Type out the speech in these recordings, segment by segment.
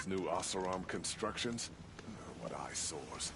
these new Oseram constructions? What eyesores.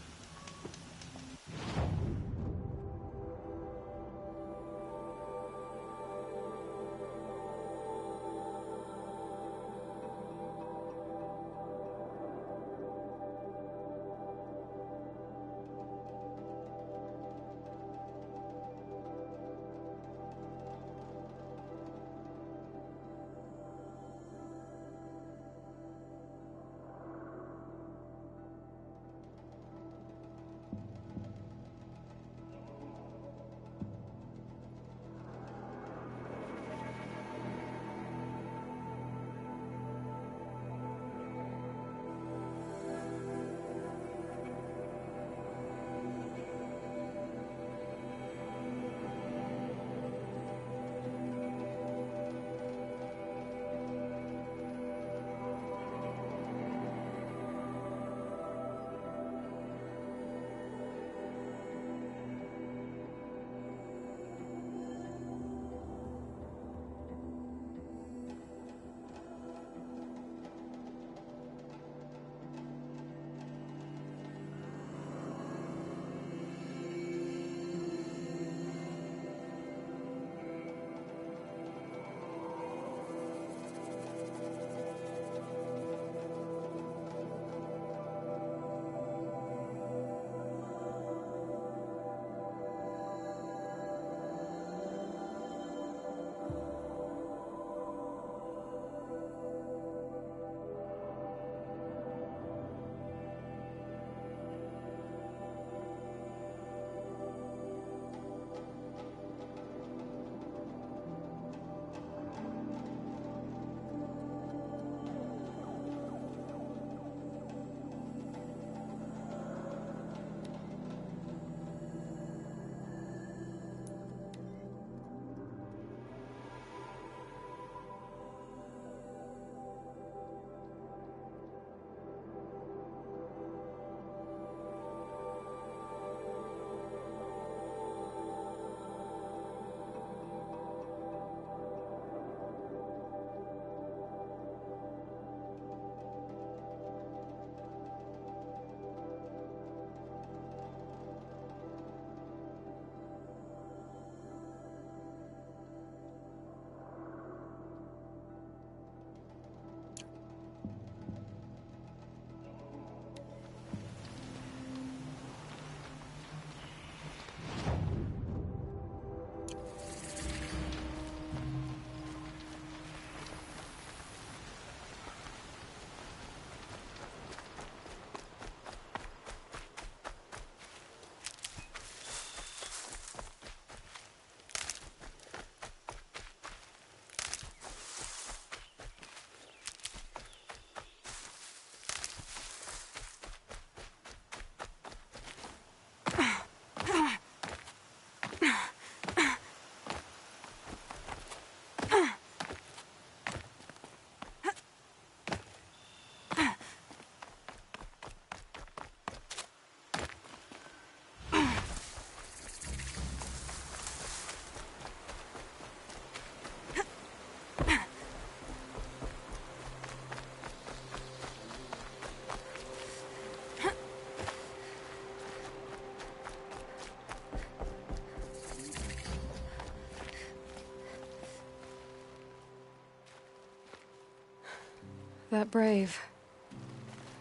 That brave.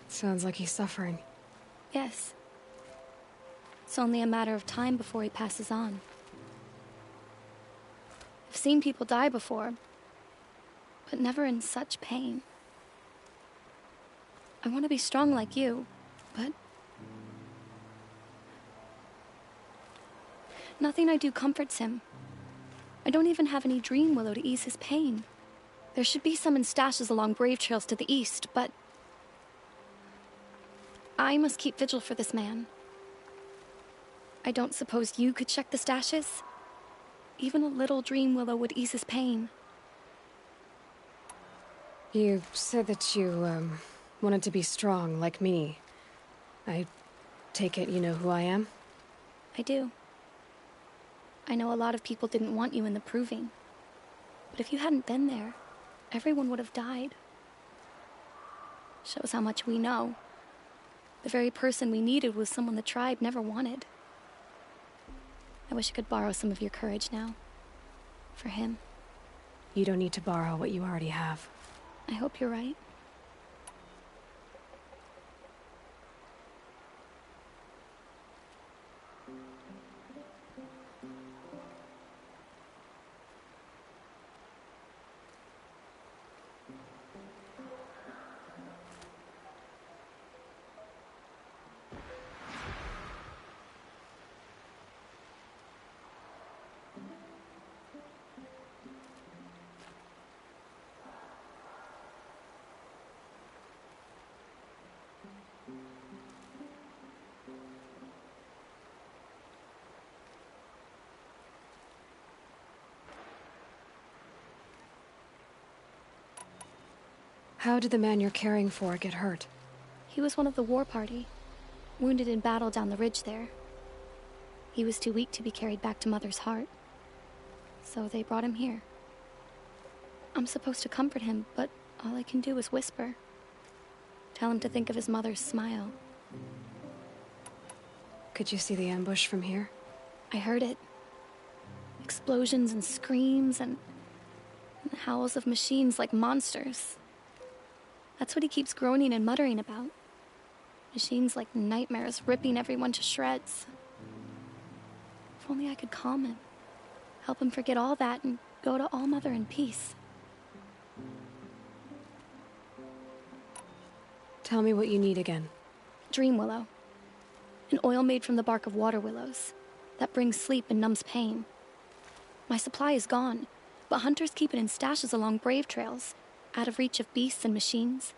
Sounds like he's suffering. Yes. It's only a matter of time before he passes on. I've seen people die before, but never in such pain. I want to be strong like you, but nothing I do comforts him. I don't even have any dream willow to ease his pain. There should be some in stashes along brave trails to the east, but I must keep vigil for this man. I don't suppose you could check the stashes? Even a little dream willow would ease his pain. You said that you, wanted to be strong, like me. I take it you know who I am? I do. I know a lot of people didn't want you in the Proving. But if you hadn't been there, everyone would have died. Shows how much we know. The very person we needed was someone the tribe never wanted. I wish I could borrow some of your courage now. For him. You don't need to borrow what you already have. I hope you're right. How did the man you're caring for get hurt? He was one of the war party, wounded in battle down the ridge there. He was too weak to be carried back to Mother's heart, so they brought him here. I'm supposed to comfort him, but all I can do is whisper. Tell him to think of his mother's smile. Could you see the ambush from here? I heard it. Explosions and screams and howls of machines like monsters. That's what he keeps groaning and muttering about. Machines like nightmares ripping everyone to shreds. If only I could calm him. Help him forget all that and go to All Mother in peace. Tell me what you need again. Dream willow. An oil made from the bark of water willows that brings sleep and numbs pain. My supply is gone, but hunters keep it in stashes along brave trails, out of reach of beasts and machines.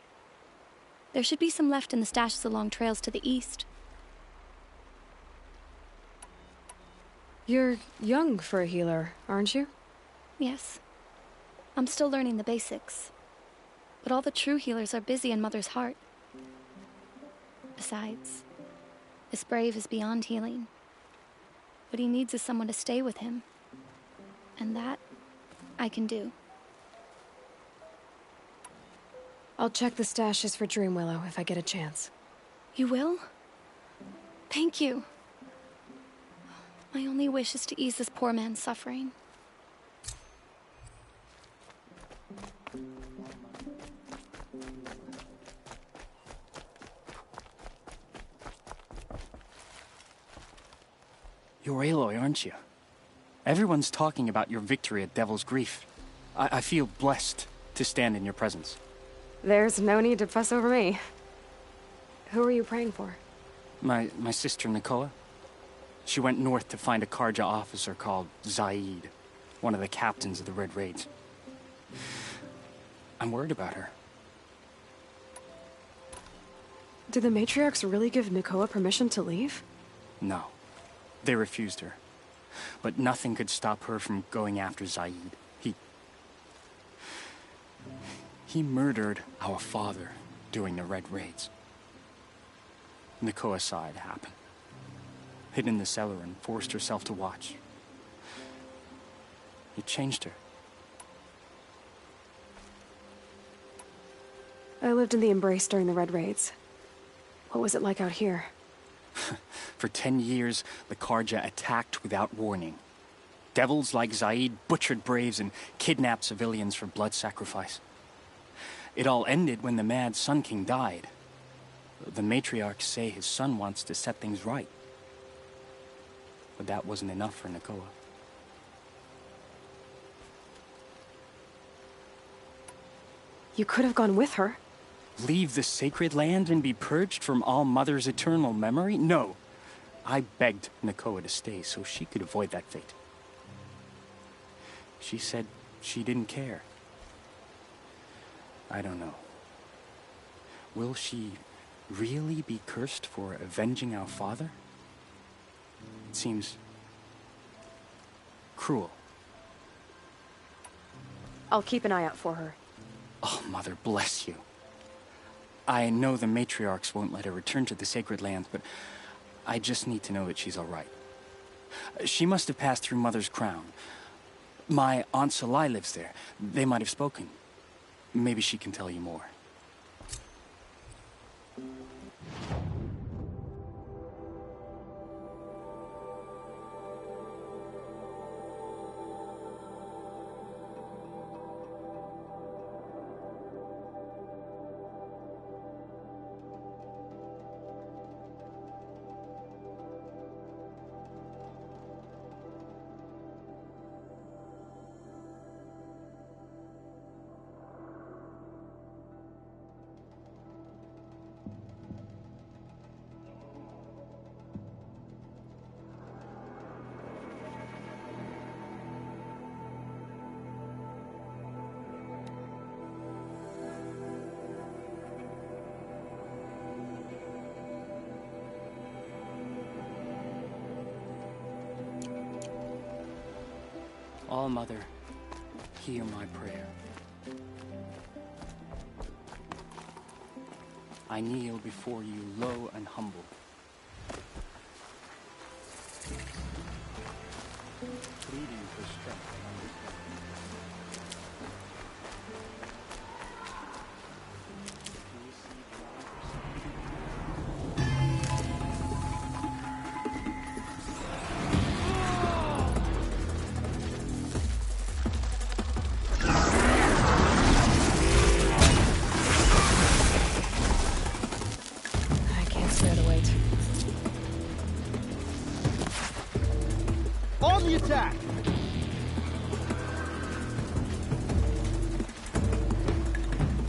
There should be some left in the stashes along trails to the east. You're young for a healer, aren't you? Yes. I'm still learning the basics. But all the true healers are busy in Mother's heart. Besides, this brave is beyond healing. What he needs is someone to stay with him. And that, I can do. I'll check the stashes for Dreamwillow if I get a chance. You will? Thank you. My only wish is to ease this poor man's suffering. You're Aloy, aren't you? Everyone's talking about your victory at Devil's Grief. I feel blessed to stand in your presence. There's no need to fuss over me. Who are you praying for? My sister, Nakoa. She went north to find a Karja officer called Zaid, one of the captains of the Red Raids. I'm worried about her. Did the matriarchs really give Nakoa permission to leave? No. They refused her. But nothing could stop her from going after Zaid. He murdered our father during the Red Raids. Nakoa saw it happen. Hid in the cellar and forced herself to watch. It changed her. I lived in the Embrace during the Red Raids. What was it like out here? For 10 years, the Karja attacked without warning. Devils like Zaid butchered braves and kidnapped civilians for blood sacrifice. It all ended when the mad Sun King died. The matriarchs say his son wants to set things right. But that wasn't enough for Nakoa. You could have gone with her. Leave the sacred land and be purged from All Mother's eternal memory? No. I begged Nakoa to stay so she could avoid that fate. She said she didn't care. I don't know. Will she really be cursed for avenging our father? It seems cruel. I'll keep an eye out for her. Oh, Mother bless you. I know the matriarchs won't let her return to the sacred lands, but I just need to know that she's all right. She must have passed through Mother's crown. My Aunt Salai lives there. They might have spoken. Maybe she can tell you more. All-Mother, hear my prayer. I kneel before you low and humble. Pleading for strength and understanding. I can't stand to wait. On the attack!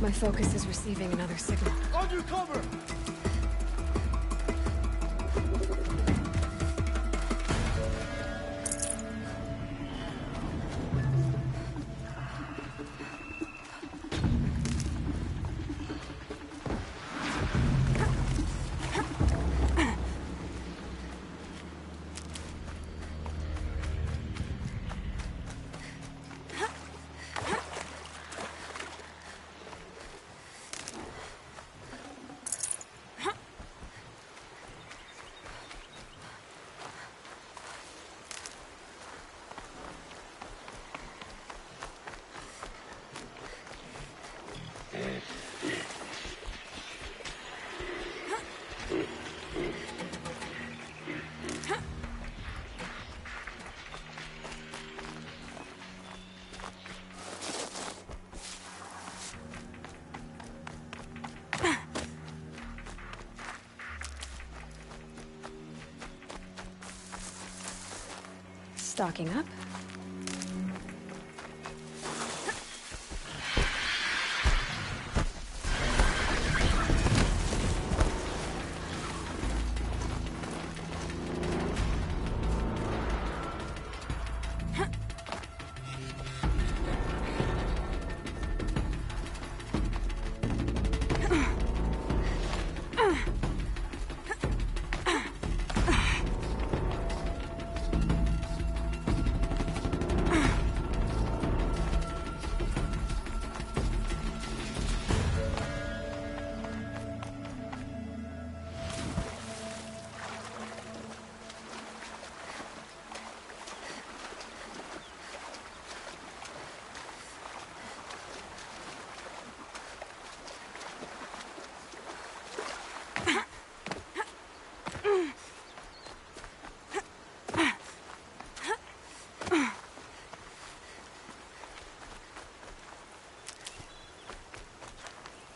My focus is receiving another signal. Under cover! Stocking up.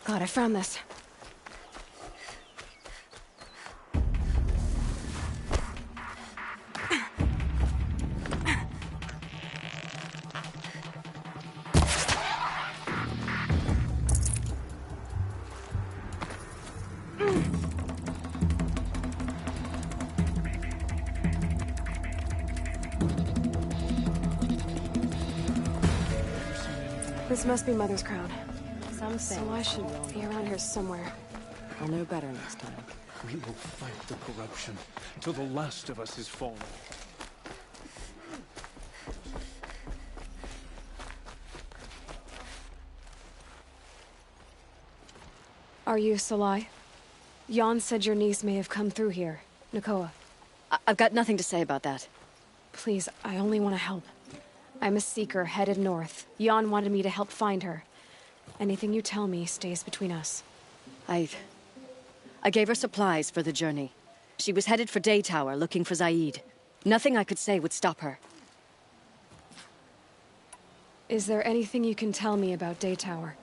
God, I found this. This must be Mother's crown. So I should be around here somewhere. I'll know better next time. We will fight the corruption till the last of us is fallen. Are you Salai? Jan said your niece may have come through here. Nakoa. I've got nothing to say about that. Please, I only want to help. I'm a seeker headed north. Jan wanted me to help find her. Anything you tell me stays between us. I gave her supplies for the journey. She was headed for Day Tower looking for Zaid. Nothing I could say would stop her. Is there anything you can tell me about Day Tower?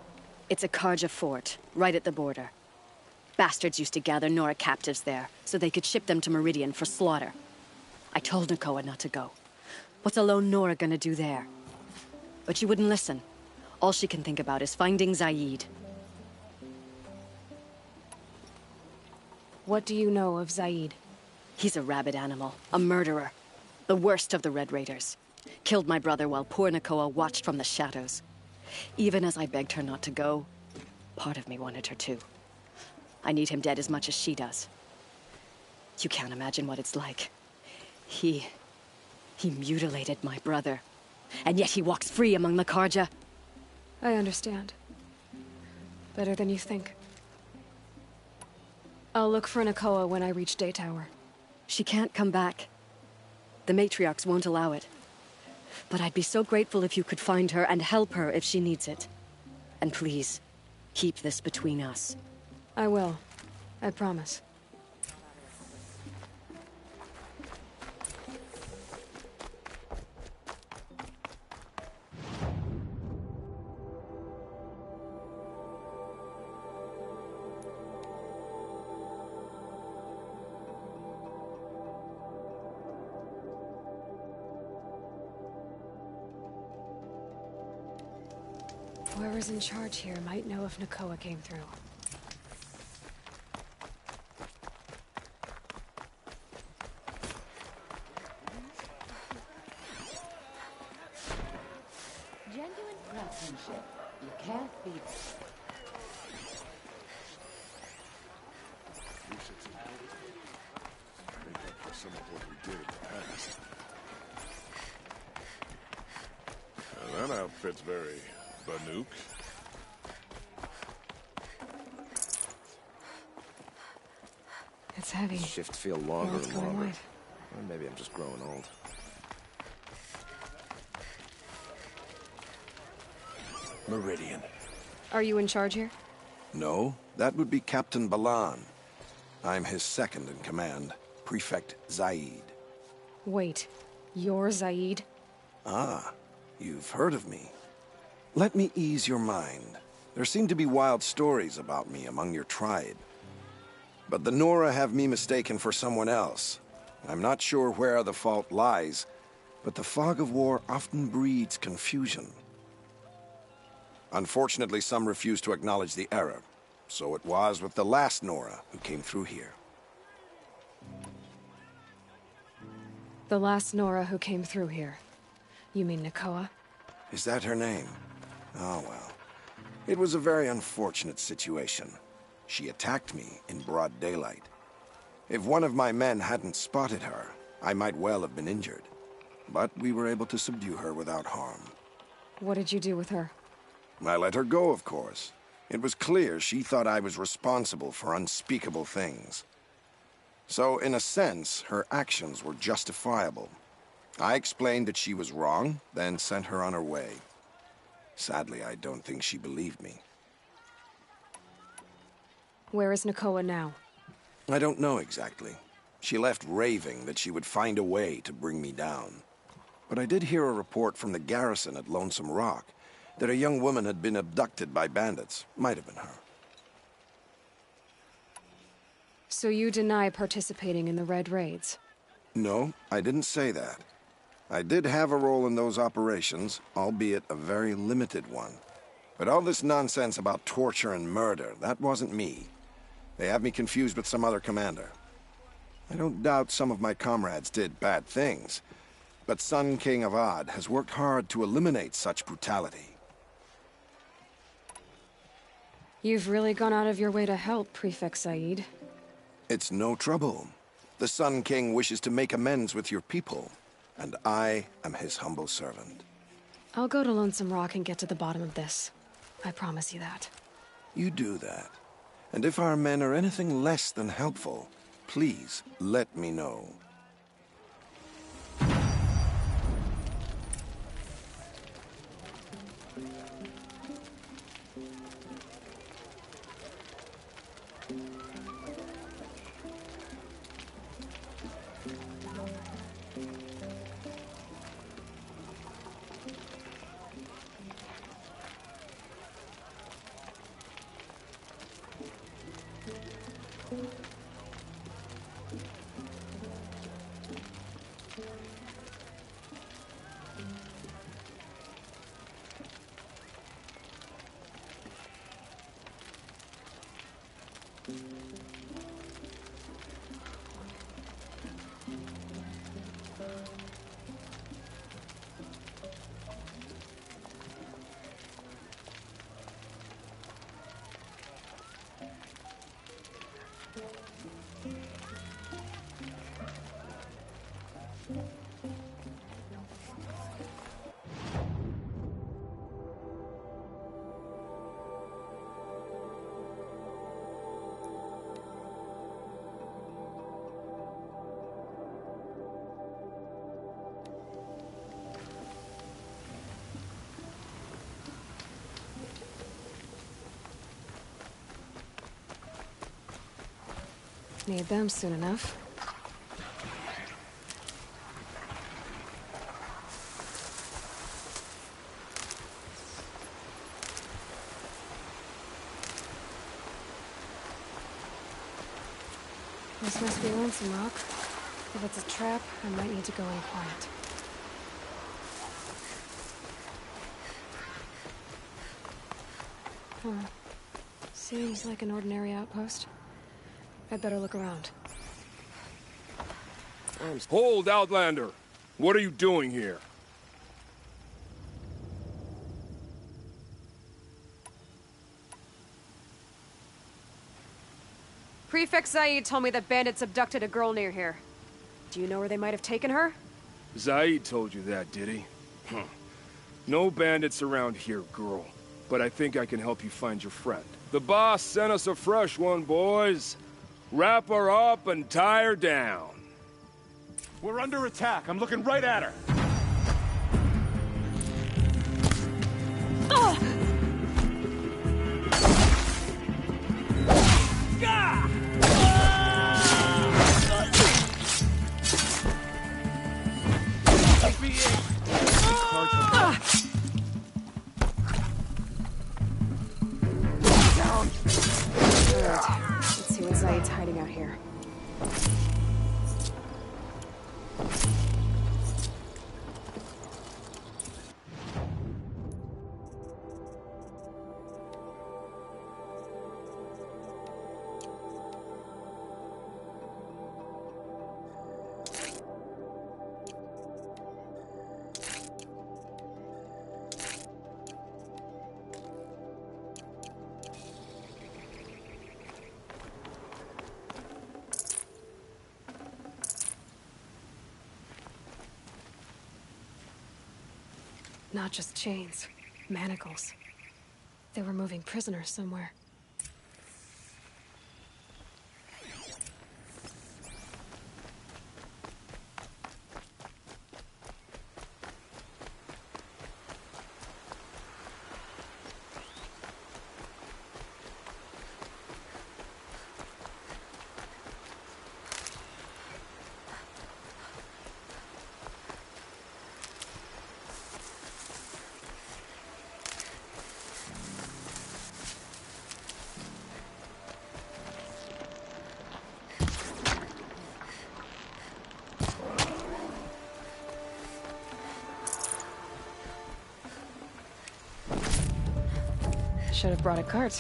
It's a Karja fort, right at the border. Bastards used to gather Nora captives there, so they could ship them to Meridian for slaughter. I told Nakoa not to go. What's a lone Nora gonna do there? But she wouldn't listen. All she can think about is finding Zaid. What do you know of Zaid? He's a rabid animal, a murderer. The worst of the Red Raiders. Killed my brother while poor Nakoa watched from the shadows. Even as I begged her not to go, part of me wanted her to. I need him dead as much as she does. You can't imagine what it's like. He mutilated my brother. And yet he walks free among the Karja. I understand. Better than you think. I'll look for Nakoa when I reach Day Tower. She can't come back. The matriarchs won't allow it. But I'd be so grateful if you could find her and help her if she needs it. And please, keep this between us. I will. I promise. Whoever's in charge here might know if Nakoa came through. Genuine craftsmanship. You can't beat it. We should make up for some of what we did in the past. Now, that outfit's very Banuk. It's heavy. Shifts feel longer World's and going longer. white. Or maybe I'm just growing old. Meridian. Are you in charge here? No, that would be Captain Balan. I'm his second in command, Prefect Zaid. Wait. You're Zaid? Ah, you've heard of me. Let me ease your mind. There seem to be wild stories about me among your tribe. But the Nora have me mistaken for someone else. I'm not sure where the fault lies, but the fog of war often breeds confusion. Unfortunately, some refuse to acknowledge the error. So it was with the last Nora who came through here. The last Nora who came through here. You mean Nakoa? Is that her name? Oh, well. It was a very unfortunate situation. She attacked me in broad daylight. If one of my men hadn't spotted her, I might well have been injured. But we were able to subdue her without harm. What did you do with her? I let her go, of course. It was clear she thought I was responsible for unspeakable things. So, in a sense, her actions were justifiable. I explained that she was wrong, then sent her on her way. Sadly, I don't think she believed me. Where is Nakoa now? I don't know exactly. She left raving that she would find a way to bring me down. But I did hear a report from the garrison at Lonesome Rock that a young woman had been abducted by bandits. Might have been her. So you deny participating in the Red Raids? No, I didn't say that. I did have a role in those operations, albeit a very limited one. But all this nonsense about torture and murder, that wasn't me. They have me confused with some other commander. I don't doubt some of my comrades did bad things, but Sun King Avad has worked hard to eliminate such brutality. You've really gone out of your way to help, Prefect Said. It's no trouble. The Sun King wishes to make amends with your people, and I am his humble servant. I'll go to Lonesome Rock and get to the bottom of this. I promise you that. You do that. And if our men are anything less than helpful, please let me know. Need them soon enough. This must be Lonesome Rock. If it's a trap, I might need to go in quiet. Huh. Seems like an ordinary outpost. I'd better look around. Hold, Outlander! What are you doing here? Prefect Zaid told me that bandits abducted a girl near here. Do you know where they might have taken her? Zaid told you that, did he? Huh. No bandits around here, girl. But I think I can help you find your friend. The boss sent us a fresh one, boys. Wrap her up and tie her down. We're under attack. I'm looking right at her. Let's see what Zaid's hiding out here. Not just chains, manacles. They were moving prisoners somewhere. Should have brought a cart.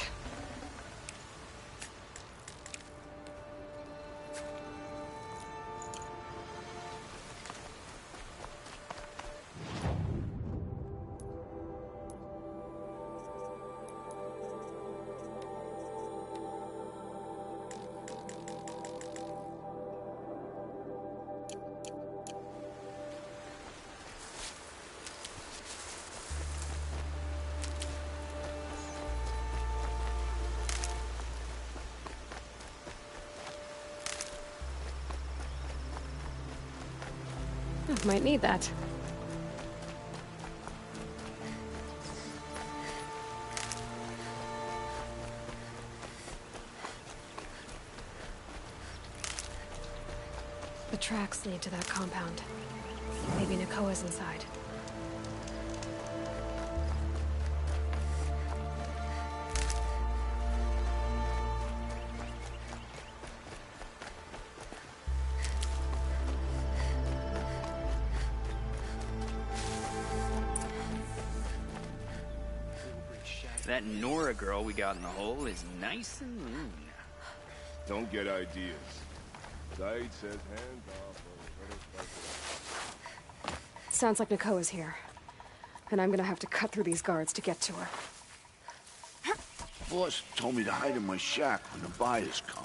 Might need that. The tracks lead to that compound. Maybe Nakoa's inside. That Nora girl we got in the hole is nice and lean. Don't get ideas. Zaid says hands off or let us fight it. Sounds like Nakoa's here. And I'm gonna have to cut through these guards to get to her. Boss told me to hide in my shack when the buyers come.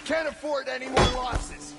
Can't afford any more losses.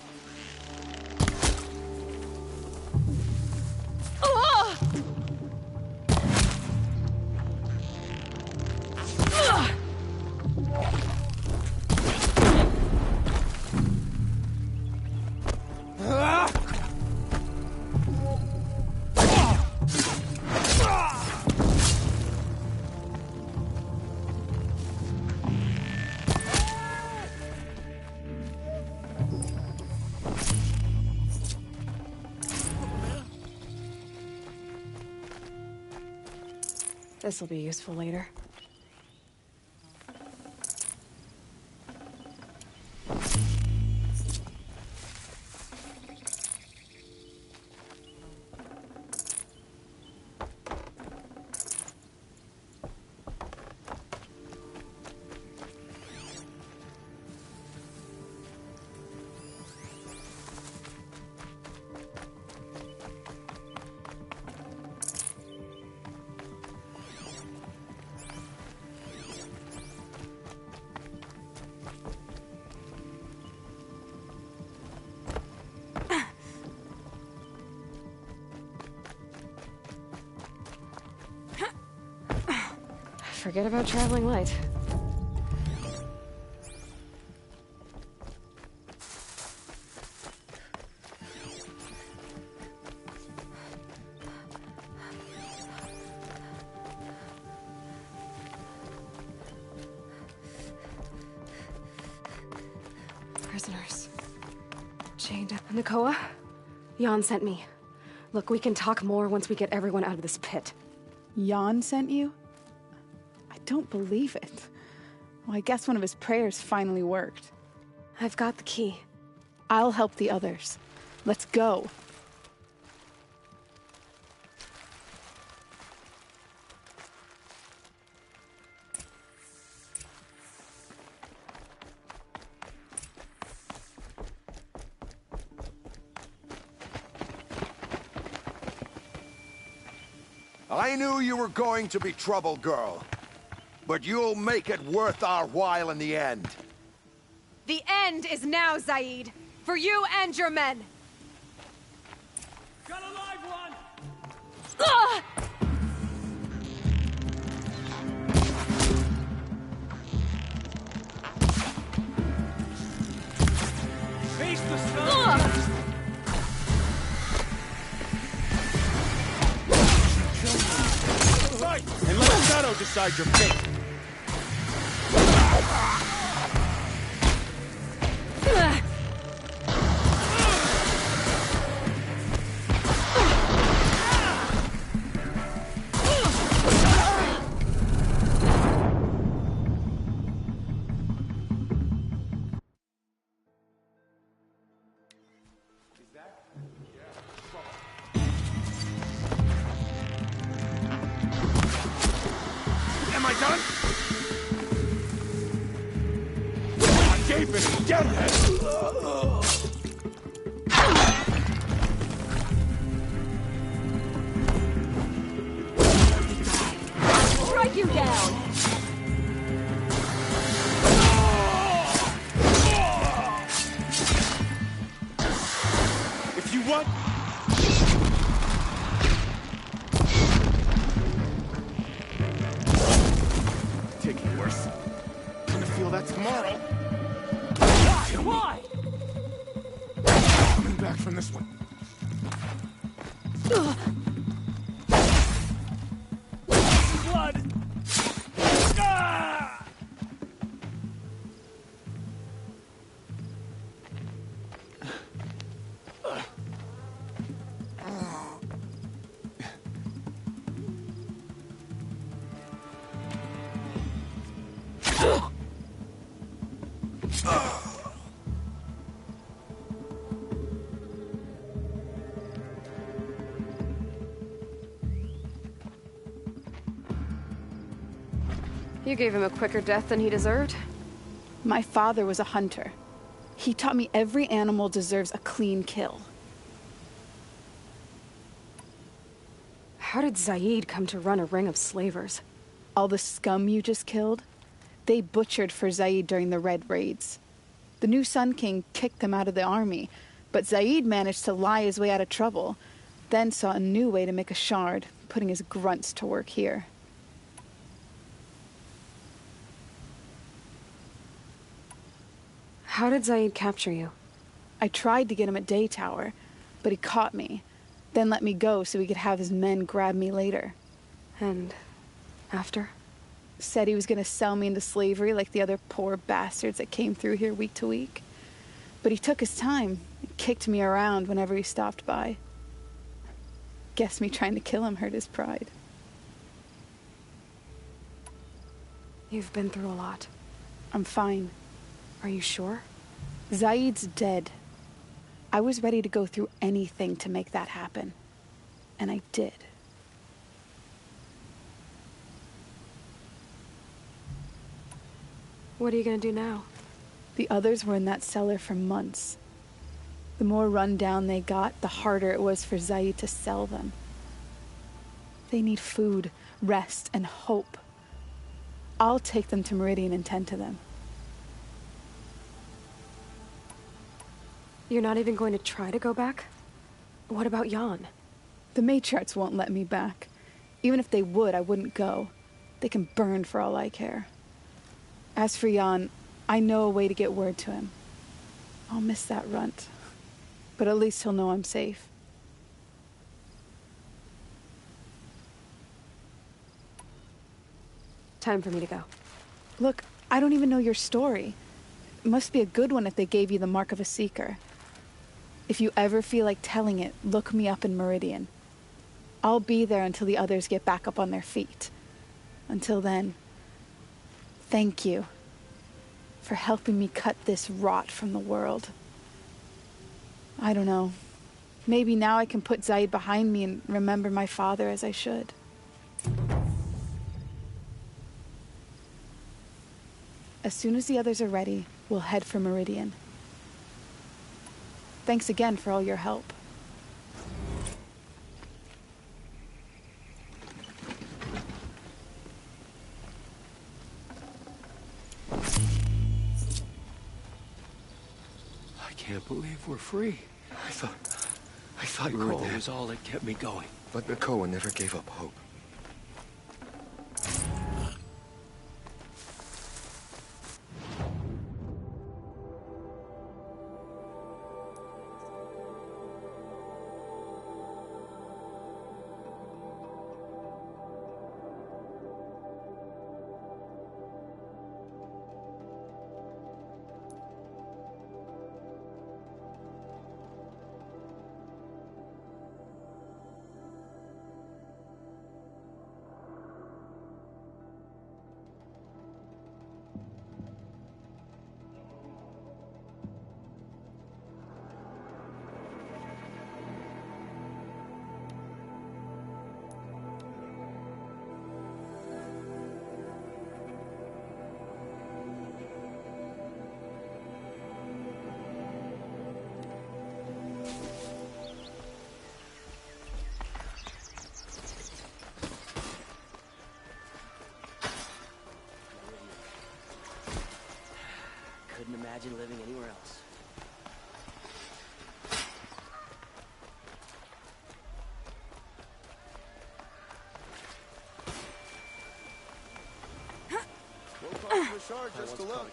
This'll be useful later. Forget about traveling light. Prisoners. Chained up in the Koa? Jan sent me. Look, we can talk more once we get everyone out of this pit. Jan sent you? I don't believe it. Well, I guess one of his prayers finally worked. I've got the key. I'll help the others. Let's go. I knew you were going to be trouble, girl. But you'll make it worth our while in the end. The end is now, Zaid. For you and your men. Got a live one! Ugh! Face the sun! Fight! And let Shadow decide your fate. Am I done? I gave it a deadhead! Strike you down! If you want... Taking worse. Gonna feel that tomorrow. Why? Coming back from this one. Blood! Ah! You gave him a quicker death than he deserved. My father was a hunter. He taught me every animal deserves a clean kill. How did Zaid come to run a ring of slavers? All the scum you just killed, they butchered for Zaid during the Red Raids. The new Sun King kicked them out of the army, but Zaid managed to lie his way out of trouble, then saw a new way to make a shard, putting his grunts to work here. How did Zaid capture you? I tried to get him at Day Tower, but he caught me, then let me go so he could have his men grab me later. And after? Said he was gonna sell me into slavery like the other poor bastards that came through here week to week. But he took his time, and kicked me around whenever he stopped by. Guess me trying to kill him hurt his pride. You've been through a lot. I'm fine. Are you sure? Zaid's dead. I was ready to go through anything to make that happen. And I did. What are you gonna do now? The others were in that cellar for months. The more run down they got, the harder it was for Zaid to sell them. They need food, rest, and hope. I'll take them to Meridian and tend to them. You're not even going to try to go back? What about Jan? The matriarchs won't let me back. Even if they would, I wouldn't go. They can burn for all I care. As for Jan, I know a way to get word to him. I'll miss that runt. But at least he'll know I'm safe. Time for me to go. Look, I don't even know your story. It must be a good one if they gave you the mark of a seeker. If you ever feel like telling it, look me up in Meridian. I'll be there until the others get back up on their feet. Until then, thank you for helping me cut this rot from the world. I don't know. Maybe now I can put Zaid behind me and remember my father as I should. As soon as the others are ready, we'll head for Meridian. Thanks again for all your help. I can't believe we're free. I thought Cole was all that kept me going. But Nakoa never gave up hope. Couldn't imagine living anywhere else. No call for a charge, just a look.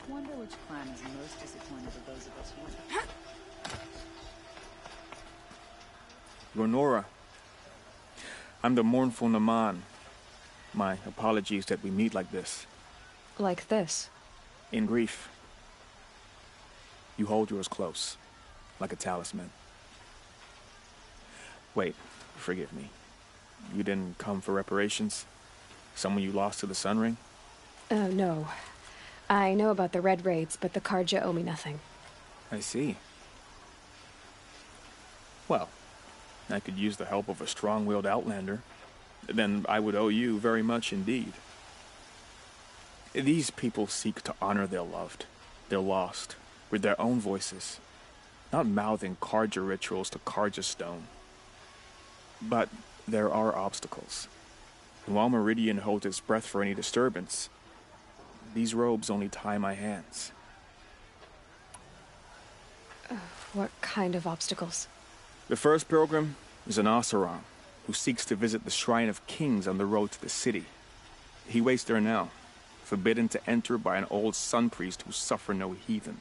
Wonder which clan is most disappointed of those of us who Lenora, I'm the mournful Naman. My apologies that we meet like this. Like this? In grief. You hold yours close, like a talisman. Wait, forgive me. You didn't come for reparations? Someone you lost to the Sun Ring? No. I know about the Red Raids, but the Karja owe me nothing. I see. Well, I could use the help of a strong-willed outlander. Then I would owe you very much indeed. These people seek to honor their loved, their lost, with their own voices, not mouthing Karja rituals to Karja stone. But there are obstacles. And while Meridian holds its breath for any disturbance, these robes only tie my hands. What kind of obstacles? The first pilgrim is an Oseram, who seeks to visit the Shrine of Kings on the road to the city. He waits there now, forbidden to enter by an old sun priest who suffer no heathen.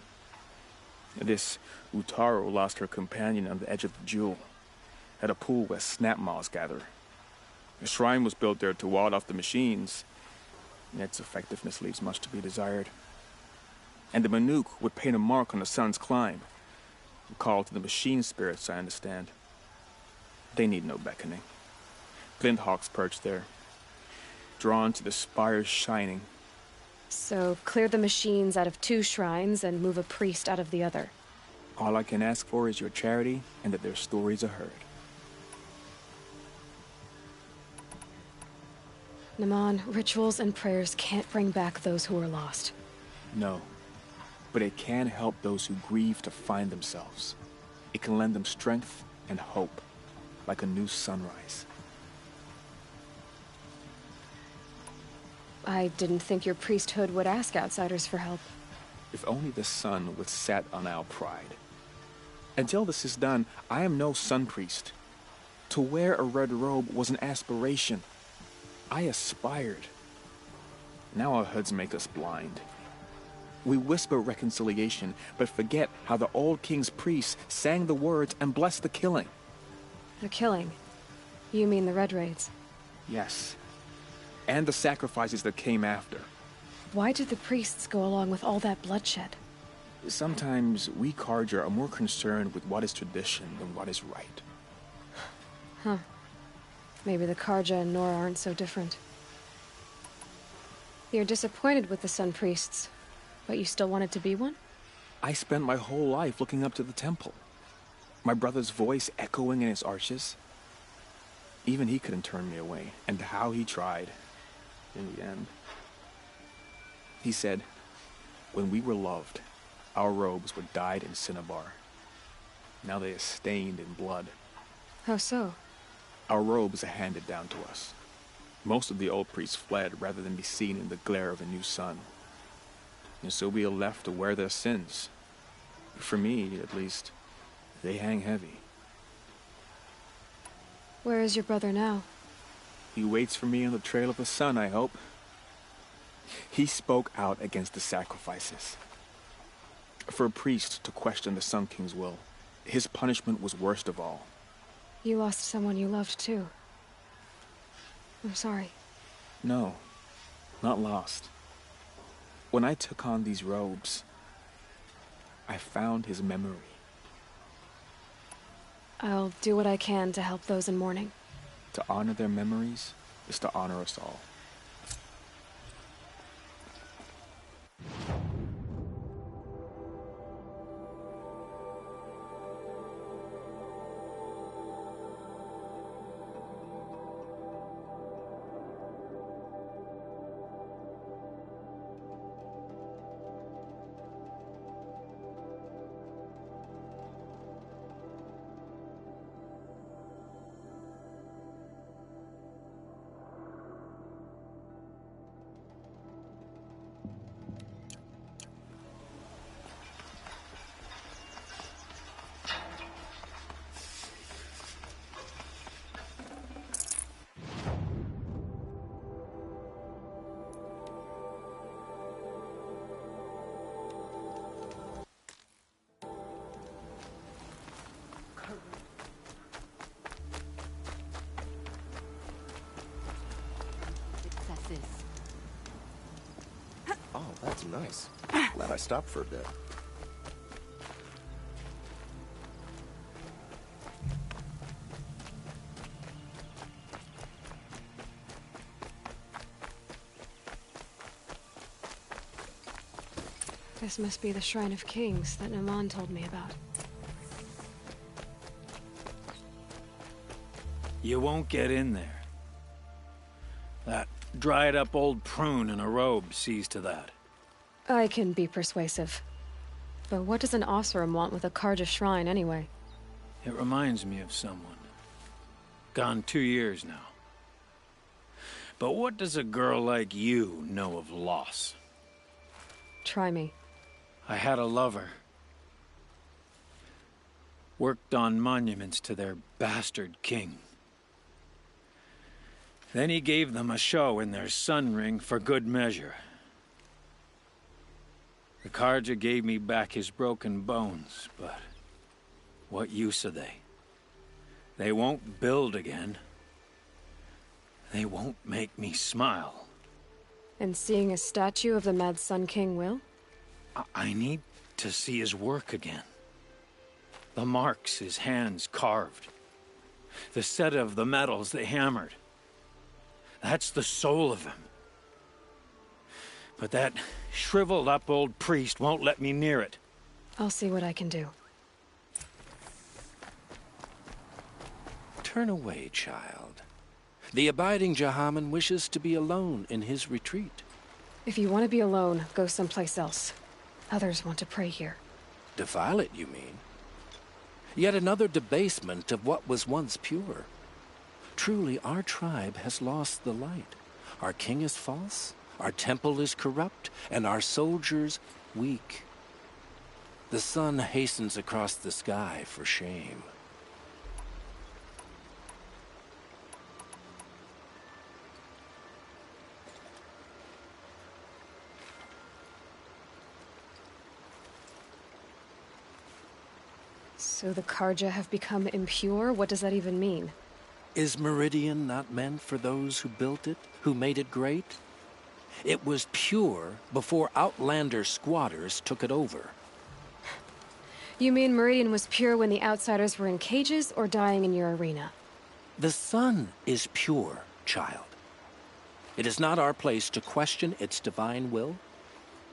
This Utaro lost her companion on the edge of the jewel, at a pool where snap moths gather. The shrine was built there to ward off the machines, Its effectiveness leaves much to be desired. And the Manuk would paint a mark on the sun's climb. A call to the machine spirits, I understand. They need no beckoning. Glint hawks perch there, drawn to the spire's shining. So, clear the machines out of 2 shrines and move a priest out of the other. All I can ask for is your charity and that their stories are heard. Naman, rituals and prayers can't bring back those who are lost. No, but it can help those who grieve to find themselves. It can lend them strength and hope, like a new sunrise. I didn't think your priesthood would ask outsiders for help. If only the sun would set on our pride. Until this is done, I am no sun priest. To wear a red robe was an aspiration. I aspired. Now our hoods make us blind. We whisper reconciliation, but forget how the old king's priests sang the words and blessed the killing. The killing? You mean the Red Raids? Yes. And the sacrifices that came after. Why did the priests go along with all that bloodshed? Sometimes we Carja are more concerned with what is tradition than what is right. Huh. Maybe the Carja and Nora aren't so different. You're disappointed with the Sun Priests, but you still wanted to be one? I spent my whole life looking up to the temple. My brother's voice echoing in its arches. Even he couldn't turn me away, and how he tried. In the end. He said, when we were loved, our robes were dyed in cinnabar. Now they are stained in blood. How so? Our robes are handed down to us. Most of the old priests fled rather than be seen in the glare of a new sun. And so we are left to wear their sins. For me, at least, they hang heavy. Where is your brother now? He waits for me on the trail of the sun, I hope. He spoke out against the sacrifices. For a priest to question the Sun King's will, his punishment was worst of all. You lost someone you loved, too. I'm sorry. No, not lost. When I took on these robes, I found his memory. I'll do what I can to help those in mourning. To honor their memories is to honor us all. Oh, that's nice. Glad I stopped for a bit. This must be the Shrine of Kings that Naman told me about. You won't get in there. That dried-up old prune in a robe sees to that. I can be persuasive. But what does an Oseram want with a Carja shrine, anyway? It reminds me of someone. Gone 2 years now. But what does a girl like you know of loss? Try me. I had a lover. Worked on monuments to their bastard king. Then he gave them a show in their sun ring for good measure. The Carja gave me back his broken bones, but what use are they? They won't build again. They won't make me smile. And seeing a statue of the Mad Sun King will? I need to see his work again. The marks his hands carved. The set of the metals they hammered. That's the soul of him. But that shriveled up old priest won't let me near it. I'll see what I can do. Turn away, child. The abiding Jahaman wishes to be alone in his retreat. If you want to be alone, go someplace else. Others want to pray here. Defile it, you mean? Yet another debasement of what was once pure. Truly, our tribe has lost the light. Our king is false, our temple is corrupt, and our soldiers weak. The sun hastens across the sky for shame. So the Karja have become impure? What does that even mean? Is Meridian not meant for those who built it, who made it great? It was pure before outlander squatters took it over. You mean Meridian was pure when the outsiders were in cages or dying in your arena? The sun is pure, child. It is not our place to question its divine will,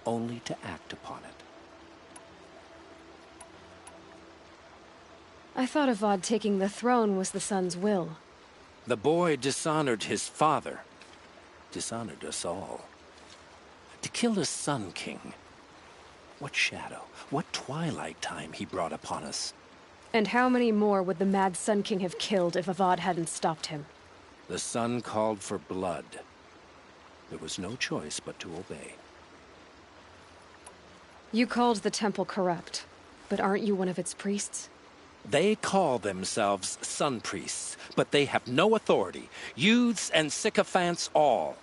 only to act upon it. I thought Avad taking the throne was the sun's will. The boy dishonored his father, dishonored us all. To kill a Sun King. What shadow, what twilight time he brought upon us. And how many more would the Mad Sun King have killed if Avad hadn't stopped him? The sun called for blood. There was no choice but to obey. You called the temple corrupt, but aren't you one of its priests? They call themselves sun priests, but they have no authority. Youths and sycophants all.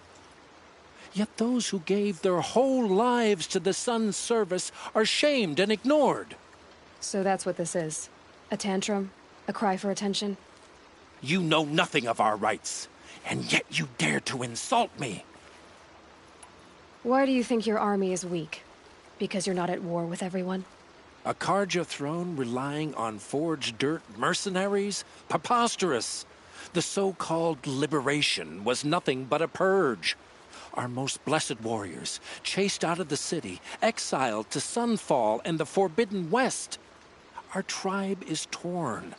Yet those who gave their whole lives to the sun's service are shamed and ignored. So that's what this is. A tantrum? A cry for attention? You know nothing of our rights, and yet you dare to insult me. Why do you think your army is weak? Because you're not at war with everyone? A Karja throne relying on forged dirt mercenaries? Preposterous! The so-called liberation was nothing but a purge. Our most blessed warriors, chased out of the city, exiled to Sunfall and the Forbidden West. Our tribe is torn.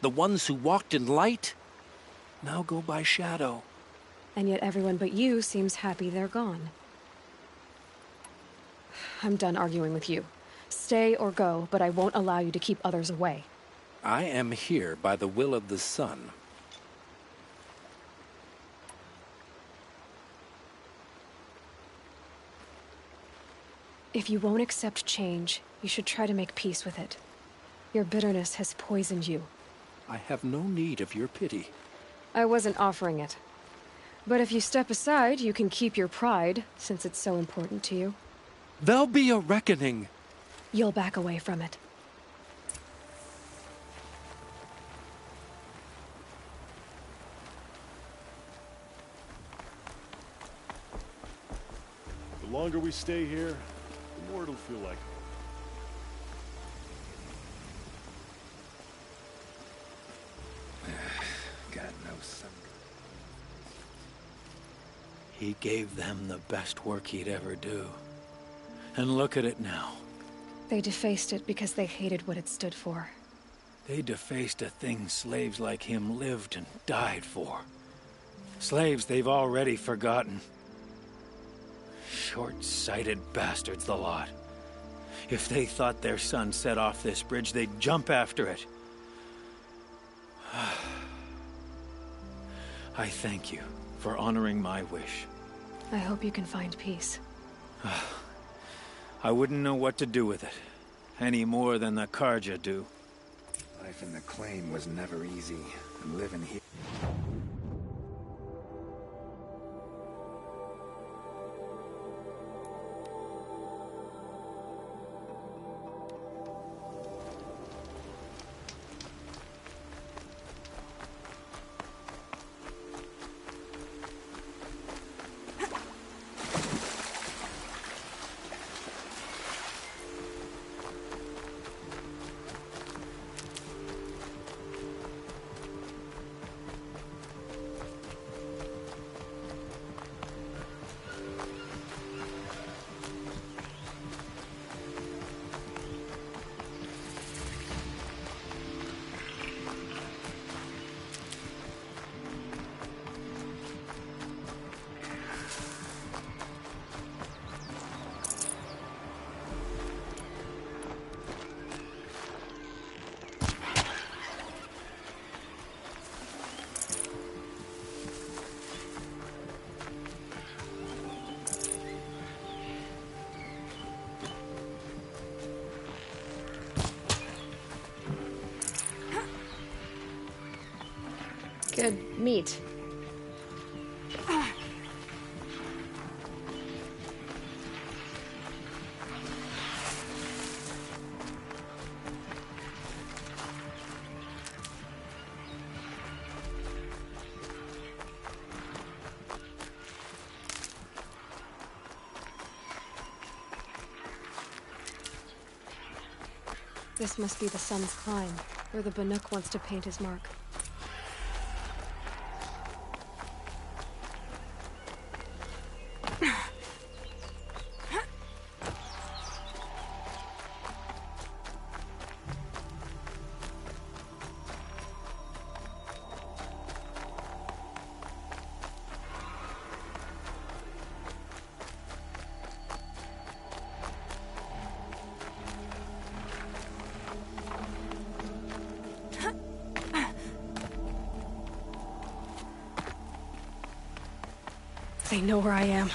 The ones who walked in light now go by shadow. And yet everyone but you seems happy they're gone. I'm done arguing with you. Stay or go, but I won't allow you to keep others away. I am here by the will of the sun. If you won't accept change, you should try to make peace with it. Your bitterness has poisoned you. I have no need of your pity. I wasn't offering it. But if you step aside, you can keep your pride, since it's so important to you. There'll be a reckoning. You'll back away from it. The longer we stay here, the more it'll feel like God knows some. He gave them the best work he'd ever do. And look at it now. They defaced it because they hated what it stood for. They defaced a thing slaves like him lived and died for. Slaves they've already forgotten. Short-sighted bastards, the lot. If they thought their son set off this bridge, they'd jump after it. I thank you for honoring my wish. I hope you can find peace. I wouldn't know what to do with it, any more than the Karja do. Life in the claim was never easy, and living here... to meet. This must be the sun's climb, where the Banuk wants to paint his mark. They know where I am.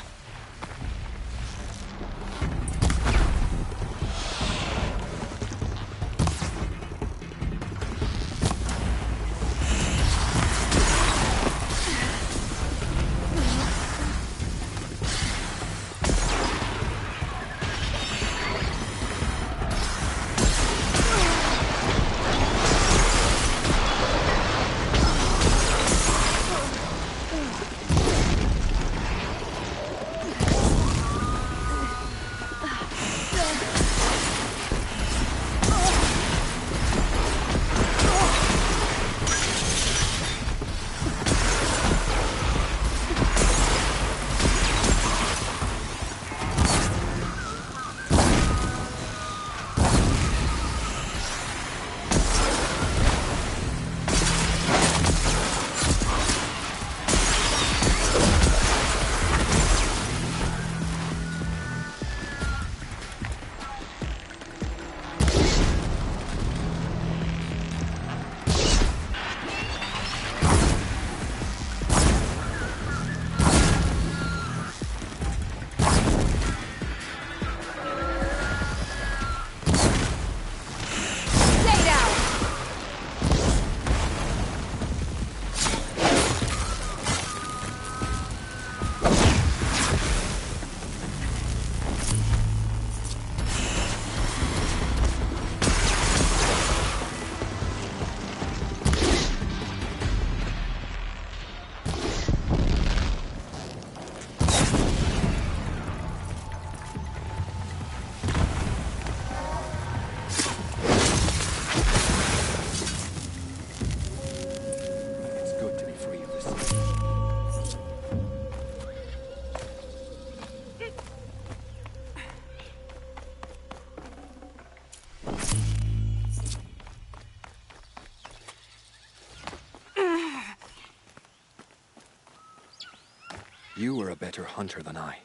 You are a better hunter than I.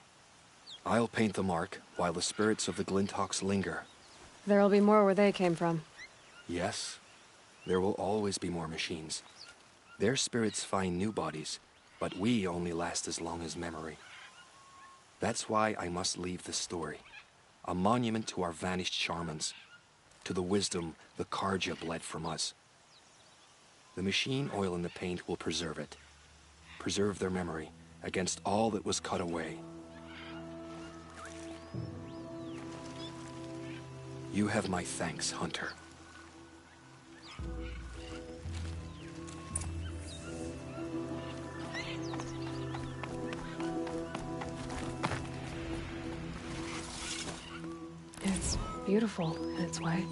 I'll paint the mark while the spirits of the Glinthawks linger. There'll be more where they came from. Yes, there will always be more machines. Their spirits find new bodies, but we only last as long as memory. That's why I must leave this story. A monument to our vanished shamans, to the wisdom the Karja bled from us. The machine oil in the paint will preserve it. Preserve their memory against all that was cut away. You have my thanks, Hunter. It's beautiful in its way.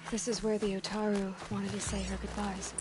This is where the Otaru wanted to say her goodbyes.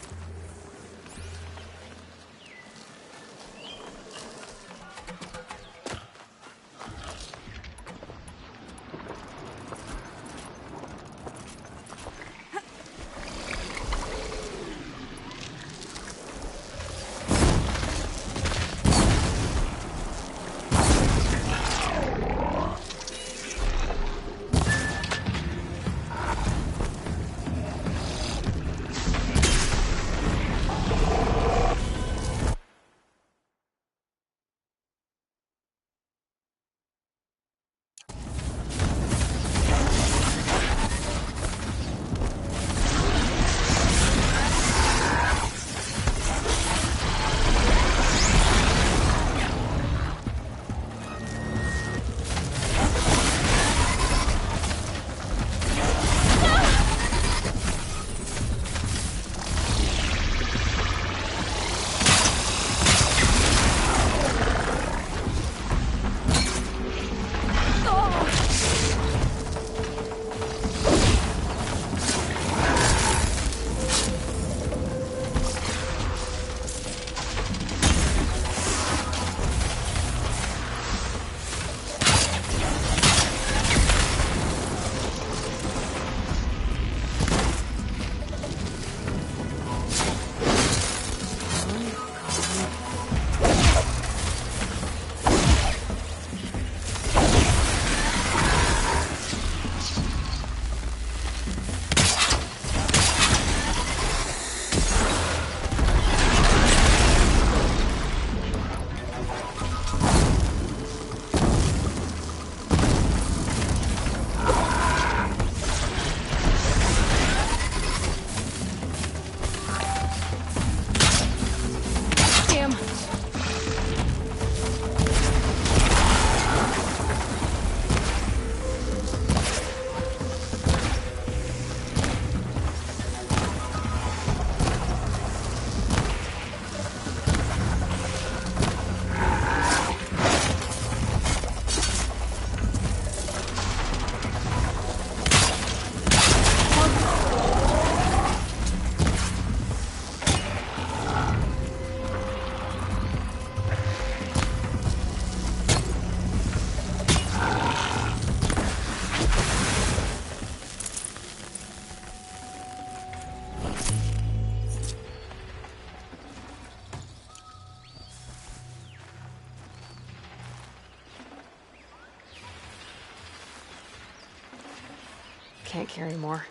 Can't carry more.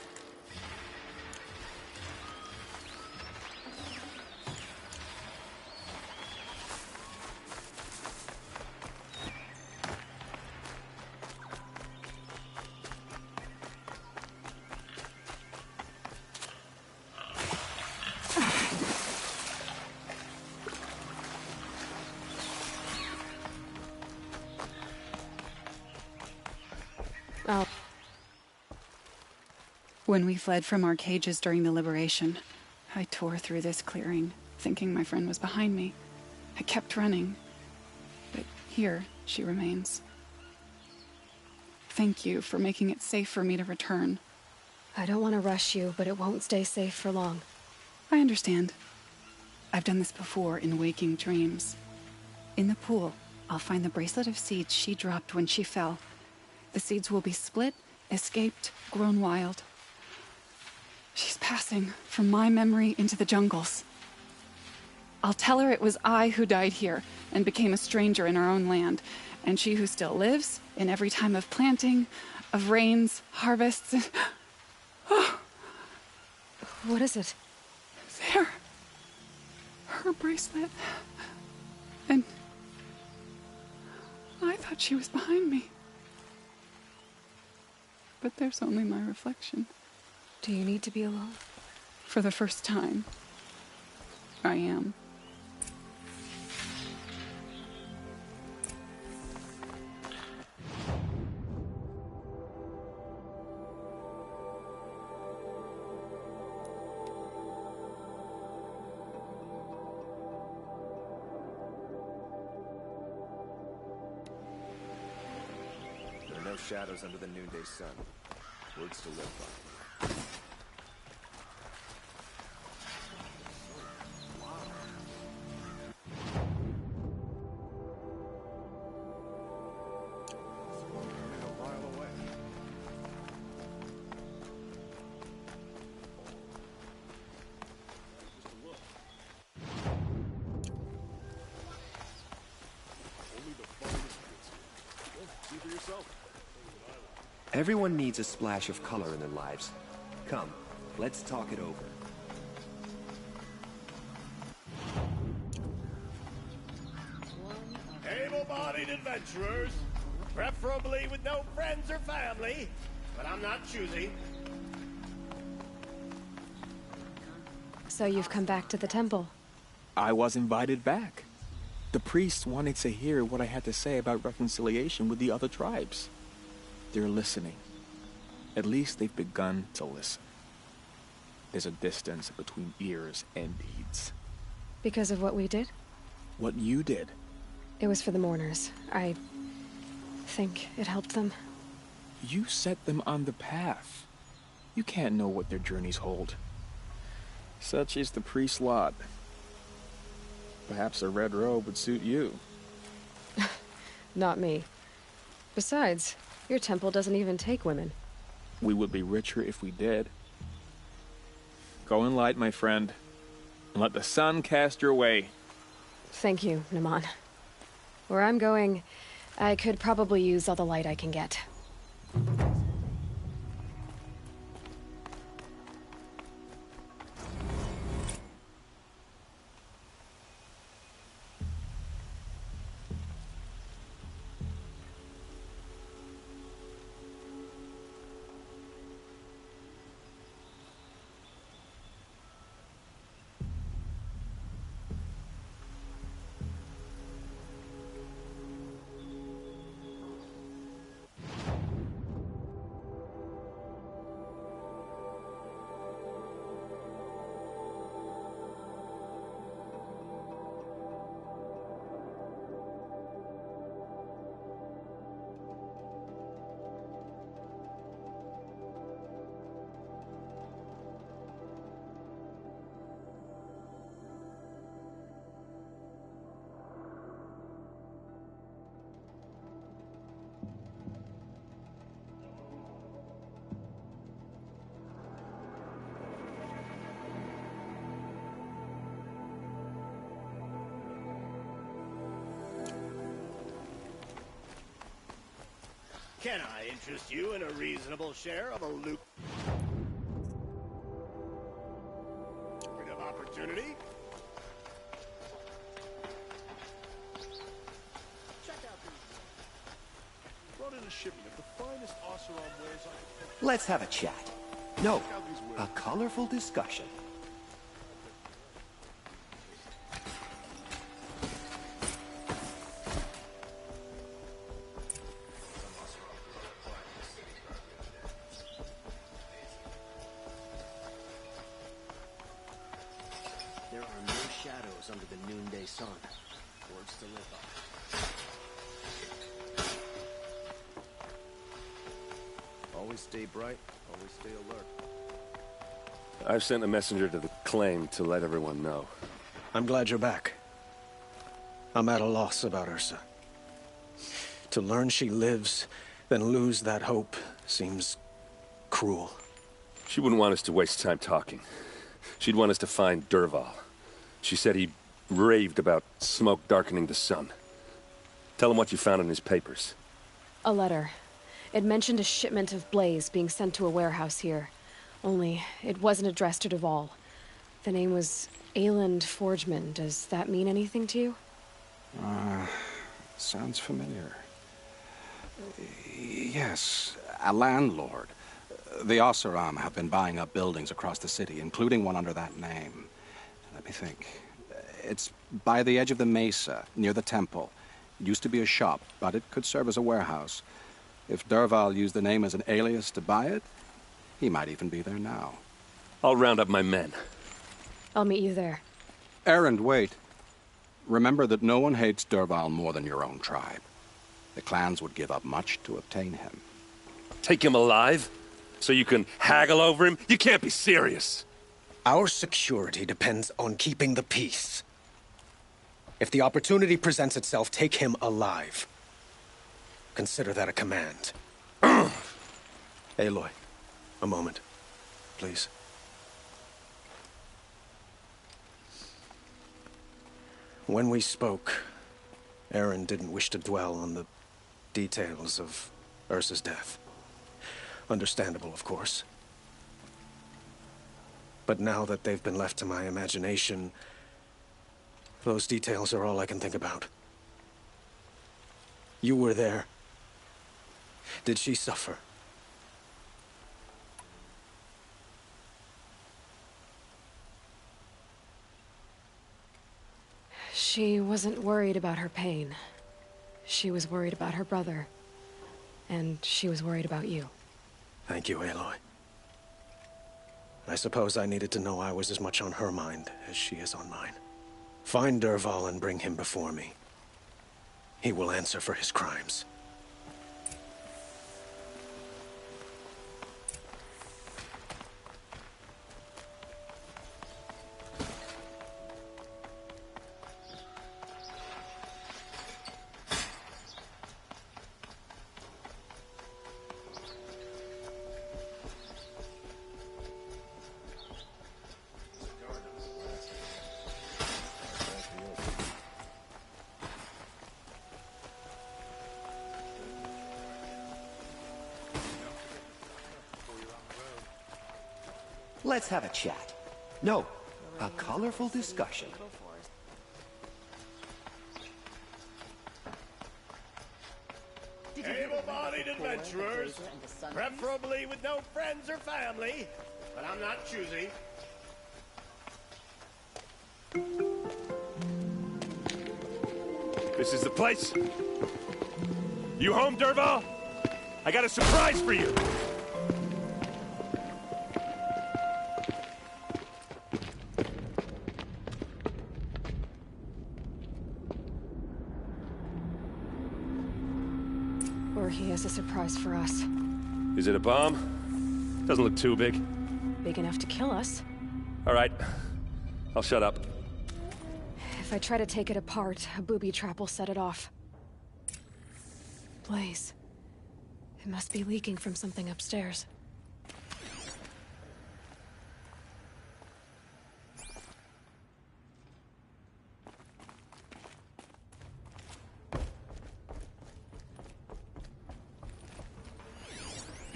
Oh. When we fled from our cages during the liberation, I tore through this clearing, thinking my friend was behind me. I kept running, but here she remains. Thank you for making it safe for me to return. I don't want to rush you, but it won't stay safe for long. I understand. I've done this before in waking dreams. In the pool, I'll find the bracelet of seeds she dropped when she fell. The seeds will be split, escaped, grown wild. She's passing from my memory into the jungles. I'll tell her it was I who died here and became a stranger in our own land, and she who still lives in every time of planting, of rains, harvests. Oh. What is it? There. Her bracelet. And I thought she was behind me. But there's only my reflection. Do you need to be alone? For the first time, I am. There are no shadows under the noonday sun. Words to live by. Everyone needs a splash of color in their lives. Come, let's talk it over. Able-bodied adventurers, preferably with no friends or family, but I'm not choosy. So you've come back to the temple. I was invited back. The priests wanted to hear what I had to say about reconciliation with the other tribes. They're listening. At least they've begun to listen. There's a distance between ears and deeds. Because of what we did? What you did. It was for the mourners. I think it helped them. You set them on the path. You can't know what their journeys hold. Such is the priest's lot. Perhaps a red robe would suit you. Not me. Besides, your temple doesn't even take women. We would be richer if we did. Go in light, my friend, and let the sun cast your way. Thank you, Naman. Where I'm going, I could probably use all the light I can get. Can I interest you in a reasonable share of a lucrative opportunity? Check out these. Brought in a shipment of the finest Oseram wares I could... Let's have a chat. No, a colorful discussion. There are no shadows under the noonday sun. Words to live by. Always stay bright, always stay alert. I've sent a messenger to the claim to let everyone know. I'm glad you're back. I'm at a loss about Ursa. To learn she lives, then lose that hope, seems cruel. She wouldn't want us to waste time talking. She'd want us to find Derval. She said he raved about smoke darkening the sun. Tell him what you found in his papers. A letter. It mentioned a shipment of blaze being sent to a warehouse here. Only, it wasn't addressed to Derval. The name was Ayland Forgeman. Does that mean anything to you? Sounds familiar. Yes, a landlord. The Oseram have been buying up buildings across the city, including one under that name. Let me think. It's by the edge of the mesa, near the temple. It used to be a shop, but it could serve as a warehouse. If Derval used the name as an alias to buy it, he might even be there now. I'll round up my men. I'll meet you there. Erend, wait. Remember that no one hates Derval more than your own tribe. The clans would give up much to obtain him. Take him alive? So you can haggle over him? You can't be serious. Our security depends on keeping the peace. If the opportunity presents itself, take him alive. Consider that a command. Aloy, a moment, please. When we spoke, Aaron didn't wish to dwell on the details of Ursa's death. Understandable, of course. But now that they've been left to my imagination, those details are all I can think about. You were there. Did she suffer? She wasn't worried about her pain. She was worried about her brother. And she was worried about you. Thank you, Aloy. I suppose I needed to know I was as much on her mind as she is on mine. Find Dervahl and bring him before me. He will answer for his crimes. Let's have a chat. No, a colorful discussion. Able-bodied adventurers, preferably with no friends or family, but I'm not choosy. This is the place? You home, Dervahl? I got a surprise for you! Or he has a surprise for us. Is it a bomb? Doesn't look too big. Big enough to kill us. All right. I'll shut up. If I try to take it apart, a booby trap will set it off. Blaze. It must be leaking from something upstairs.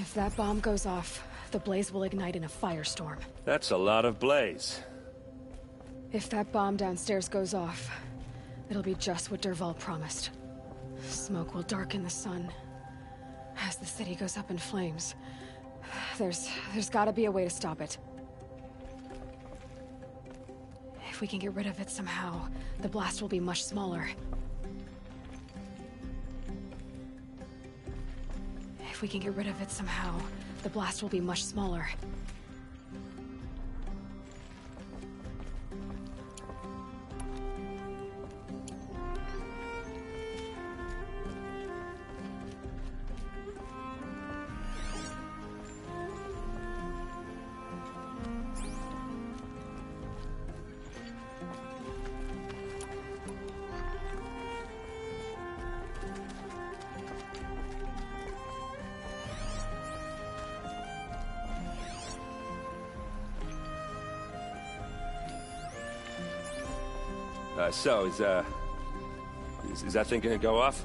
If that bomb goes off, the blaze will ignite in a firestorm. That's a lot of blaze. If that bomb downstairs goes off, it'll be just what Dervahl promised. Smoke will darken the sun. As the city goes up in flames, there's gotta be a way to stop it. If we can get rid of it somehow, the blast will be much smaller. If we can get rid of it somehow, the blast will be much smaller. Is that thing gonna go off?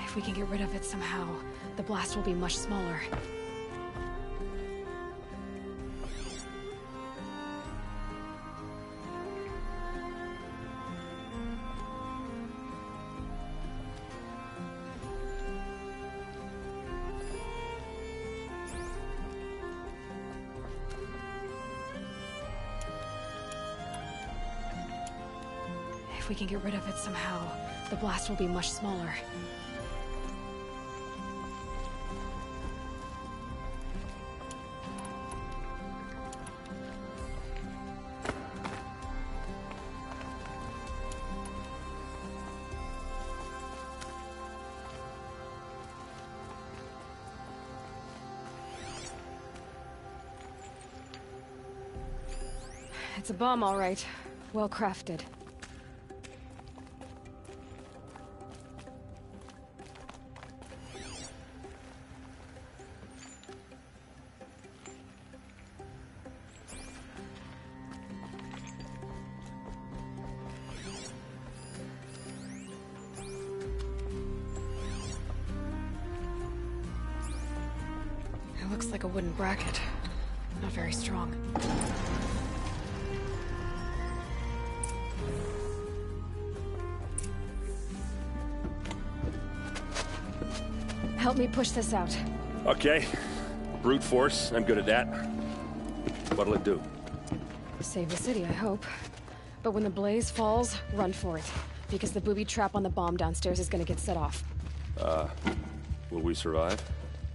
If we can get rid of it somehow, the blast will be much smaller. If we can get rid of it somehow, the blast will be much smaller. It's a bomb, all right. Well crafted. It looks like a wooden bracket. Not very strong. Help me push this out. Okay. Brute force, I'm good at that. What'll it do? Save the city, I hope. But when the blaze falls, run for it. Because the booby trap on the bomb downstairs is gonna get set off. Will we survive?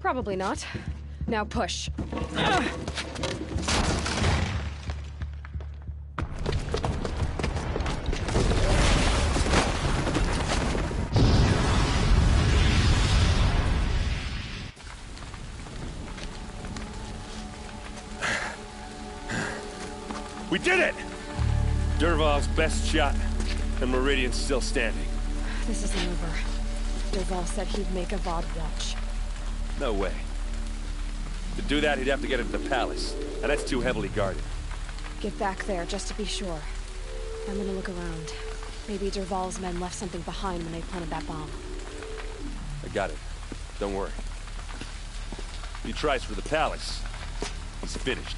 Probably not. Now push. We did it! Dervahl's best shot, and Meridian's still standing. This isn't over. Dervahl said he'd make a VOD watch. No way. To do that, he'd have to get into the palace, and that's too heavily guarded. Get back there, just to be sure. I'm gonna look around. Maybe Dervahl's men left something behind when they planted that bomb. I got it. Don't worry. If he tries for the palace, he's finished.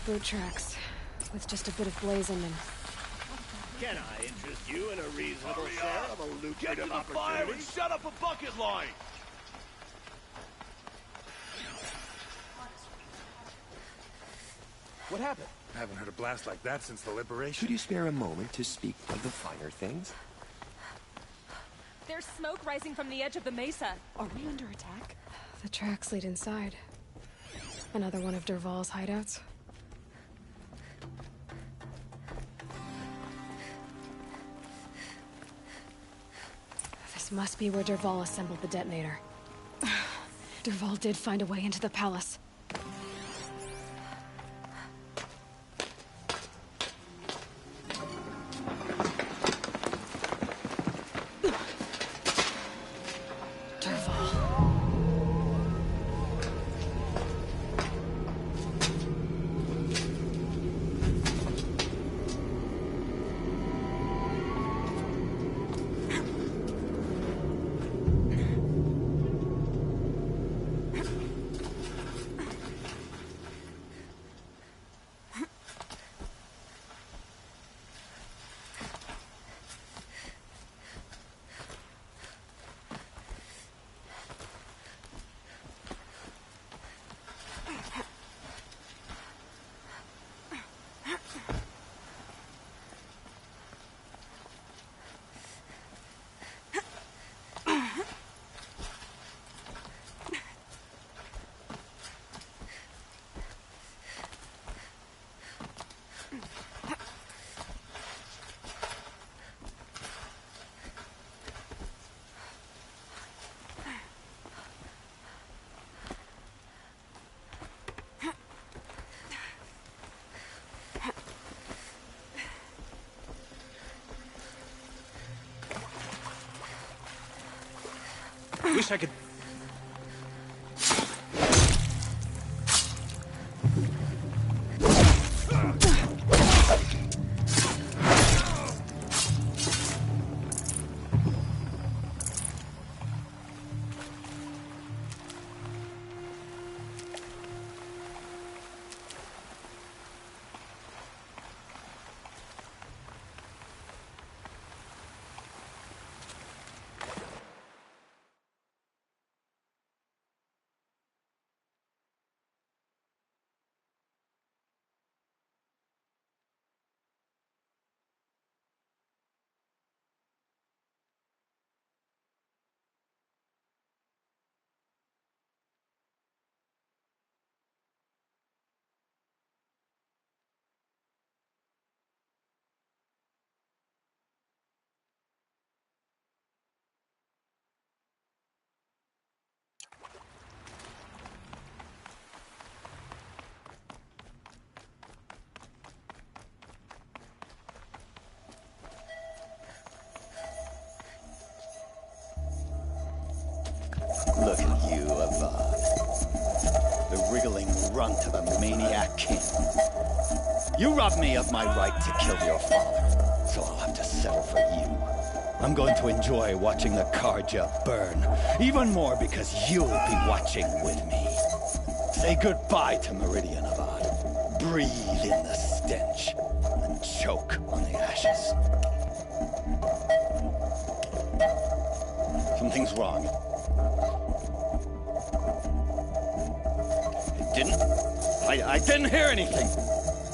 Boot tracks, with just a bit of blaze in them. Can I interest you in a reasonable share of a lucrative Get to the fire opportunity? and set up a bucket line! What happened? I haven't heard a blast like that since the liberation. Could you spare a moment to speak of the finer things? There's smoke rising from the edge of the mesa. Are we under attack? The tracks lead inside. Another one of Dervahl's hideouts. This must be where Dervahl assembled the detonator. Dervahl did find a way into the palace. wish I could... Look at you, Avad. The wriggling runt of a maniac king. You robbed me of my right to kill your father, so I'll have to settle for you. I'm going to enjoy watching the Karja burn, even more because you'll be watching with me. Say goodbye to Meridian, Avad. Breathe in the stench, and choke on the ashes. Something's wrong. I didn't hear anything.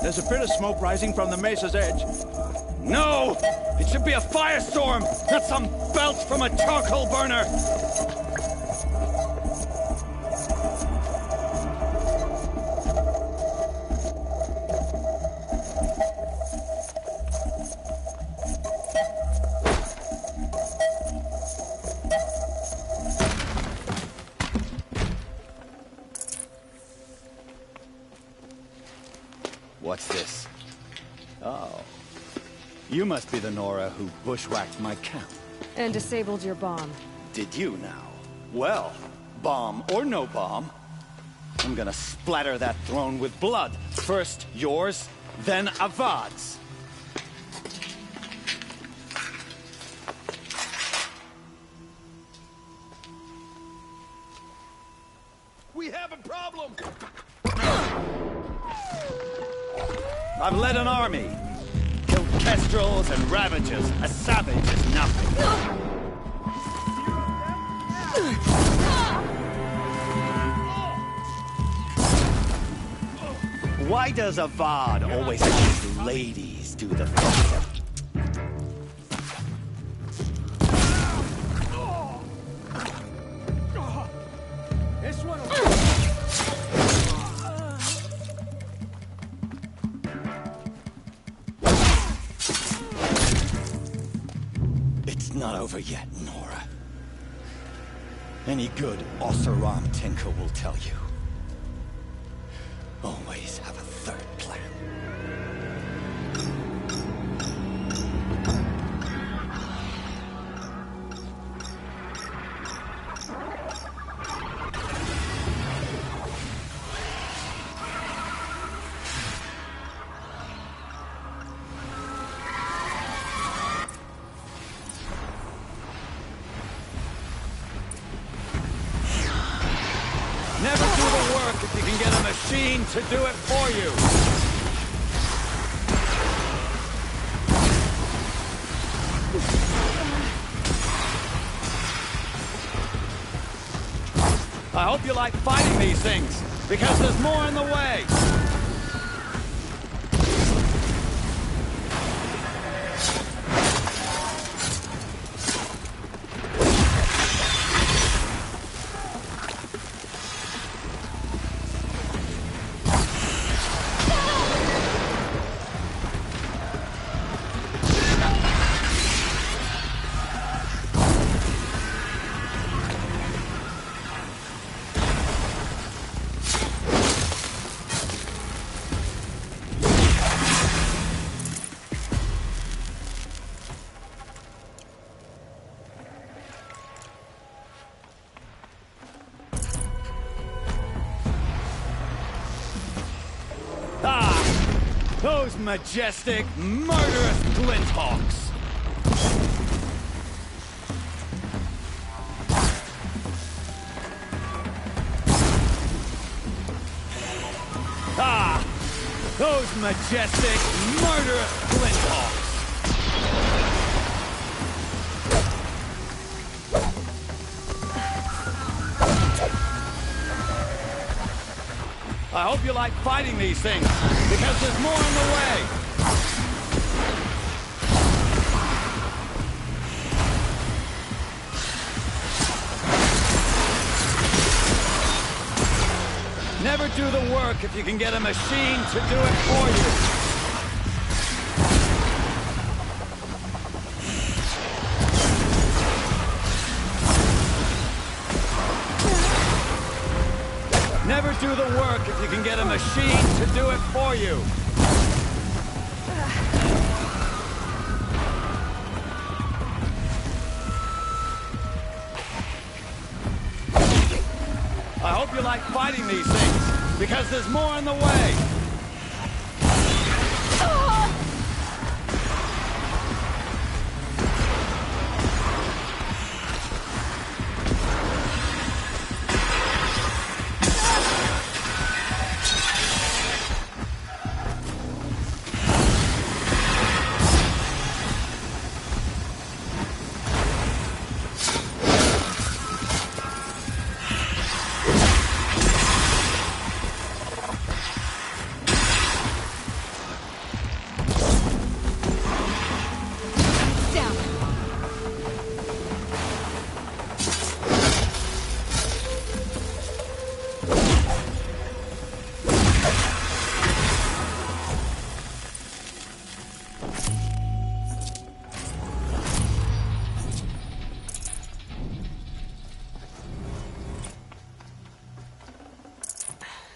There's a bit of smoke rising from the mesa's edge. No! It should be a firestorm, not some belch from a charcoal burner! What's this? Oh. You must be the Nora who bushwhacked my camp. And disabled your bomb. Did you now? Well, bomb or no bomb, I'm gonna splatter that throne with blood. First yours, then Avad's. We have a problem! I've led an army. Killed kestrels and ravagers. A savage is nothing. Why does Avad always make ladies do the fighting? This one. It's not over yet, Nora. Any good Oseram tinker will tell you. Always have a third plan. Never do the work if you can get a machine to do it for you. I hope you like fighting these things, because there's more in the way. Those majestic, murderous glinthawks! Ah! Those majestic, murderous glinthawks! I hope you like fighting these things, because there's more on the way! Never do the work if you can get a machine to do it for you. Never do the work if you can get a machine to do it for you. I hope you like fighting these things, because there's more on the way.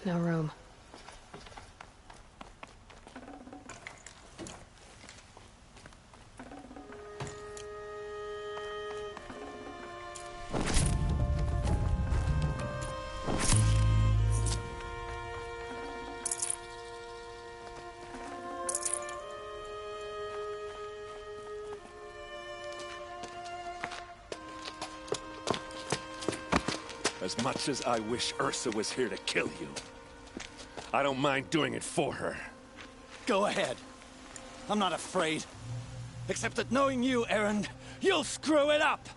No room. As much as I wish Ursa was here to kill you, I don't mind doing it for her. Go ahead. I'm not afraid. Except that knowing you, Erend, you'll screw it up!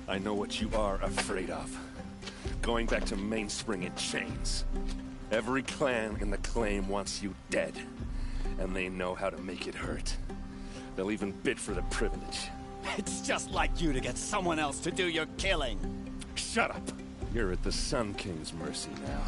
I know what you are afraid of. Going back to Mainspring in chains. Every clan in the claim wants you dead. And they know how to make it hurt. They'll even bid for the privilege. It's just like you to get someone else to do your killing. Shut up! You're at the Sun King's mercy now.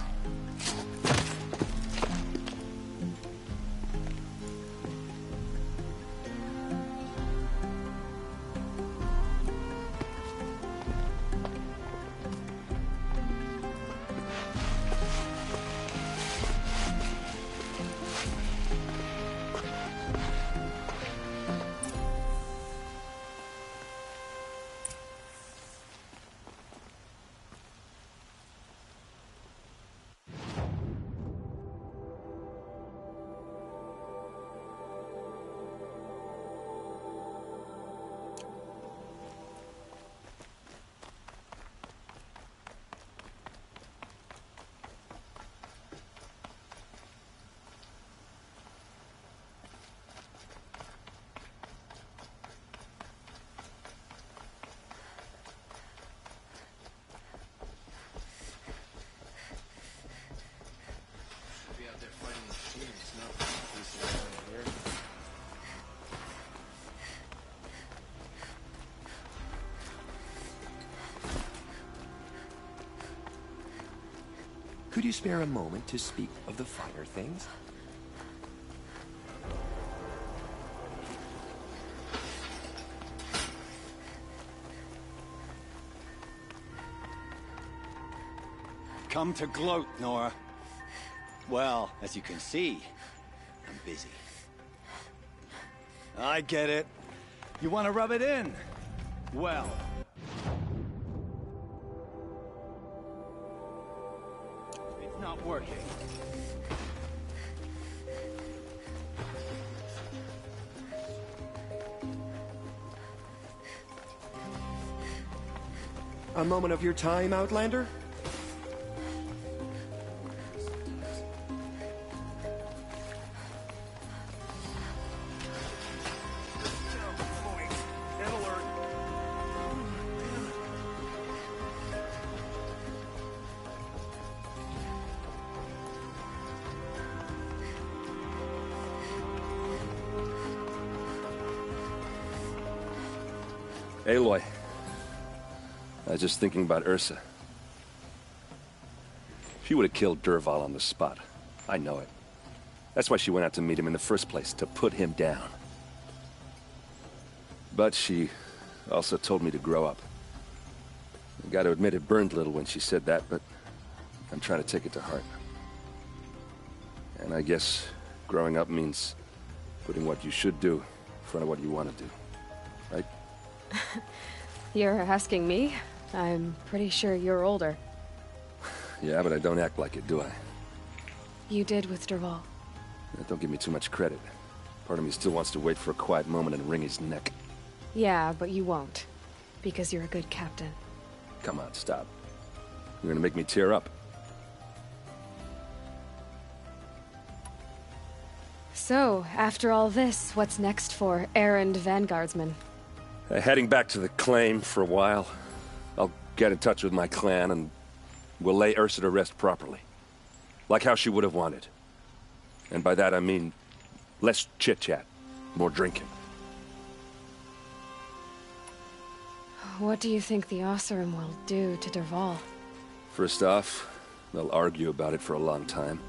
Could you spare a moment to speak of the finer things? Come to gloat, Nora. Well, as you can see, I'm busy. I get it. You want to rub it in? Well. It's not working. A moment of your time, Outlander? Aloy. I was just thinking about Ursa. She would have killed Dervahl on the spot. I know it. That's why she went out to meet him in the first place, to put him down. But she also told me to grow up. I gotta admit it burned a little when she said that, but I'm trying to take it to heart. And I guess growing up means putting what you should do in front of what you want to do. Right? You're asking me? I'm pretty sure you're older. Yeah, but I don't act like it, do I? You did with Dervahl. Don't give me too much credit. Part of me still wants to wait for a quiet moment and wring his neck. Yeah, but you won't. Because you're a good captain. Come on, stop. You're gonna make me tear up. So, after all this, what's next for errand vanguardsman? Heading back to the claim for a while. I'll get in touch with my clan and we'll lay Ursa to rest properly. Like how she would have wanted. And by that I mean less chit-chat, more drinking. What do you think the Oseram will do to Dervahl? First off, they'll argue about it for a long time.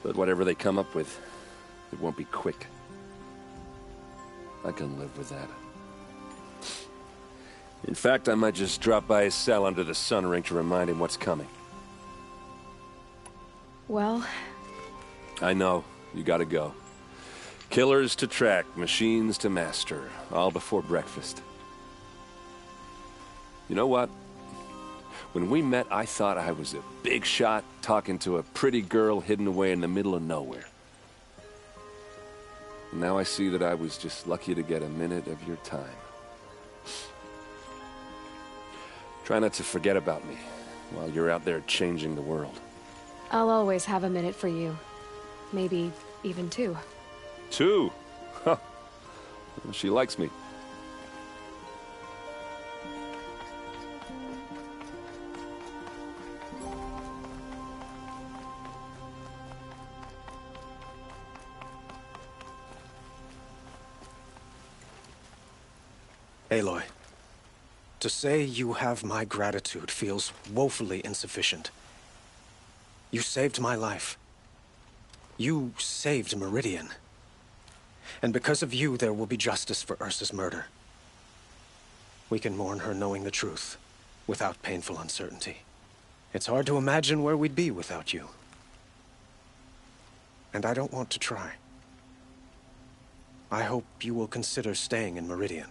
But whatever they come up with, it won't be quick. I can live with that. In fact, I might just drop by his cell under the sun ring to remind him what's coming. Well... I know. You gotta go. Killers to track, machines to master. All before breakfast. You know what? When we met, I thought I was a big shot talking to a pretty girl hidden away in the middle of nowhere. Now I see that I was just lucky to get a minute of your time. Try not to forget about me while you're out there changing the world. I'll always have a minute for you. Maybe even two. Two? Huh. She likes me. Aloy, to say you have my gratitude feels woefully insufficient. You saved my life. You saved Meridian. And because of you, there will be justice for Ursa's murder. We can mourn her knowing the truth, without painful uncertainty. It's hard to imagine where we'd be without you. And I don't want to try. I hope you will consider staying in Meridian.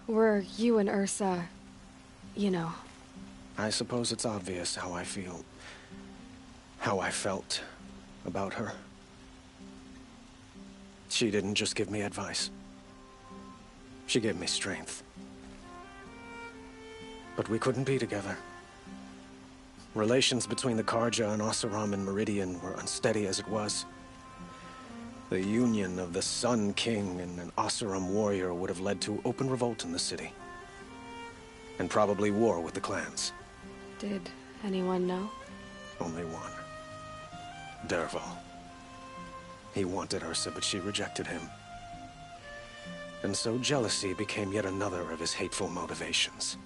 Were you and Ursa, you know... I suppose it's obvious how I feel, how I felt about her. She didn't just give me advice. She gave me strength. But we couldn't be together. Relations between the Karja and Oseram and Meridian were unsteady as it was. The union of the Sun King and an Oseram warrior would have led to open revolt in the city. And probably war with the clans. Did anyone know? Only one. Dervahl. He wanted Ursa, but she rejected him. And so jealousy became yet another of his hateful motivations.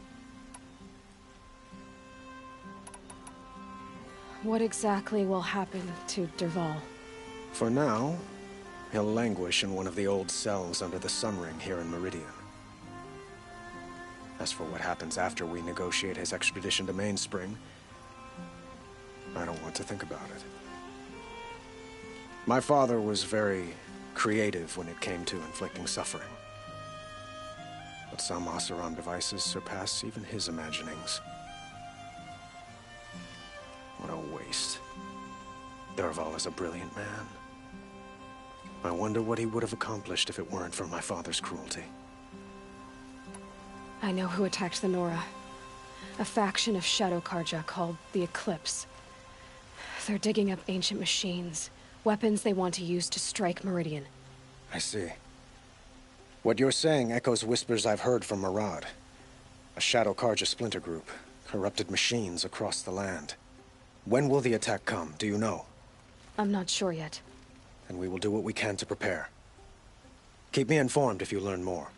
What exactly will happen to Dervahl? For now, he'll languish in one of the old cells under the Sun Ring here in Meridian. As for what happens after we negotiate his extradition to Mainspring, I don't want to think about it. My father was very creative when it came to inflicting suffering. But some Oseram devices surpass even his imaginings. What a waste. Dervahl is a brilliant man. I wonder what he would have accomplished if it weren't for my father's cruelty. I know who attacked the Nora. A faction of Shadow Karja called the Eclipse. They're digging up ancient machines, weapons they want to use to strike Meridian. I see. What you're saying echoes whispers I've heard from Murad. A Shadow Karja splinter group, corrupted machines across the land. When will the attack come, do you know? I'm not sure yet. And we will do what we can to prepare. Keep me informed if you learn more.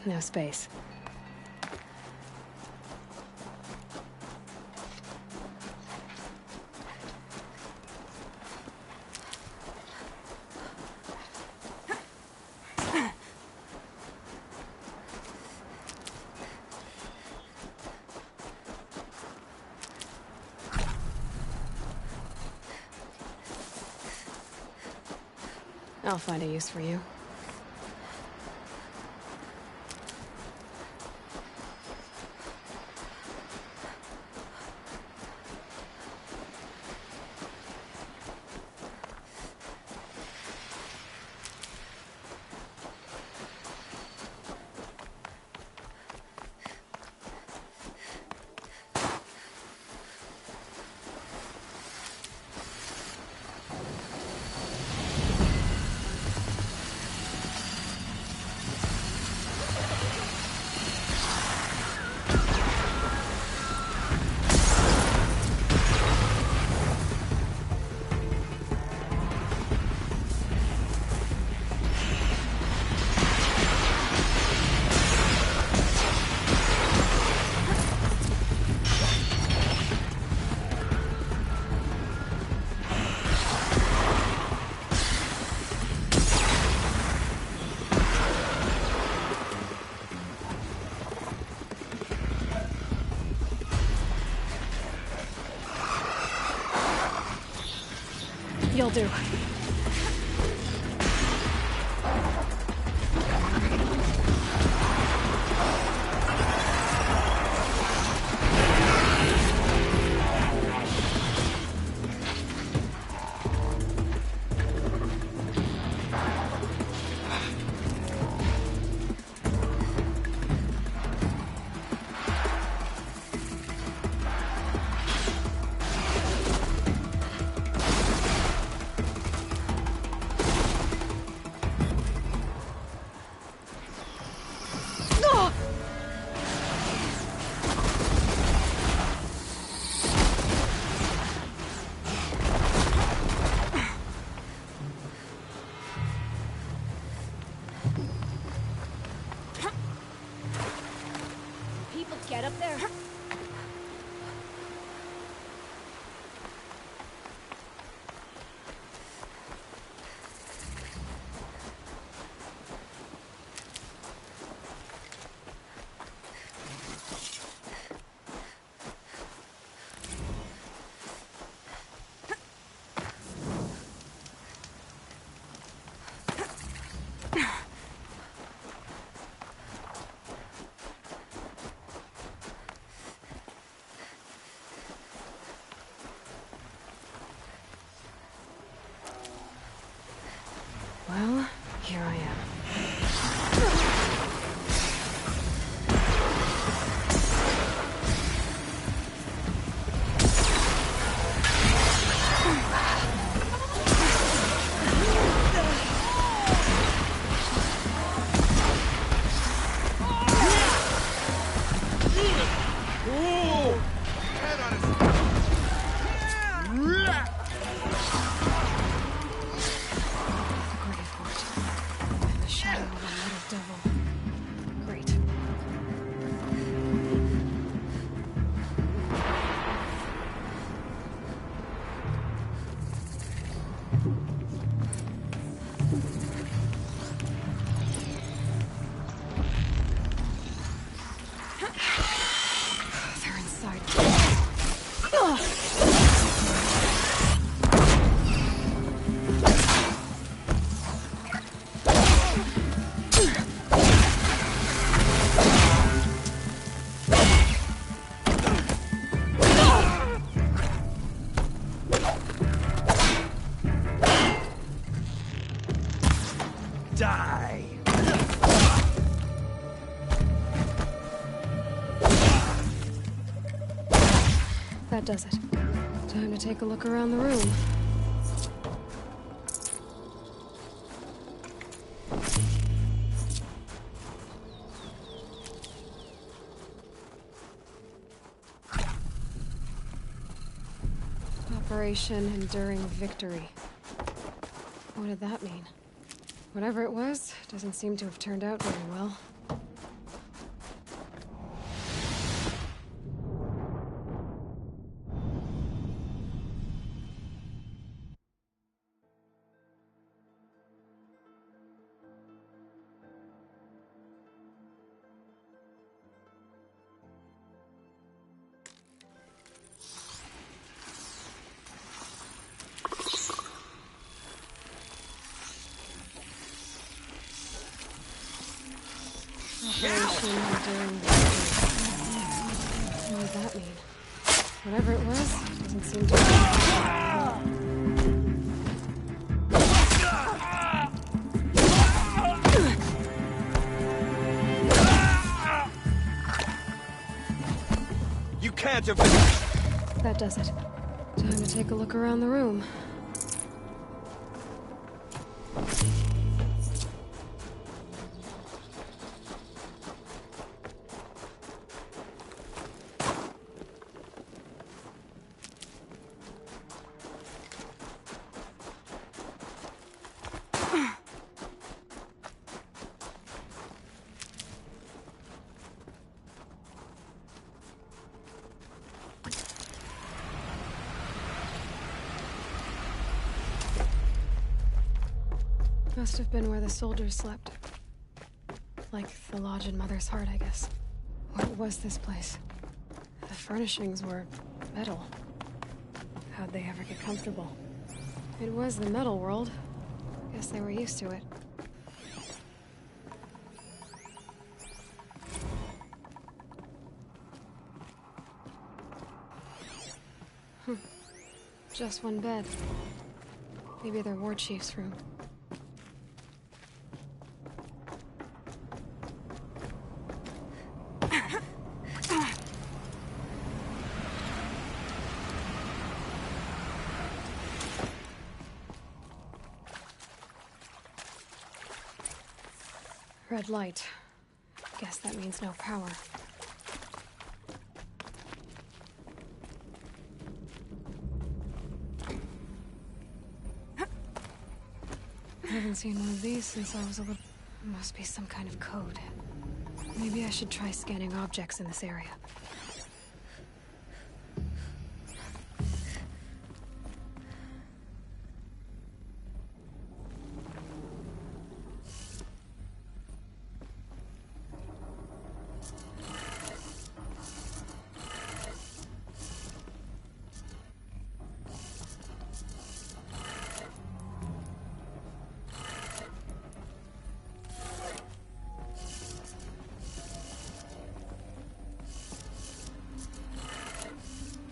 No space. I'll find a use for you. Maybe I'll do. People get up there. Well, here I am. They're inside. Die! That does it. Time to take a look around the room. Operation Enduring Victory. What did that mean? Whatever it was, doesn't seem to have turned out very well. Operation Enduring Victory. What did that mean? Whatever it was, doesn't seem to have... You can't have... That does it. Time to take a look around the room. Must have been where the soldiers slept. Like the lodge in Mother's Heart, I guess. What was this place? The furnishings were metal. How'd they ever get comfortable? It was the metal world. Guess they were used to it. Just one bed. Maybe their war chief's room. Red light. Guess that means no power. I haven't seen one of these since I was a little... Must be some kind of code. Maybe I should try scanning objects in this area.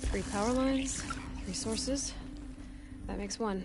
Three power lines, 3 sources. That makes 1.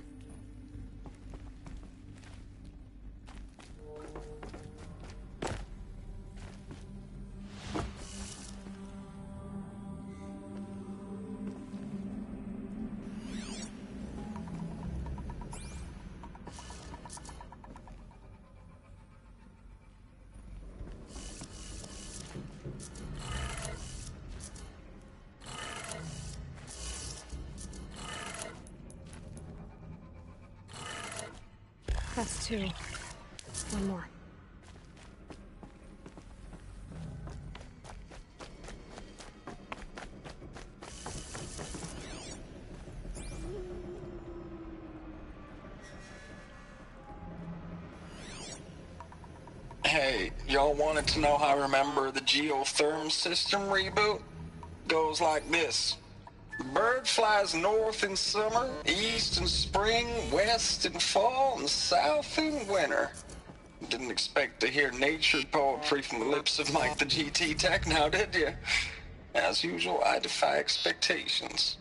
That's 2. 1 more. Hey, y'all wanted to know how I remember the geotherm system reboot? Goes like this. Bird flies north in summer, east in spring, west in fall, and south in winter. Didn't expect to hear nature poetry from the lips of Mike the GT Tech now, did you? As usual, I defy expectations.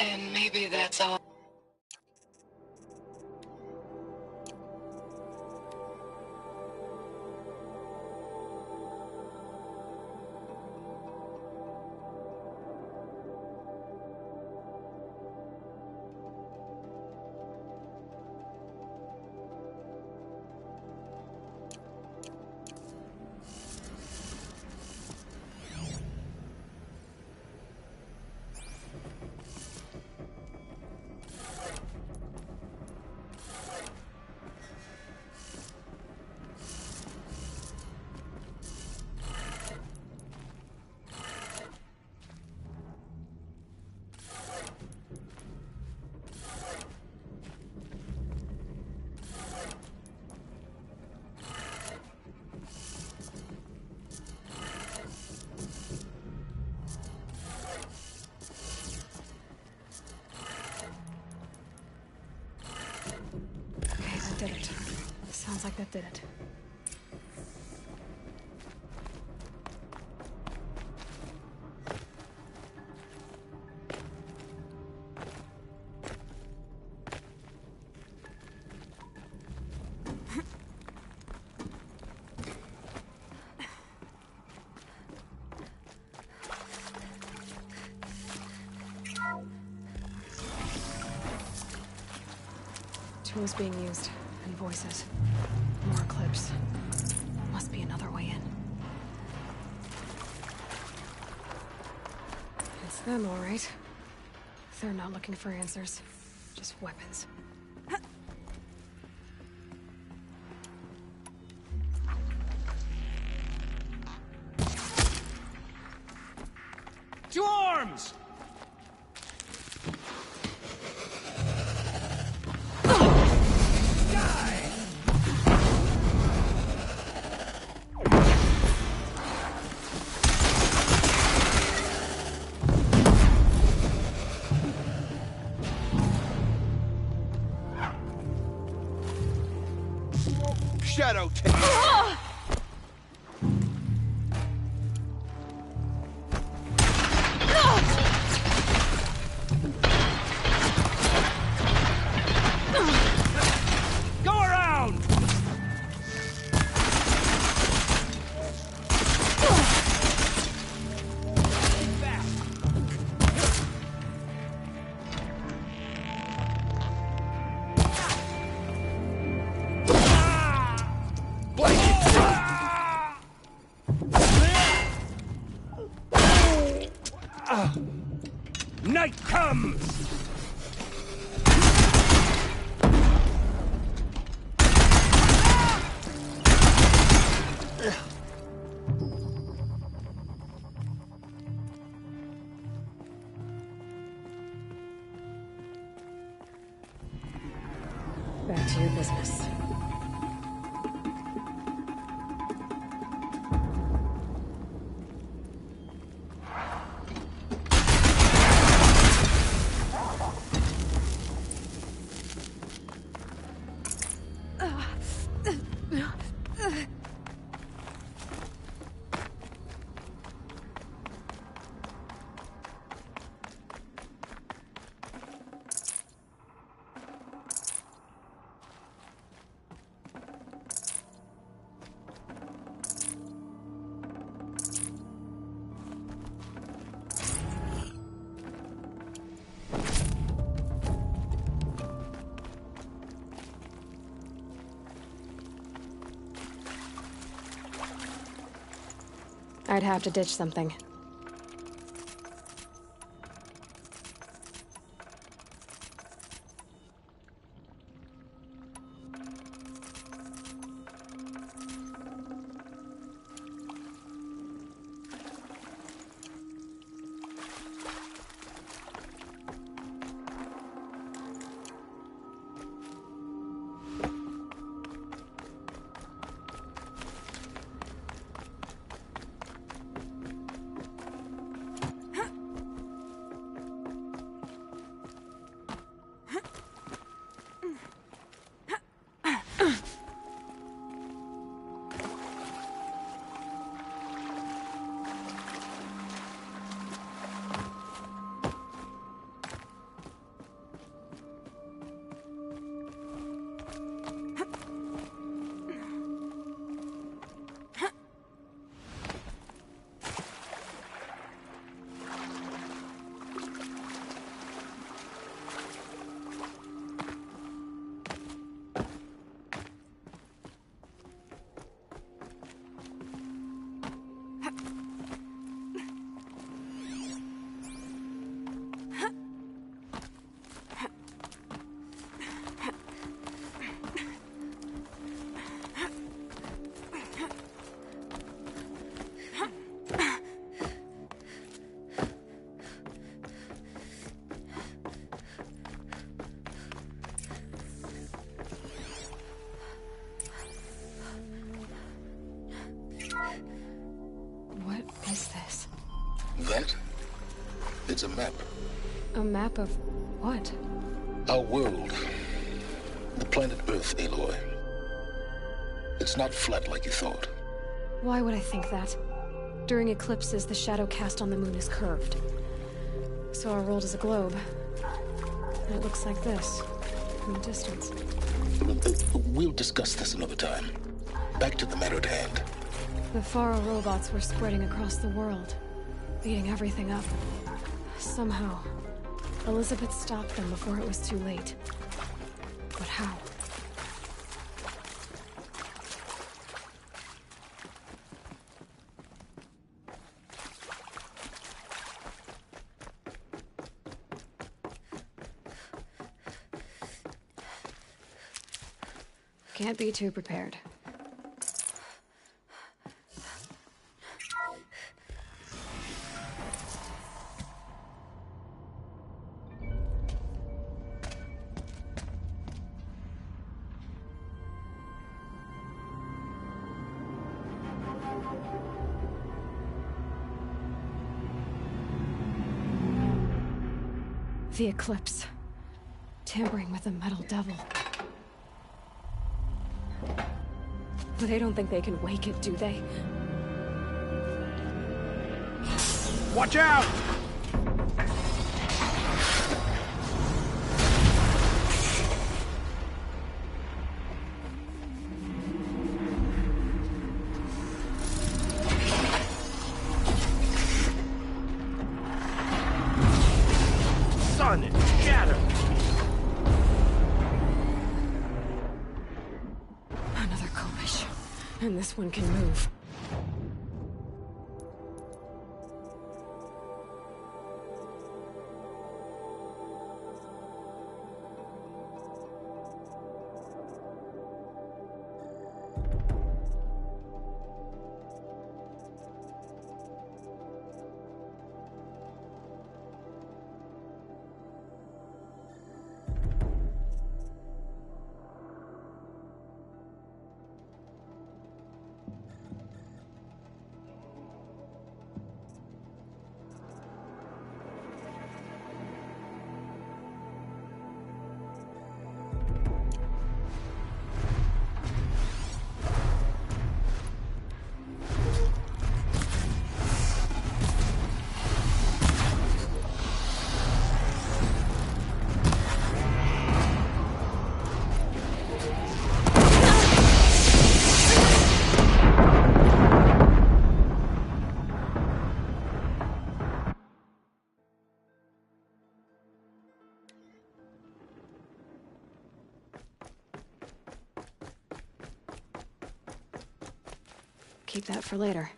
And maybe that's all. Did it. Sounds like that did it. Tools being used, and voices. More clips. Must be another way in. It's them, all right. They're not looking for answers, just weapons. To arms! Shadow take. Go around! Night comes! Back to your business. I'd have to ditch something. What is this? That? It's a map. A map of what? Our world. The planet Earth, Aloy. It's not flat like you thought. Why would I think that? During eclipses, the shadow cast on the moon is curved. So our world is a globe. And it looks like this, from a distance. We'll discuss this another time. Back to the matter at hand. The Faro robots were spreading across the world, beating everything up. Somehow, Elizabeth stopped them before it was too late. But how? Can't be too prepared. The Eclipse. Tampering with the Metal Devil. They don't think they can wake it, do they? Watch out! Sun is shattered! Another Kopish. And this one can move. Keep that for later.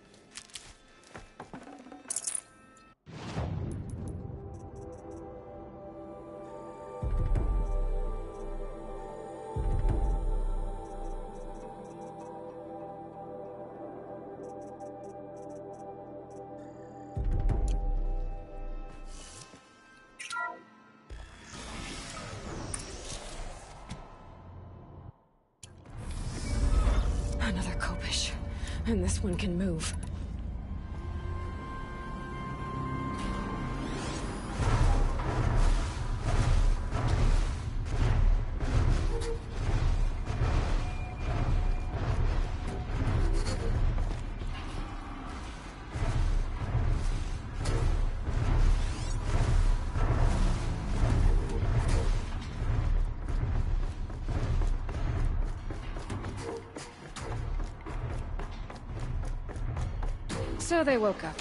Another Kopish. And this one can move. So they woke up.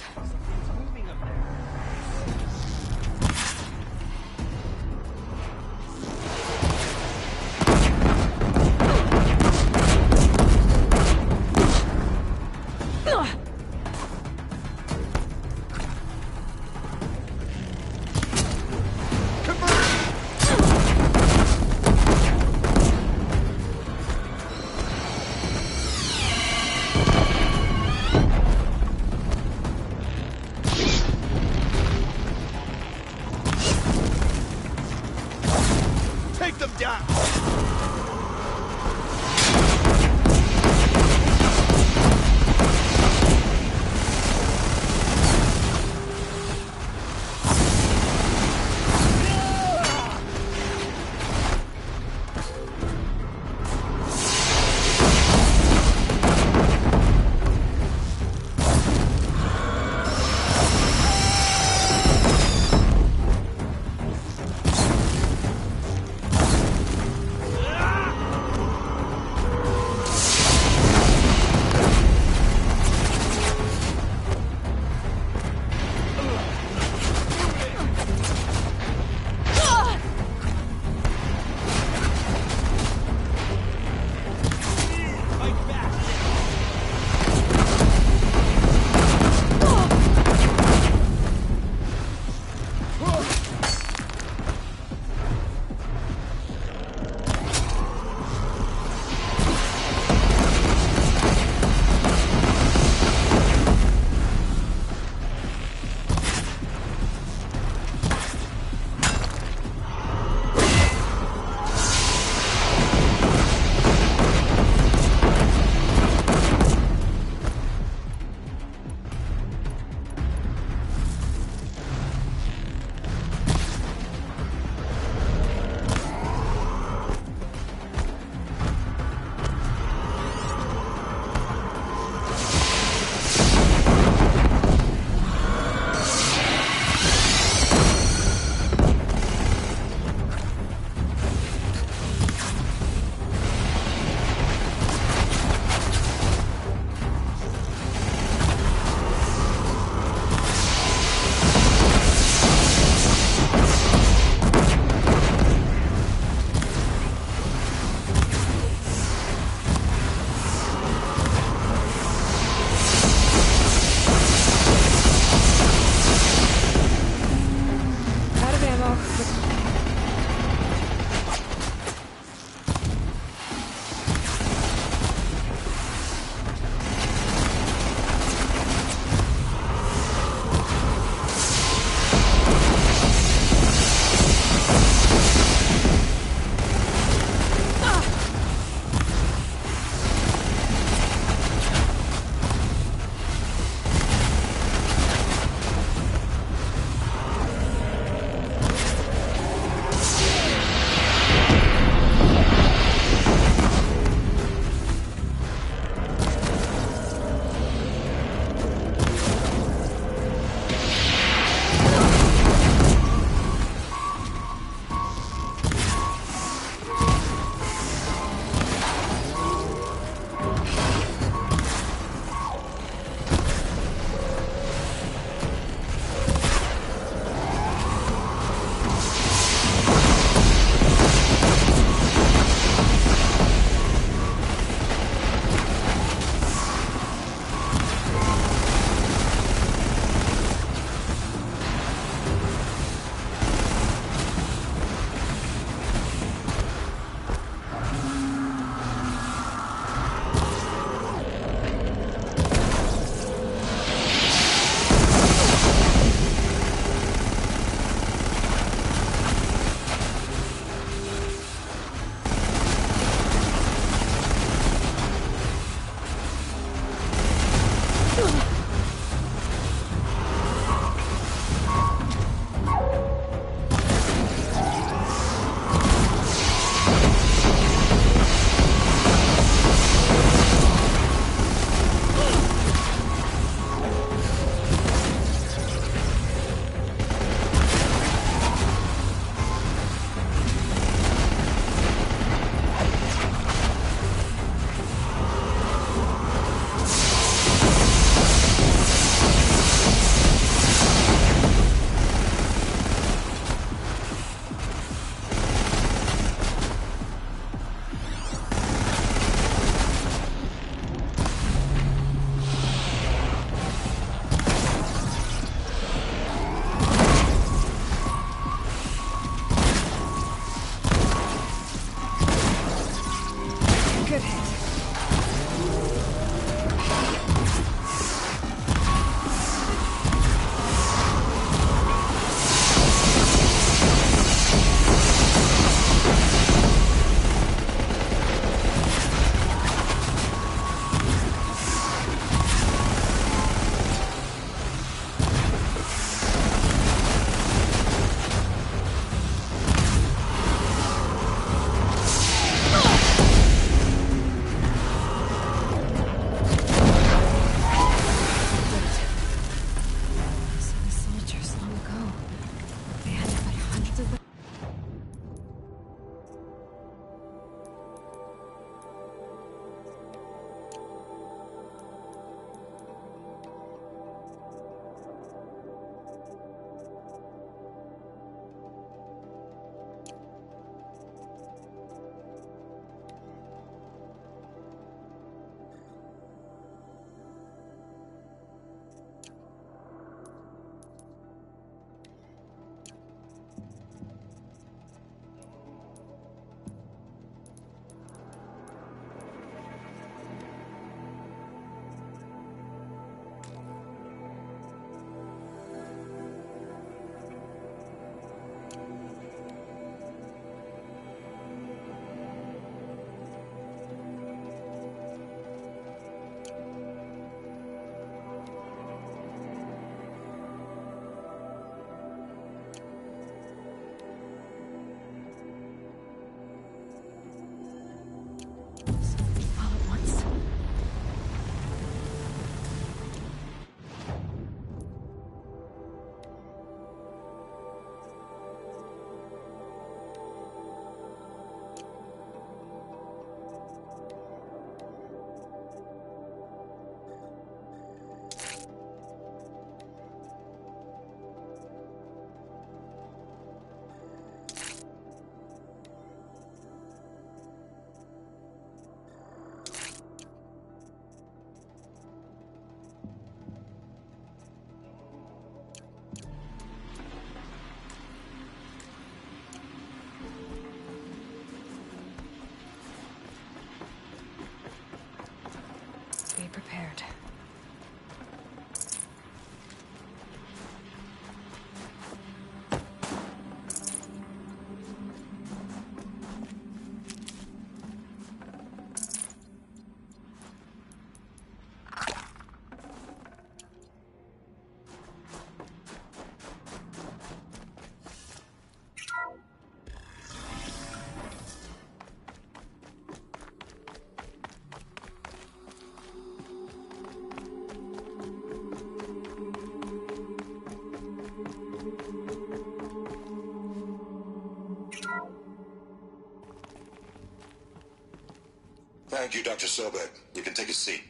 Thank you, Dr. Sobek. You can take a seat.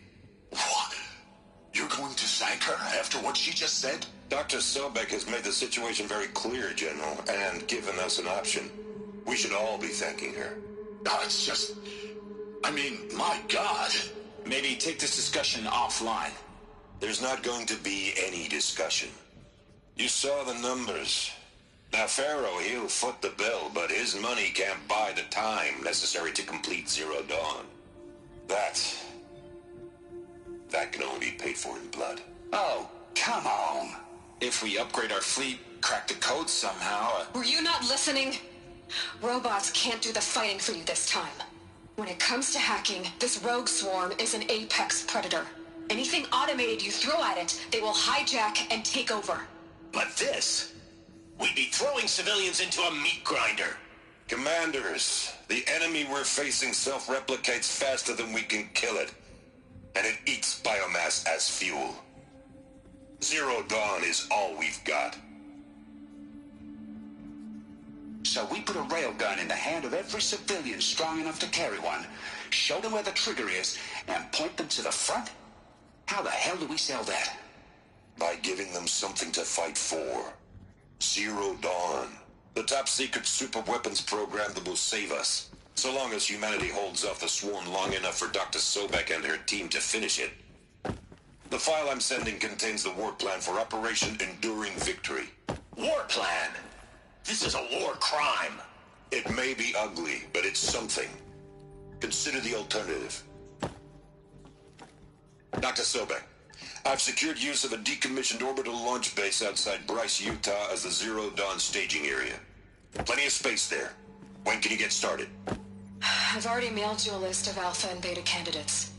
What? You're going to thank her after what she just said? Dr. Sobek has made the situation very clear, General, and given us an option. We should all be thanking her. It's just... I mean, my God. Maybe take this discussion offline. There's not going to be any discussion. You saw the numbers. Now, Pharaoh, he'll foot the bill, but his money can't buy the time necessary to complete Zero Dawn. That can only be paid for in blood. Oh, come on. If we upgrade our fleet, crack the code somehow... Were you not listening? Robots can't do the fighting for you this time. When it comes to hacking, this rogue swarm is an apex predator. Anything automated you throw at it, they will hijack and take over. But this... We'd be throwing civilians into a meat grinder. Commanders, the enemy we're facing self-replicates faster than we can kill it. And it eats biomass as fuel. Zero Dawn is all we've got. So we put a railgun in the hand of every civilian strong enough to carry one, show them where the trigger is, and point them to the front? How the hell do we sell that? By giving them something to fight for. Zero Dawn. The top-secret super-weapons program that will save us. So long as humanity holds off the swarm long enough for Dr. Sobek and her team to finish it. The file I'm sending contains the war plan for Operation Enduring Victory. War plan? This is a war crime. It may be ugly, but it's something. Consider the alternative. Dr. Sobek, I've secured use of a decommissioned orbital launch base outside Bryce, Utah as the Zero Dawn staging area. Plenty of space there. When can you get started? I've already mailed you a list of alpha and beta candidates.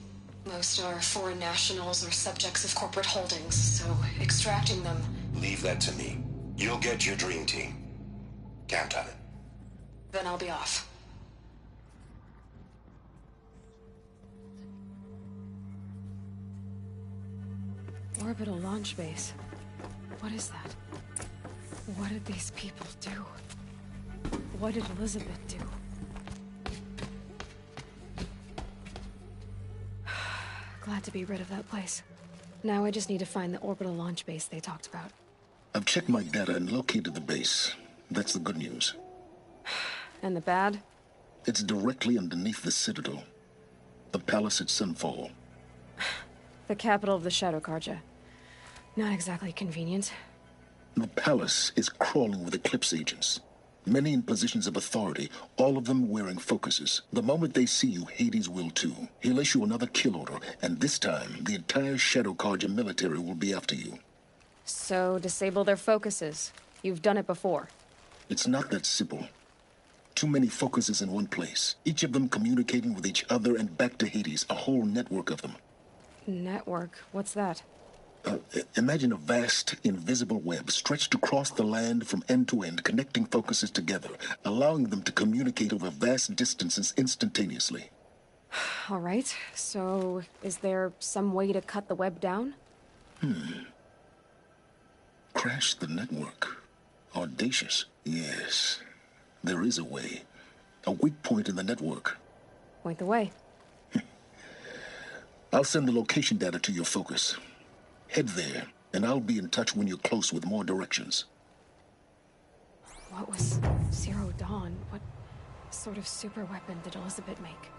Most are foreign nationals or subjects of corporate holdings, so extracting them... Leave that to me. You'll get your dream team. Count on it. Then I'll be off. Orbital launch base. What is that? What did these people do? What did Elizabeth do? Glad to be rid of that place. Now I just need to find the orbital launch base they talked about. I've checked my data and located the base. That's the good news. And the bad? It's directly underneath the Citadel. The palace at Sunfall. The capital of the Shadow Carja. Not exactly convenient. The palace is crawling with Eclipse agents. Many in positions of authority, all of them wearing focuses. The moment they see you, Hades will too. He'll issue another kill order, and this time, the entire Shadow Carja military will be after you. So, disable their focuses. You've done it before. It's not that simple. Too many focuses in one place. Each of them communicating with each other and back to Hades, a whole network of them. Network? What's that? Imagine a vast, invisible web stretched across the land from end to end, connecting focuses together, allowing them to communicate over vast distances instantaneously. All right, so is there some way to cut the web down? Crash the network. Audacious. Yes, there is a way. A weak point in the network. Point the way. I'll send the location data to your focus. Head there, and I'll be in touch when you're close with more directions. What was Zero Dawn? What sort of super weapon did Elizabeth make?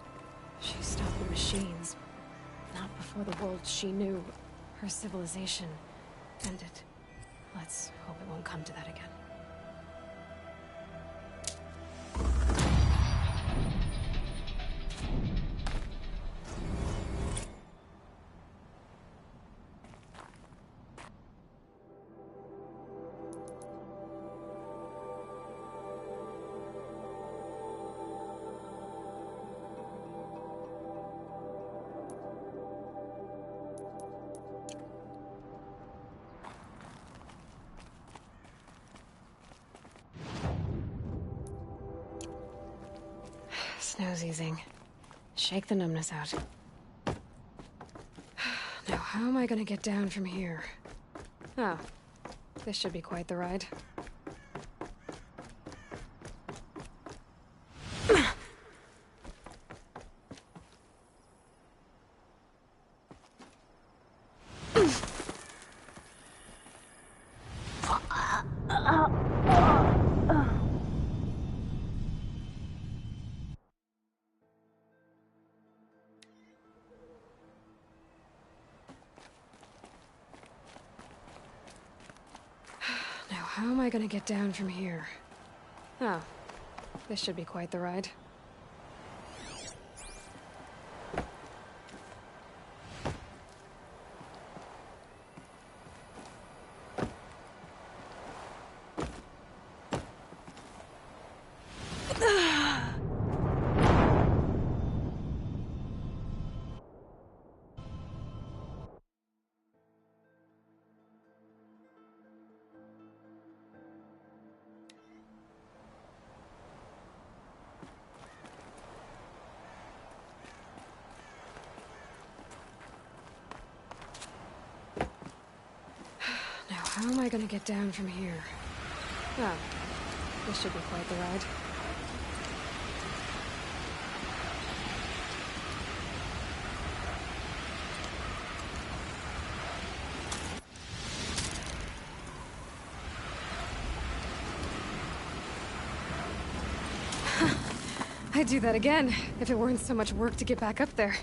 She stopped the machines. Not before the world she knew, her civilization, ended. Let's hope it won't come to that again. Snow's easing. Shake the numbness out. Now, how am I gonna get down from here? Oh, this should be quite the ride. how am I gonna get down from here? Oh, this should be quite the ride. How am I gonna get down from here? Oh, this should be quite the ride. I'd do that again, if it weren't so much work to get back up there.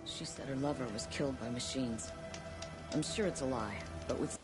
She said her lover was killed by machines. I'm sure it's a lie, but with...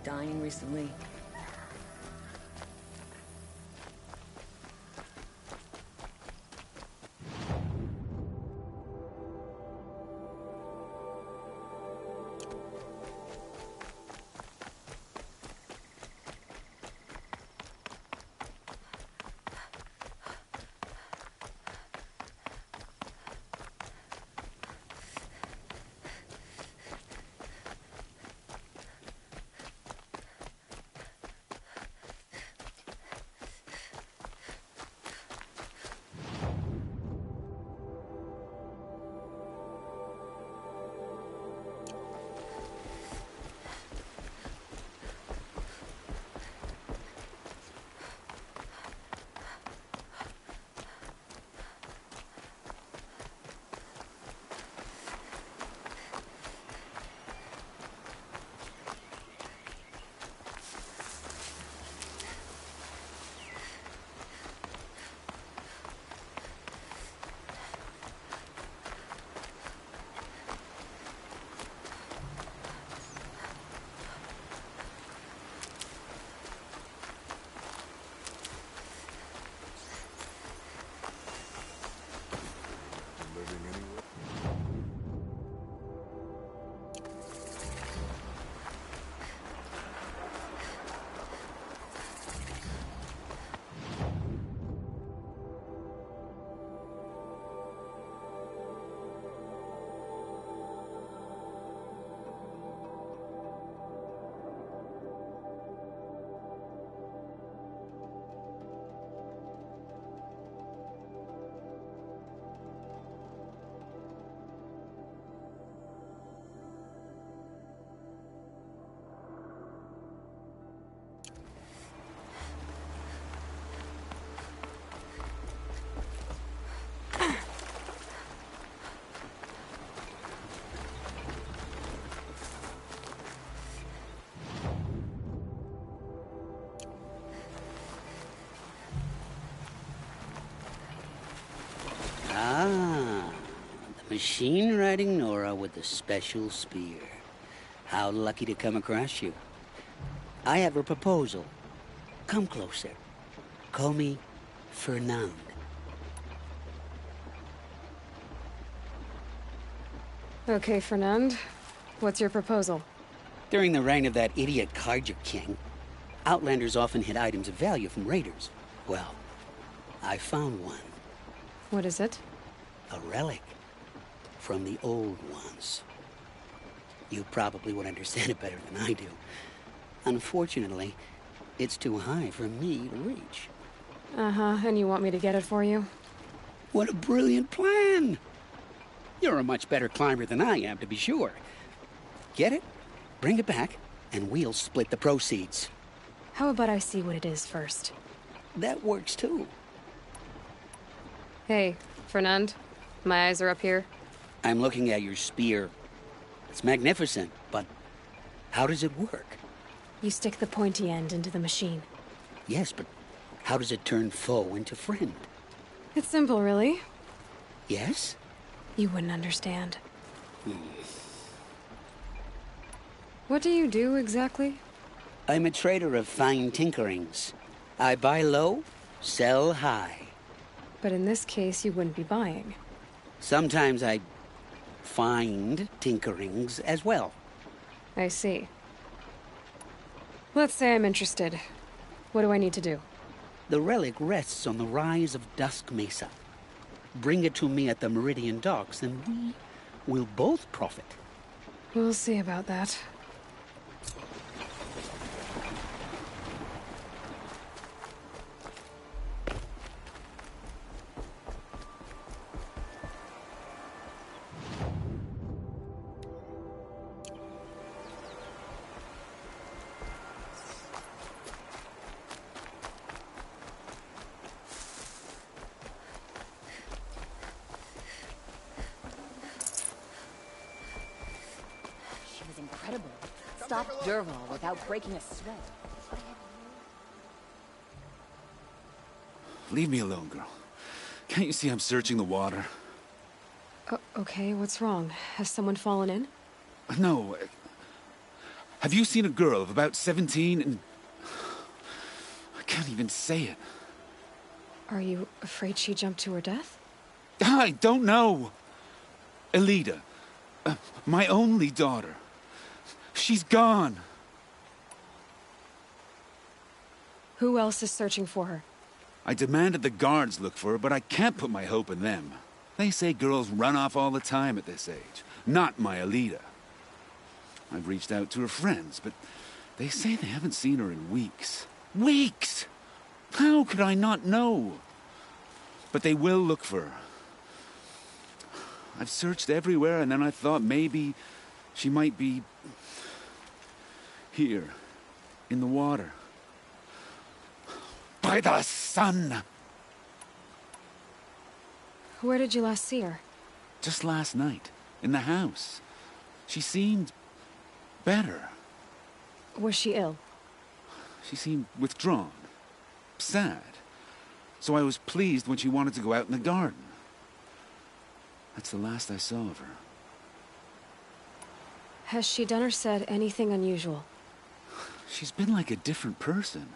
dying recently? Machine-riding Nora with a special spear. How lucky to come across you. I have a proposal. Come closer. Call me Fernand. Okay, Fernand. What's your proposal? During the reign of that idiot Carja King, Outlanders often hid items of value from raiders. Well, I found one. What is it? A relic. From the old ones. You probably would understand it better than I do. Unfortunately, it's too high for me to reach. Uh-huh, and you want me to get it for you? What a brilliant plan! You're a much better climber than I am, to be sure. Get it, bring it back, and we'll split the proceeds. How about I see what it is first? That works too. Hey, Fernand, my eyes are up here. I'm looking at your spear. It's magnificent, but how does it work? You stick the pointy end into the machine. Yes, but how does it turn foe into friend? It's simple, really. Yes? You wouldn't understand. What do you do, exactly? I'm a trader of fine tinkerings. I buy low, sell high. But in this case, you wouldn't be buying. Sometimes I find tinkerings as well. I see. Let's say I'm interested. What do I need to do? The relic rests on the rise of Dusk Mesa. Bring it to me at the Meridian Docks, and we will both profit. We'll see about that. Incredible. Stop Dervahl without breaking a sweat. Leave me alone, girl. Can't you see I'm searching the water? Okay, what's wrong? Has someone fallen in? No. Have you seen a girl of about 17 and... I can't even say it. Are you afraid she jumped to her death? I don't know. Elida, my only daughter. She's gone. Who else is searching for her? I demanded the guards look for her, but I can't put my hope in them. They say girls run off all the time at this age. Not my Elida. I've reached out to her friends, but they say they haven't seen her in weeks. Weeks! How could I not know? But they will look for her. I've searched everywhere, and then I thought maybe she might be... here, in the water. By the sun! Where did you last see her? Just last night, in the house. She seemed... better. Was she ill? She seemed withdrawn. Sad. So I was pleased when she wanted to go out in the garden. That's the last I saw of her. Has she done or said anything unusual? She's been like a different person.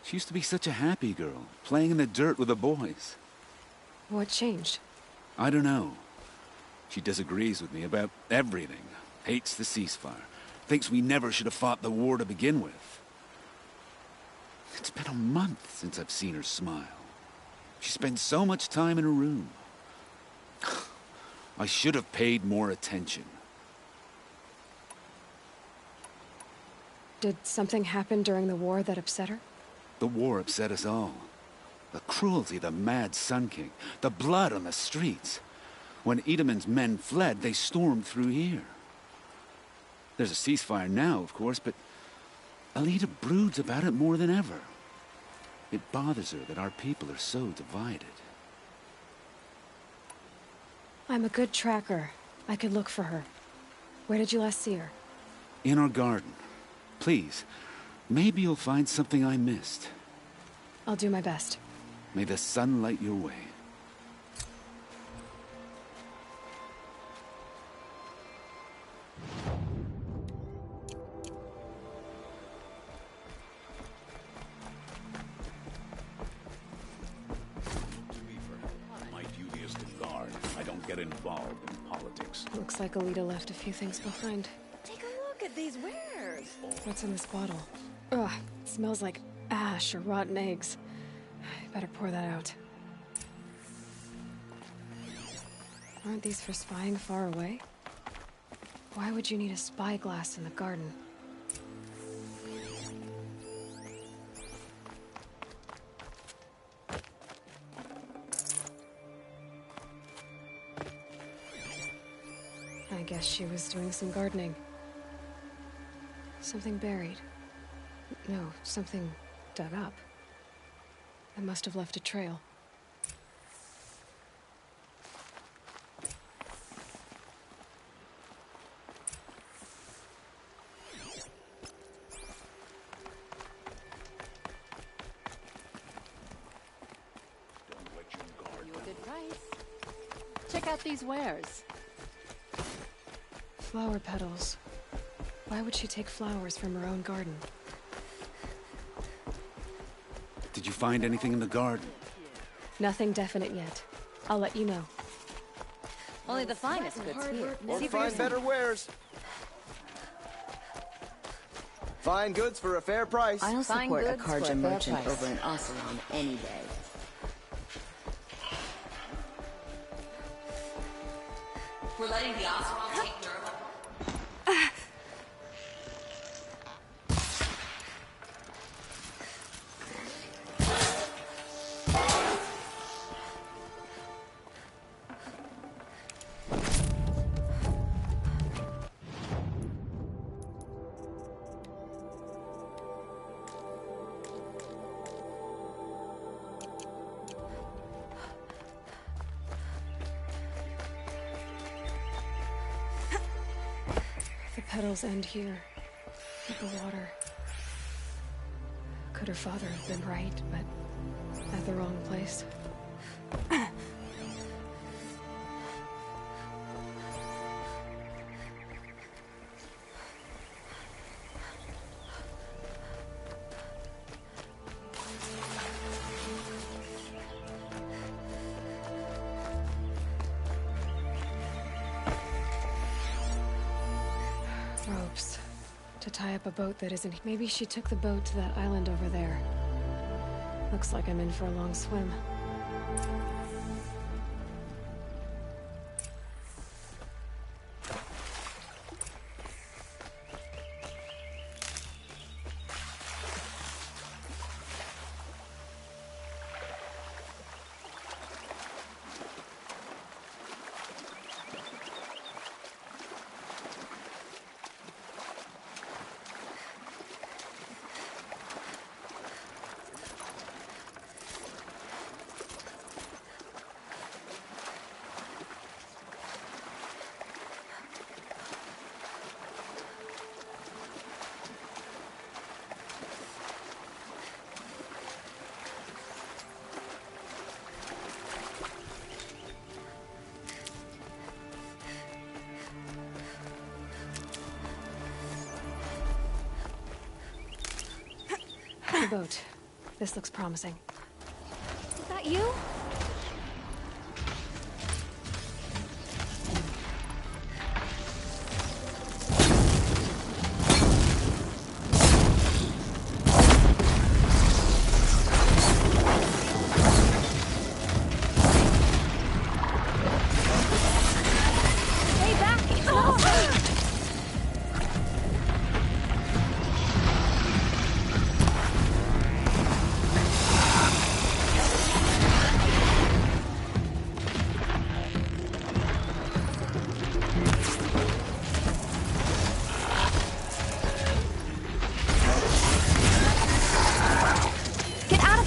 She used to be such a happy girl, playing in the dirt with the boys. What changed? I don't know. She disagrees with me about everything. Hates the ceasefire. Thinks we never should have fought the war to begin with. It's been a month since I've seen her smile. She spends so much time in her room. I should have paid more attention. Did something happen during the war that upset her? The war upset us all. The cruelty of the mad Sun King. The blood on the streets. When Edamon's men fled, they stormed through here. There's a ceasefire now, of course, but Elida broods about it more than ever. It bothers her that our people are so divided. I'm a good tracker. I could look for her. Where did you last see her? In our garden. Please, maybe you'll find something I missed. I'll do my best. May the sun light your way. My duty is to guard. I don't get involved in politics. Looks like Elida left a few things behind. Take a look at these wares. What's in this bottle? Ugh, it smells like ash or rotten eggs. I better pour that out. Aren't these for spying far away? Why would you need a spyglass in the garden? I guess she was doing some gardening. Something buried. No, something dug up. It must have left a trail. You a good price. Check out these wares. Flower petals. Why would she take flowers from her own garden? Did you find anything in the garden? Nothing definite yet. I'll let you know. Only the finest goods here. Or See for find yourself. better wares. Fine goods for a fair price. I'll Fine support a goods for a Karja fair merchant price. over in Ocelon any day. We're letting the Oseram take Durham. The petals end here, at the water. Could her father have been right, but at the wrong place? To tie up a boat that isn't... Maybe she took the boat to that island over there. Looks like I'm in for a long swim. The boat. This looks promising. Is that you? Stay back! It's not safe!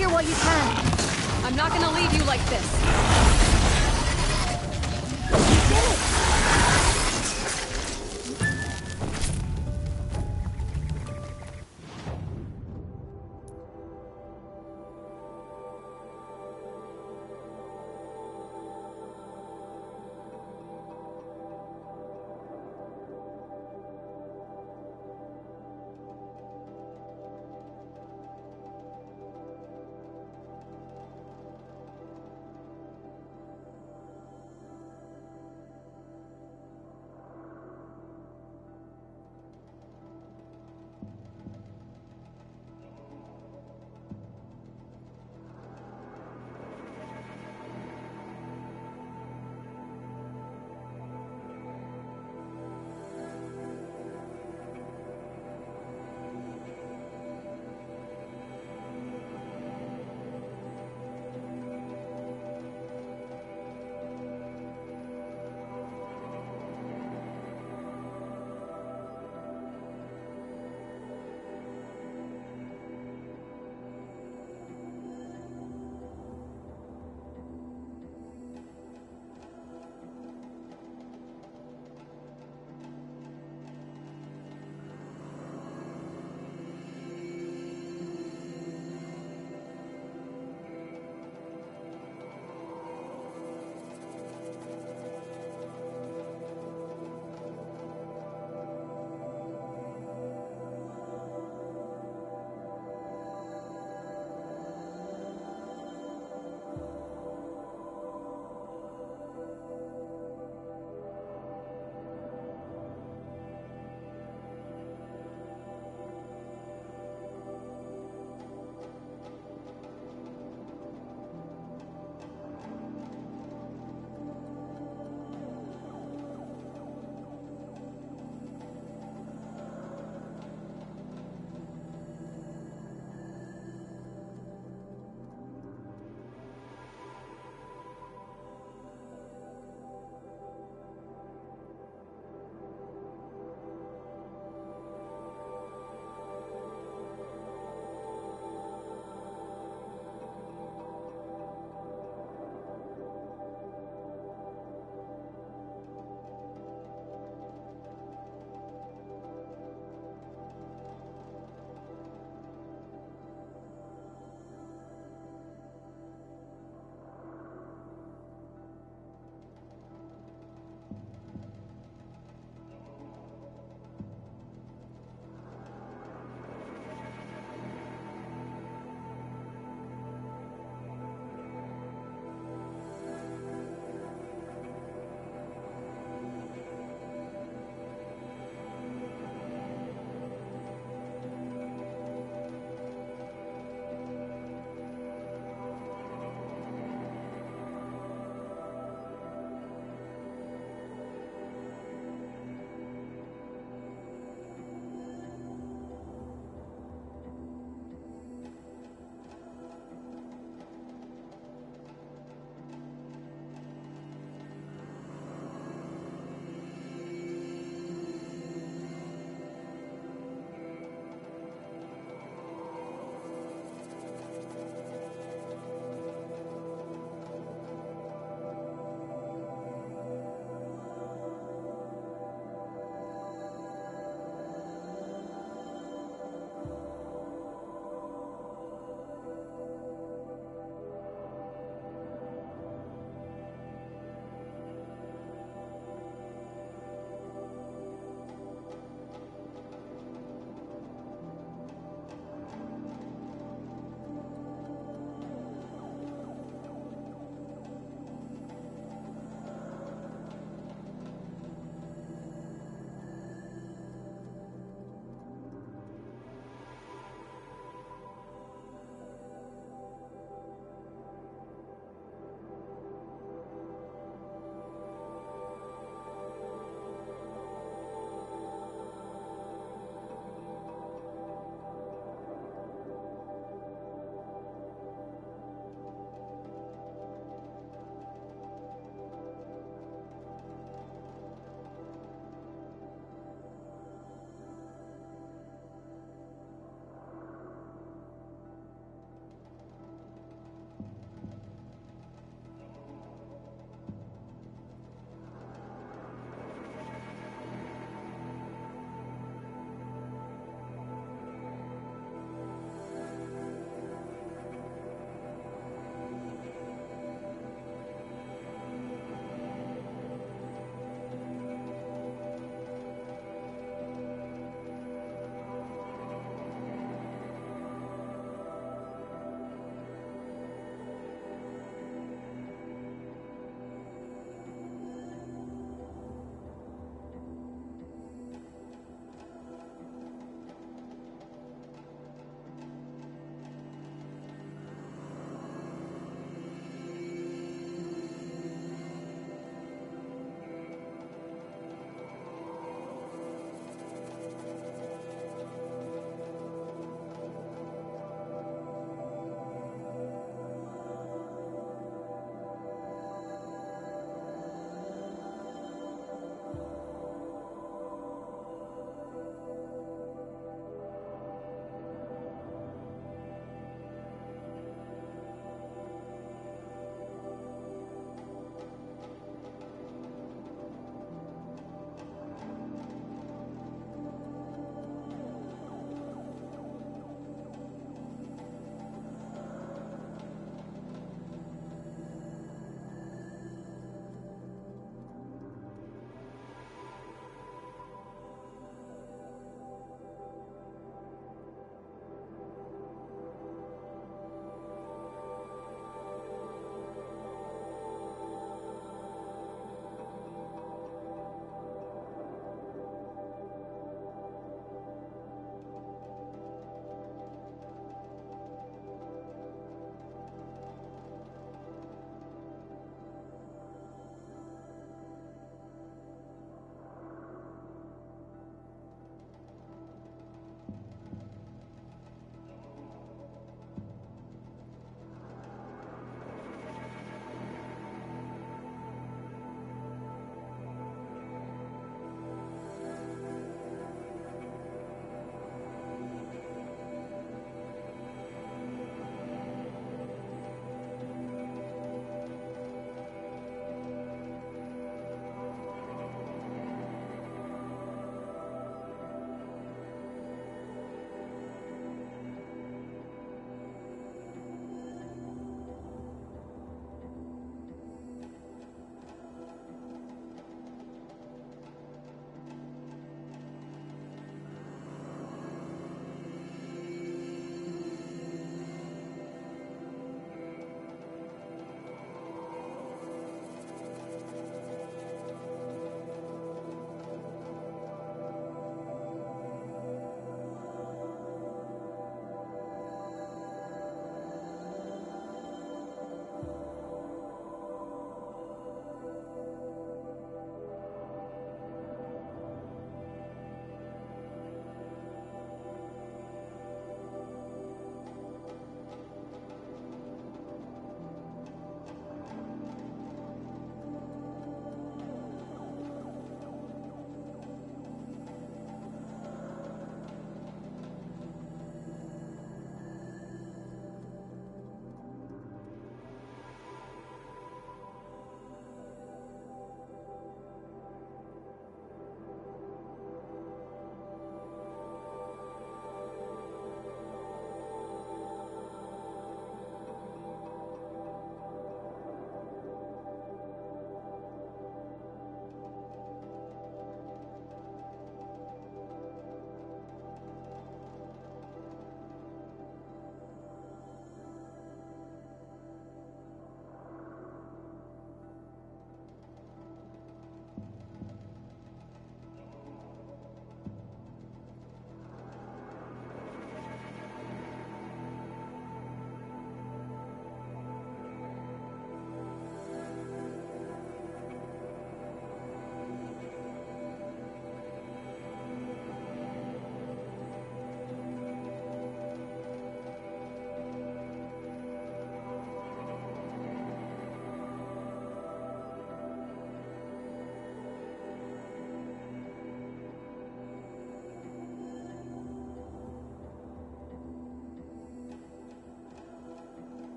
While you can. I'm not gonna leave you like this. You did it!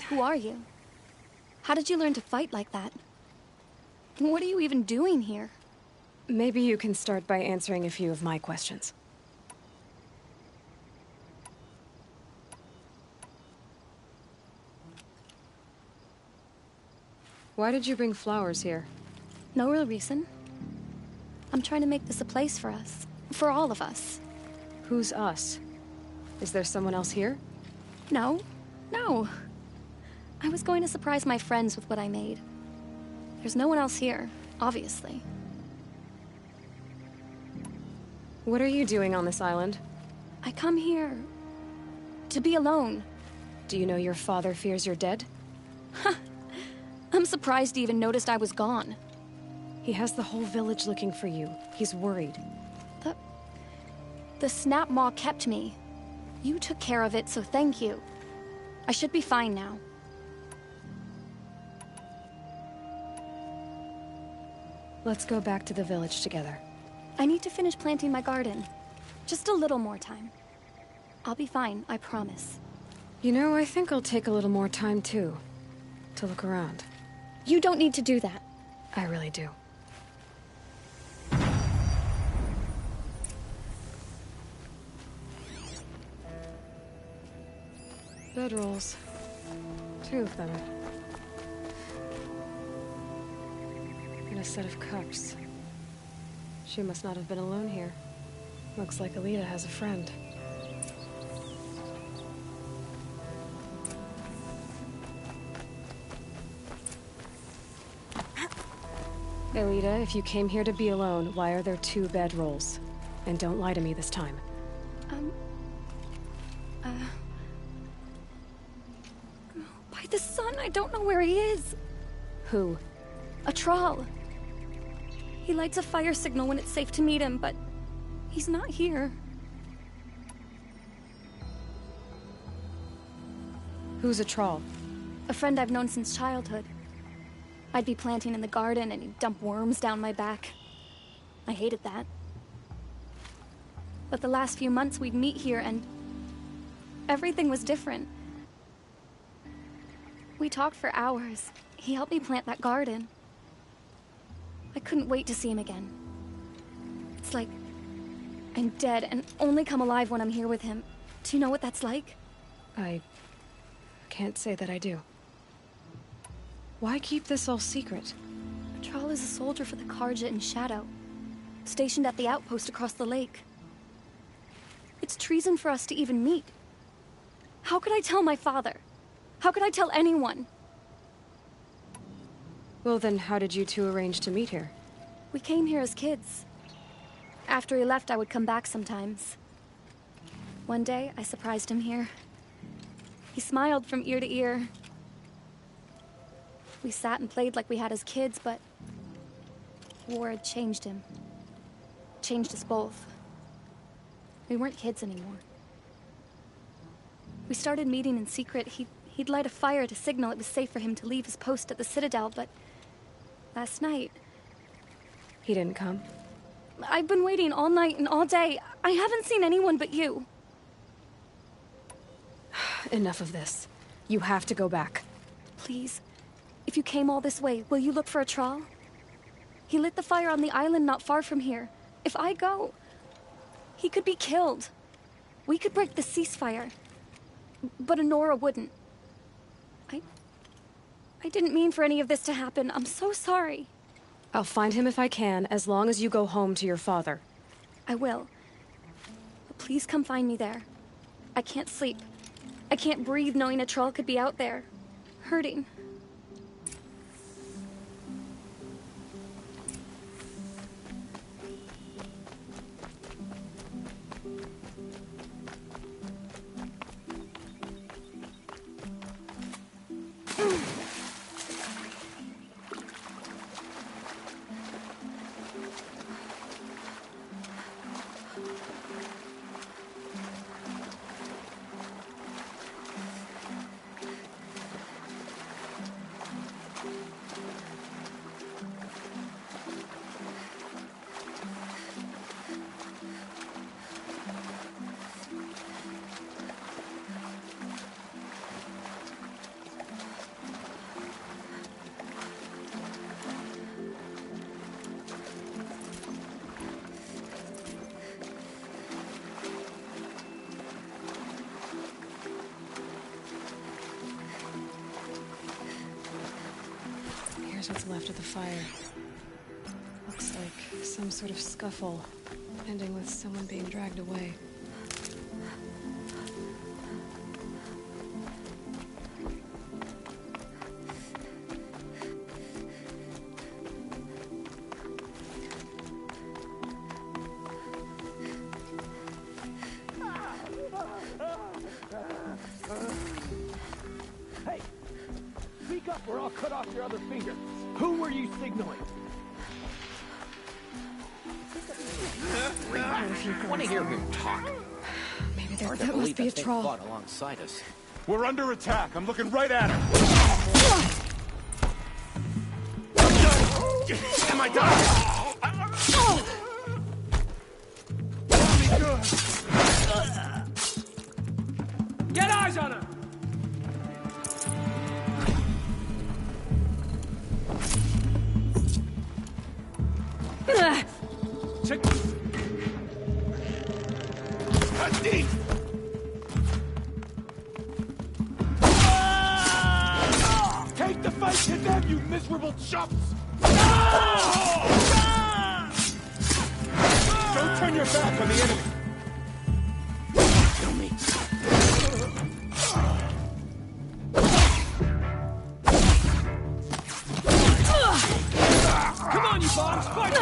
Who are you? How did you learn to fight like that? What are you even doing here? Maybe you can start by answering a few of my questions. Why did you bring flowers here? No real reason. I'm trying to make this a place for us. For all of us. Who's us? Is there someone else here? No. No. I was going to surprise my friends with what I made. There's no one else here, obviously. What are you doing on this island? I come here to be alone. Do you know your father fears you're dead? I'm surprised he even noticed I was gone. He has the whole village looking for you. He's worried. The snap maw kept me. You took care of it, so thank you. I should be fine now. Let's go back to the village together. I need to finish planting my garden. Just a little more time. I'll be fine, I promise. You know, I think I'll take a little more time, too. To look around. You don't need to do that. I really do. Bedrolls. 2 of them. And a set of cups. She must not have been alone here. Looks like Alita has a friend. Alita, if you came here to be alone, why are there 2 bedrolls? And don't lie to me this time. By the sun, I don't know where he is. Who? A troll. He lights a fire signal when it's safe to meet him, but he's not here. Who's a troll? A friend I've known since childhood. I'd be planting in the garden and he'd dump worms down my back. I hated that. But the last few months we'd meet here and everything was different. We talked for hours. He helped me plant that garden. I couldn't wait to see him again. It's like I'm dead and only come alive when I'm here with him. Do you know what that's like? I can't say that I do. Why keep this all secret? Patrol is a soldier for the Karja in Shadow, stationed at the outpost across the lake. It's treason for us to even meet. How could I tell my father? How could I tell anyone? Well then, how did you 2 arrange to meet here? We came here as kids. After he left, I would come back sometimes. One day, I surprised him here. He smiled from ear to ear. We sat and played like we had as kids, but war had changed him. Changed us both. We weren't kids anymore. We started meeting in secret. He'd light a fire to signal it was safe for him to leave his post at the Citadel, but last night... He didn't come? I've been waiting all night and all day. I haven't seen anyone but you. Enough of this. You have to go back. Please. If you came all this way, will you look for a troll? He lit the fire on the island not far from here. If I go, he could be killed. We could break the ceasefire. But Honora wouldn't. I didn't mean for any of this to happen. I'm so sorry. I'll find him if I can, as long as you go home to your father. I will. But please come find me there. I can't sleep. I can't breathe knowing a troll could be out there, hurting. There's what's left of the fire. Looks like some sort of scuffle, ending with someone being dragged away. Hey! Speak up or I'll cut off your other finger. Who were you signaling? Want to hear him talk? Maybe that must be a troll. Alongside us. We're under attack. I'm looking right at him. Am I done? Get eyes on him! Check. Take the fight to them, you miserable chumps! Don't turn your back on the enemy! Kill me. Come on, you bombs! Fight!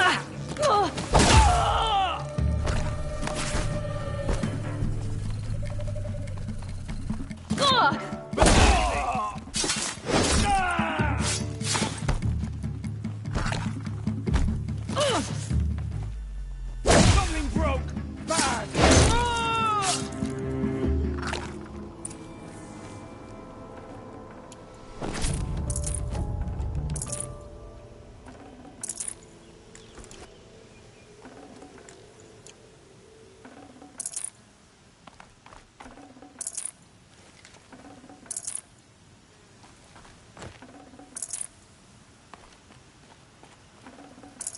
Something broke! Bad!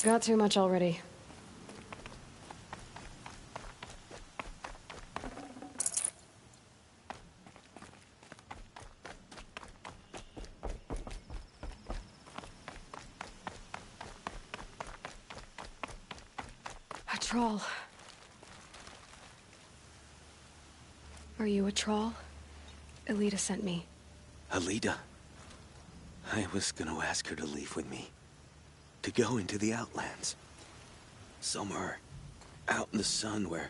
Got too much already. A troll. Are you a troll? Elita sent me. Alita? I was gonna ask her to leave with me. To go into the Outlands. Somewhere out in the sun where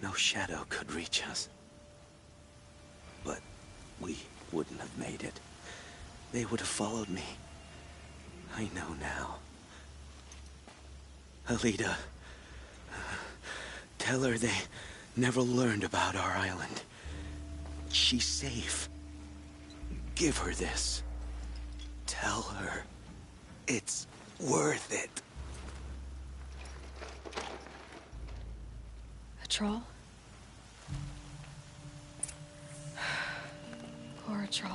no shadow could reach us. But we wouldn't have made it. They would have followed me. I know now. Alita, tell her they never learned about our island. She's safe. Give her this. Tell her it's worth it. A troll? Poor troll.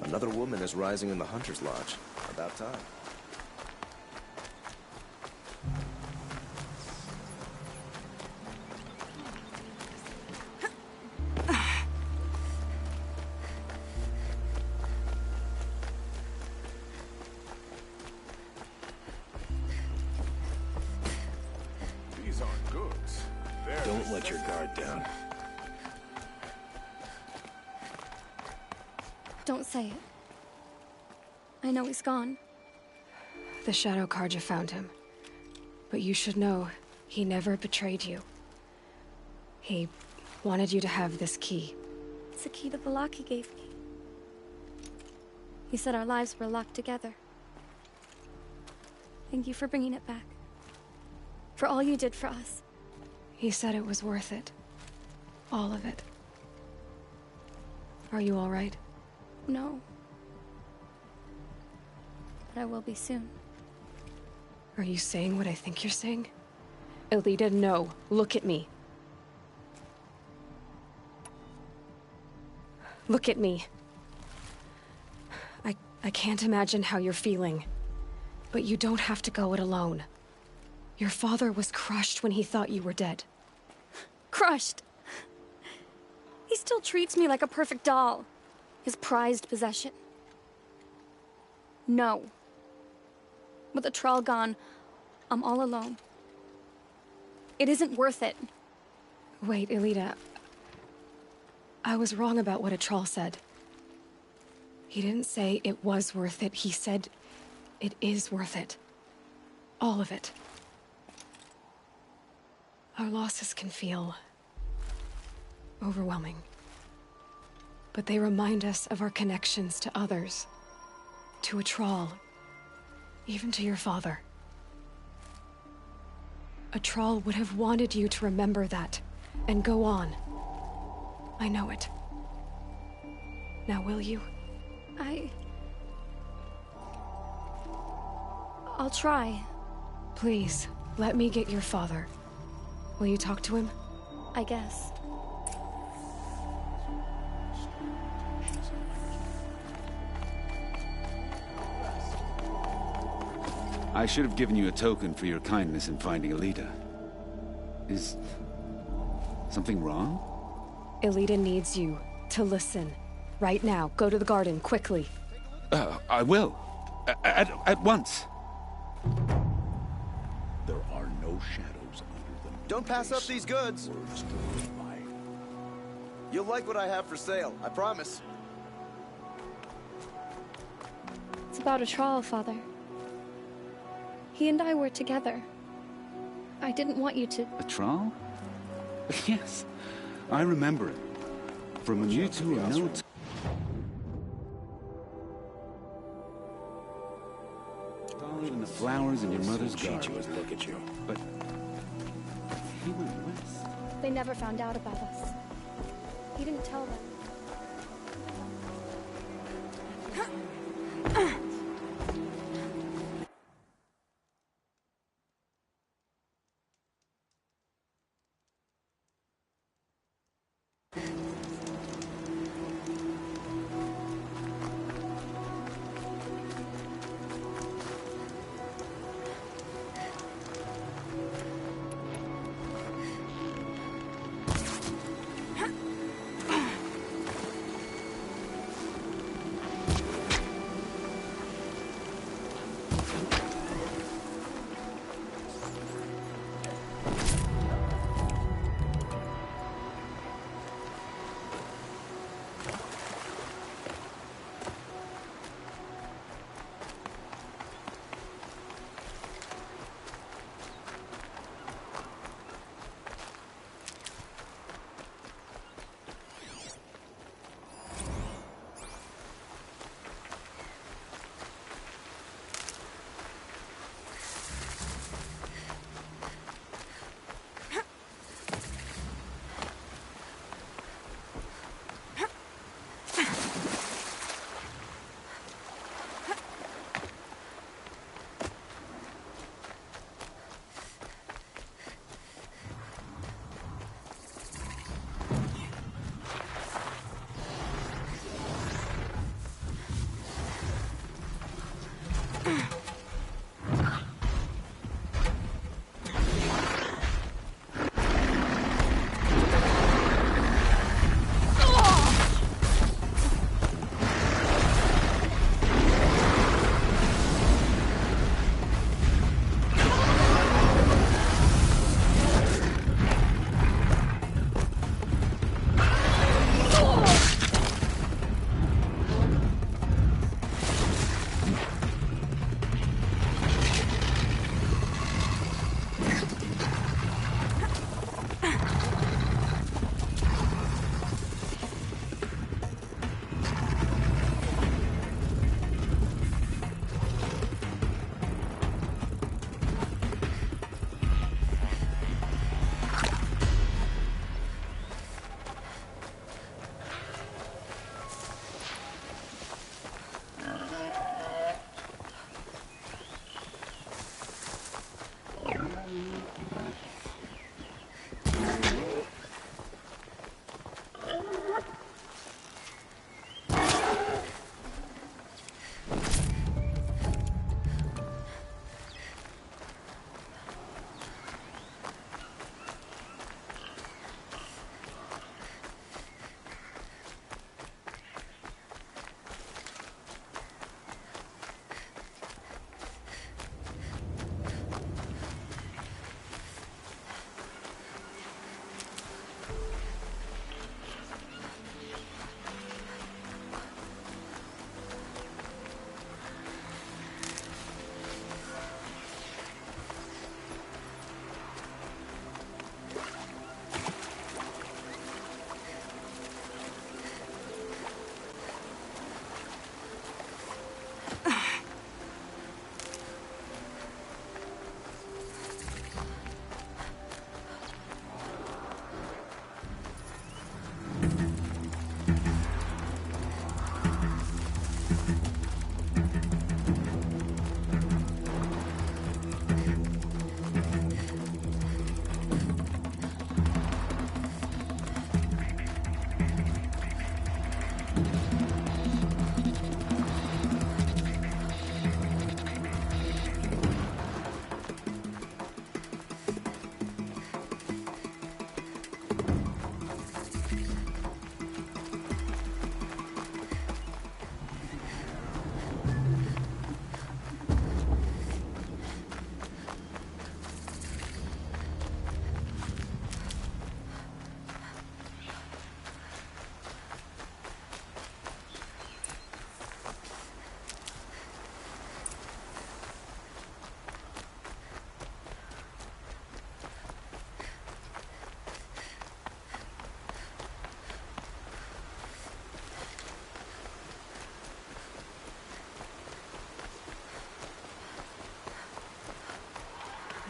Another woman is rising in the Hunter's Lodge. About time. These aren't goods. Don't let your guard down. Don't say it. I know he's gone. The Shadow Carja found him. But you should know, he never betrayed you. He wanted you to have this key. It's the key the Balaki gave me. He said our lives were locked together. Thank you for bringing it back. For all you did for us. He said it was worth it. All of it. Are you all right? No. But I will be soon. Are you saying what I think you're saying? Elita, no. Look at me. Look at me. I can't imagine how you're feeling. But you don't have to go it alone. Your father was crushed when he thought you were dead. Crushed. He still treats me like a perfect doll. His prized possession. No. With the Trawl gone, I'm all alone. It isn't worth it. Wait, Elita. I was wrong about what a Trawl said. He didn't say it was worth it. He said it is worth it. All of it. Our losses can feel overwhelming. But they remind us of our connections to others. To a Trawl. Even to your father. A Trawl would have wanted you to remember that, and go on. I know it. Now will you? I'll try. Please, let me get your father. Will you talk to him? I guess. I should have given you a token for your kindness in finding Elita. Is something wrong? Elita needs you to listen. Right now, go to the garden, quickly. I will. At once. There are no shadows under them. Don't pass up these goods. You'll like what I have for sale, I promise. It's about a Trawl, Father. He and I were together. I didn't want you to... A Trawl? Yes, I remember it. From when you two were no... Taller than the flowers in your mother's garden. Look at you. But he went west. They never found out about us. He didn't tell them.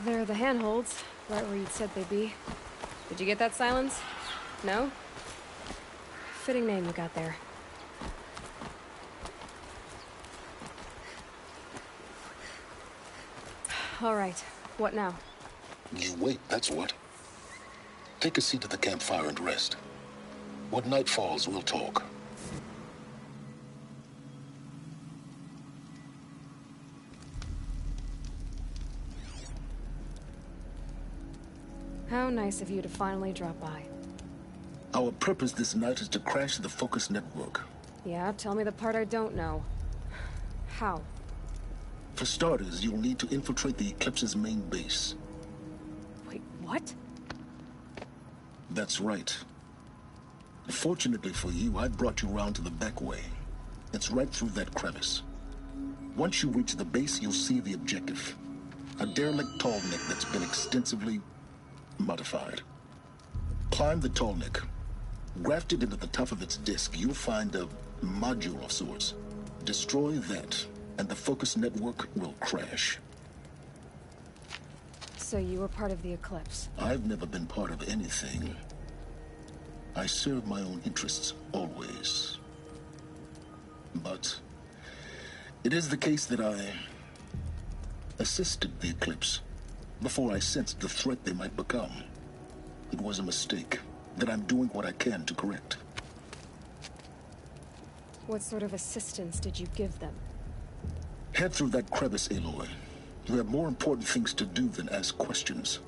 There are the handholds, right where you'd said they'd be. Did you get that, Silence? No? Fitting name you got there. All right, what now? You wait, that's what. Take a seat at the campfire and rest. When night falls, we'll talk. How nice of you to finally drop by. Our purpose this night is to crash the Focus network. Yeah, tell me the part I don't know. How? For starters, you'll need to infiltrate the Eclipse's main base. Wait, what? That's right. Fortunately for you, I brought you round to the back way. It's right through that crevice. Once you reach the base, you'll see the objective. A derelict tall neck that's been extensively modified. Climb the tall neck. Grafted into the top of its disk, you'll find a module of sorts. Destroy that, and the Focus network will crash. So you were part of the Eclipse? I've never been part of anything. I serve my own interests, always. But it is the case that I assisted the Eclipse before I sensed the threat they might become. It was a mistake that I'm doing what I can to correct. What sort of assistance did you give them? Head through that crevice, Aloy. You have more important things to do than ask questions.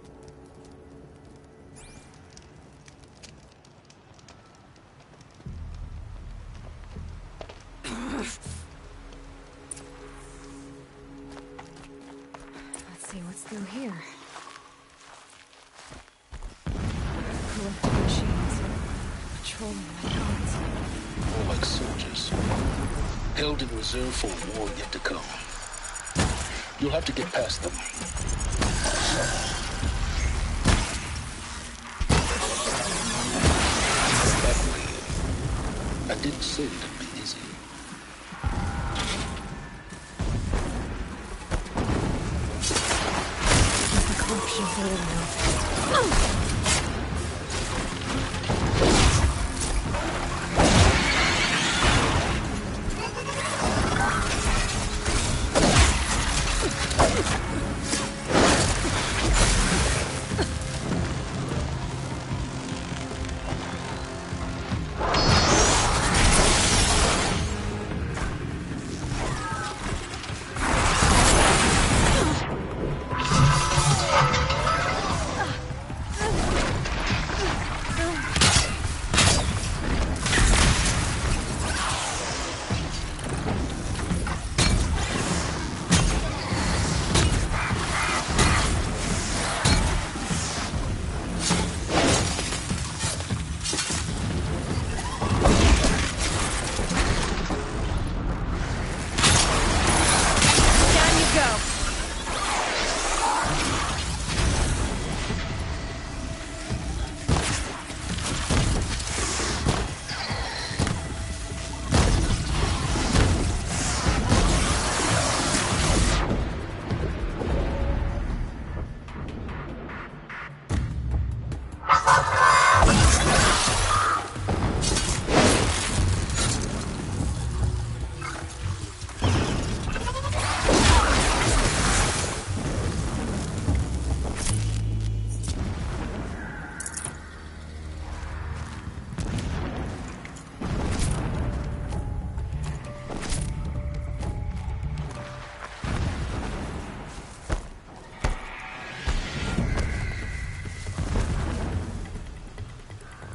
Let's see what's through here. Collecting machines. Patrolling my guards. More like soldiers. Held in reserve for a war yet to come. You'll have to get past them. That way. I didn't say it'd be easy. The corruption for it now.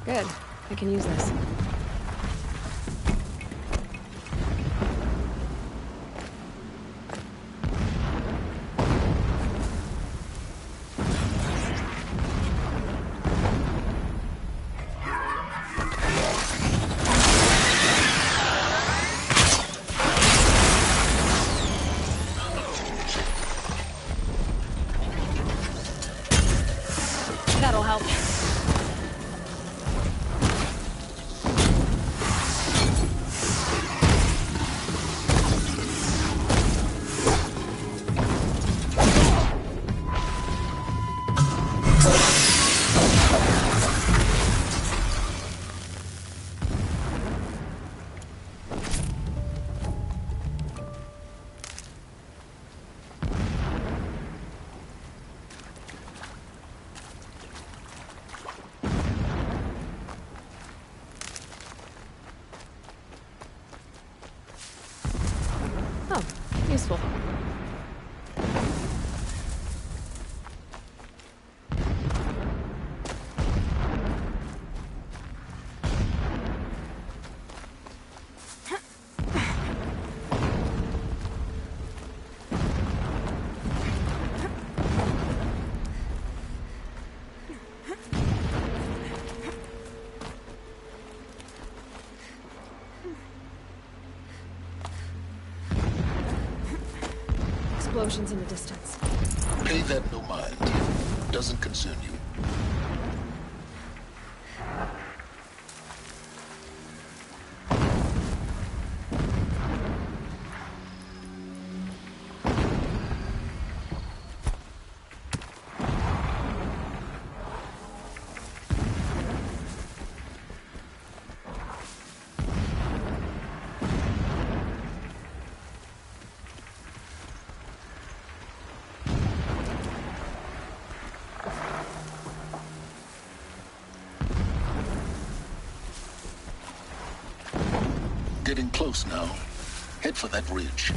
Good. I can use this. That'll help. Useful. Explosions in the distance. Pay that no mind. Doesn't concern you. Getting close now. Head for that ridge.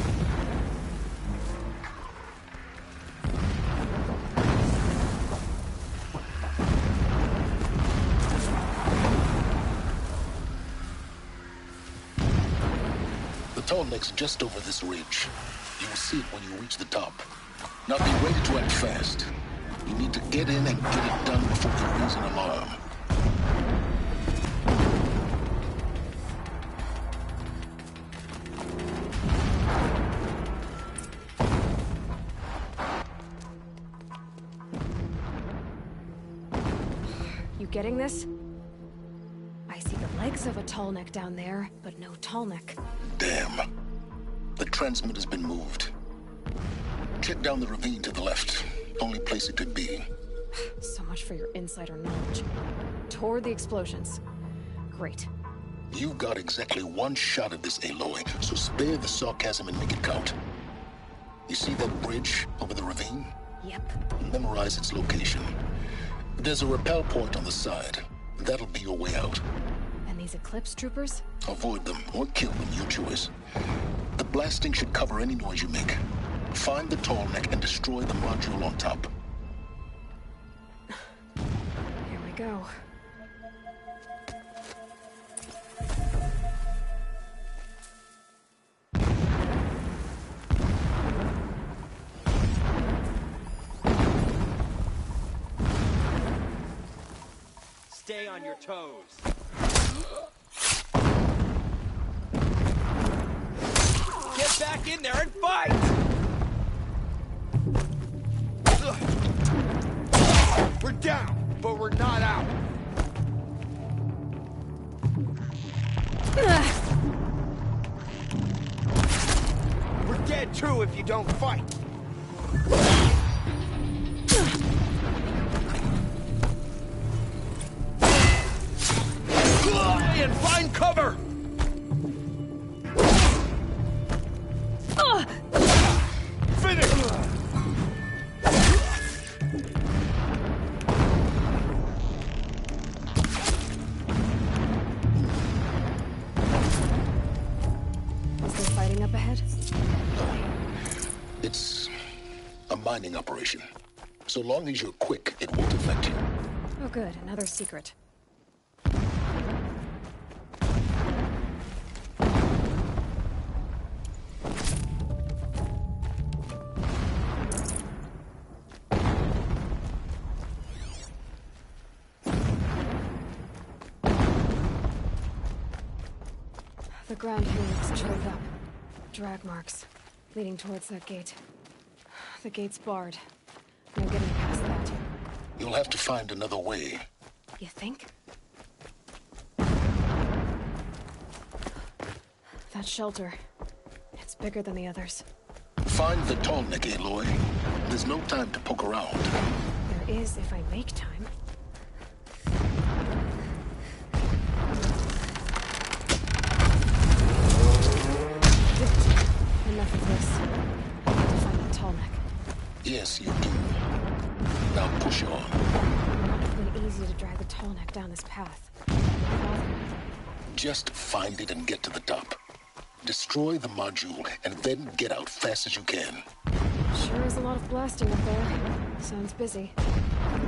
The tall neck's just over this ridge. You will see it when you reach the top. Now be ready to act fast. You need to get in and get it done before there rings an alarm. You getting this? I see the legs of a tall neck down there, but no tall neck. Damn. The transmitter's been moved. Check down the ravine to the left. Only place it could be. So much for your insider knowledge. Toward the explosions. Great. You've got exactly one shot at this, Aloy, so spare the sarcasm and make it count. You see that bridge over the ravine? Yep. Memorize its location. There's a rappel point on the side. That'll be your way out. And these Eclipse troopers? Avoid them or kill them, your choice. The blasting should cover any noise you make. Find the tall neck and destroy the module on top. Here we go. Stay on your toes. Get back in there and fight! We're down, but we're not out. We're dead too if you don't fight. And find cover! Finish! Is there fighting up ahead? It's a mining operation. So long as you're quick, it won't affect you. Oh good, another secret. The ground here looks choked up. Drag marks, leading towards that gate. The gate's barred. No getting past that. You'll have to find another way. You think? That shelter. It's bigger than the others. Find the tall neck, Aloy. There's no time to poke around. There is if I make time. Enough of this. I need to find that tall neck. Yes, you do. Now push on. It would have been easy to drag the tall neck down this path. Why bother? Just find it and get to the top. Destroy the module, and then get out fast as you can. Sure is a lot of blasting up there. Sounds busy.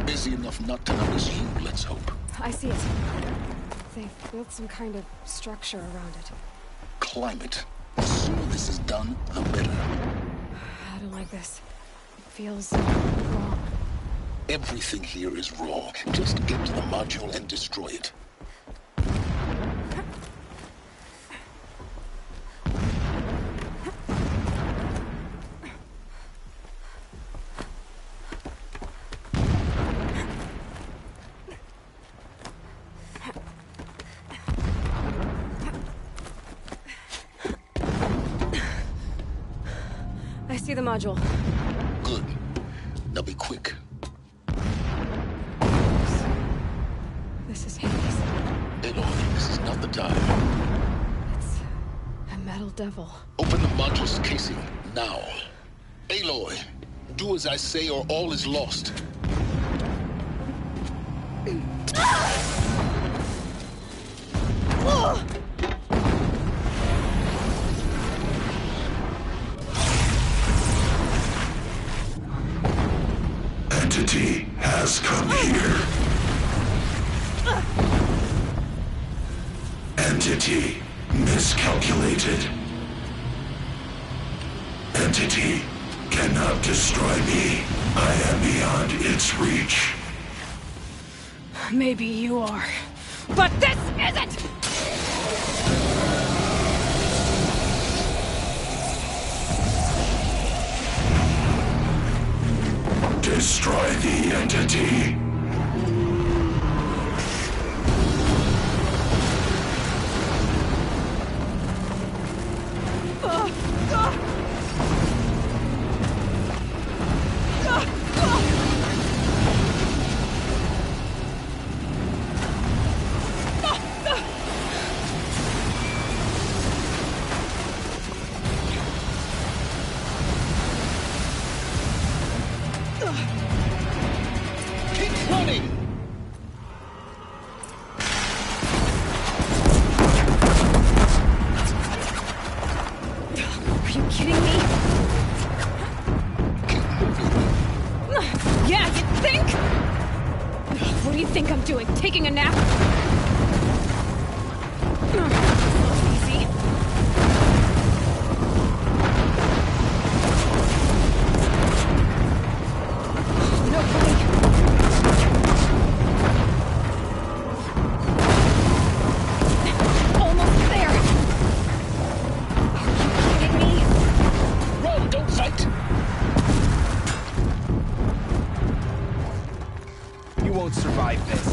Busy enough not to notice you, let's hope. I see it. They've built some kind of structure around it. Climb it. The sooner this is done, the better. I don't like this. It feels wrong. Everything here is raw. Just get to the module and destroy it. I see the module. Good. Now be quick. This is Hades. Aloy, this is not the time. It's a metal devil. Open the module's casing, now. Aloy, do as I say or all is lost. Entity has come here. Entity miscalculated. Entity cannot destroy me. I am beyond its reach. Maybe you are, but this isn't! Destroy the entity. Keep running! Are you kidding me? Yeah, you think? What do you think I'm doing? Taking a nap? Easy. No way. Almost there. Are you kidding me? Run, don't fight! You won't survive this.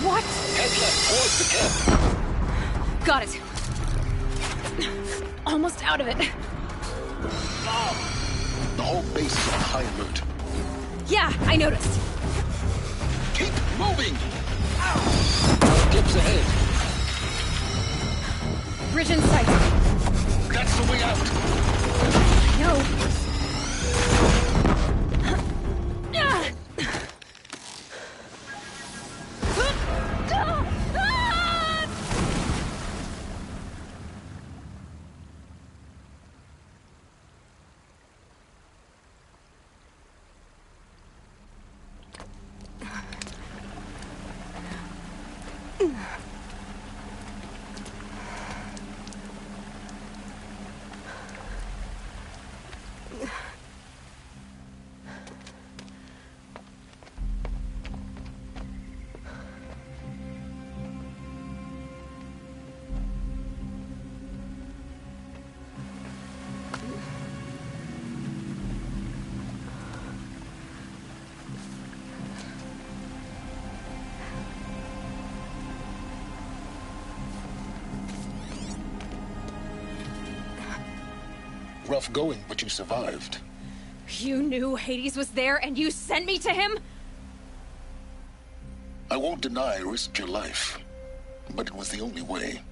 What? Head left towards the camp. Got it. Almost out of it. The whole base is on high alert. Yeah, I noticed. Keep moving! Clips ahead. Bridge in sight. That's the way out. No. Rough going, but you survived. You knew Hades was there and you sent me to him? I won't deny I risked your life, but it was the only way.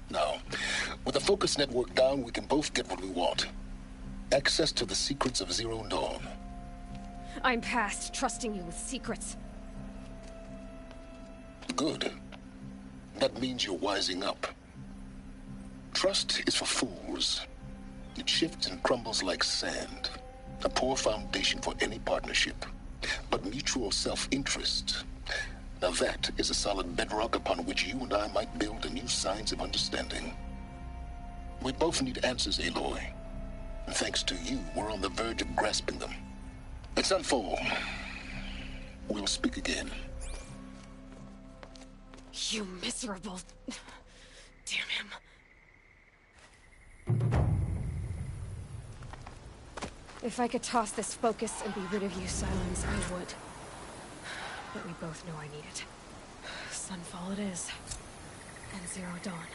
Now, with the focus network down, we can both get what we want. Access to the secrets of Zero Dawn. I'm past trusting you with secrets. Good. That means you're wising up. Trust is for fools. It shifts and crumbles like sand. A poor foundation for any partnership. But mutual self-interest, now that is a solid bedrock upon which you and I might build a new science of understanding. We both need answers, Aloy. And thanks to you, we're on the verge of grasping them. Let's unfold. We'll speak again. You miserable... Damn him. If I could toss this focus and be rid of you, Silence, I would. But we both know I need it. Sunfall it is. And Zero Dawn.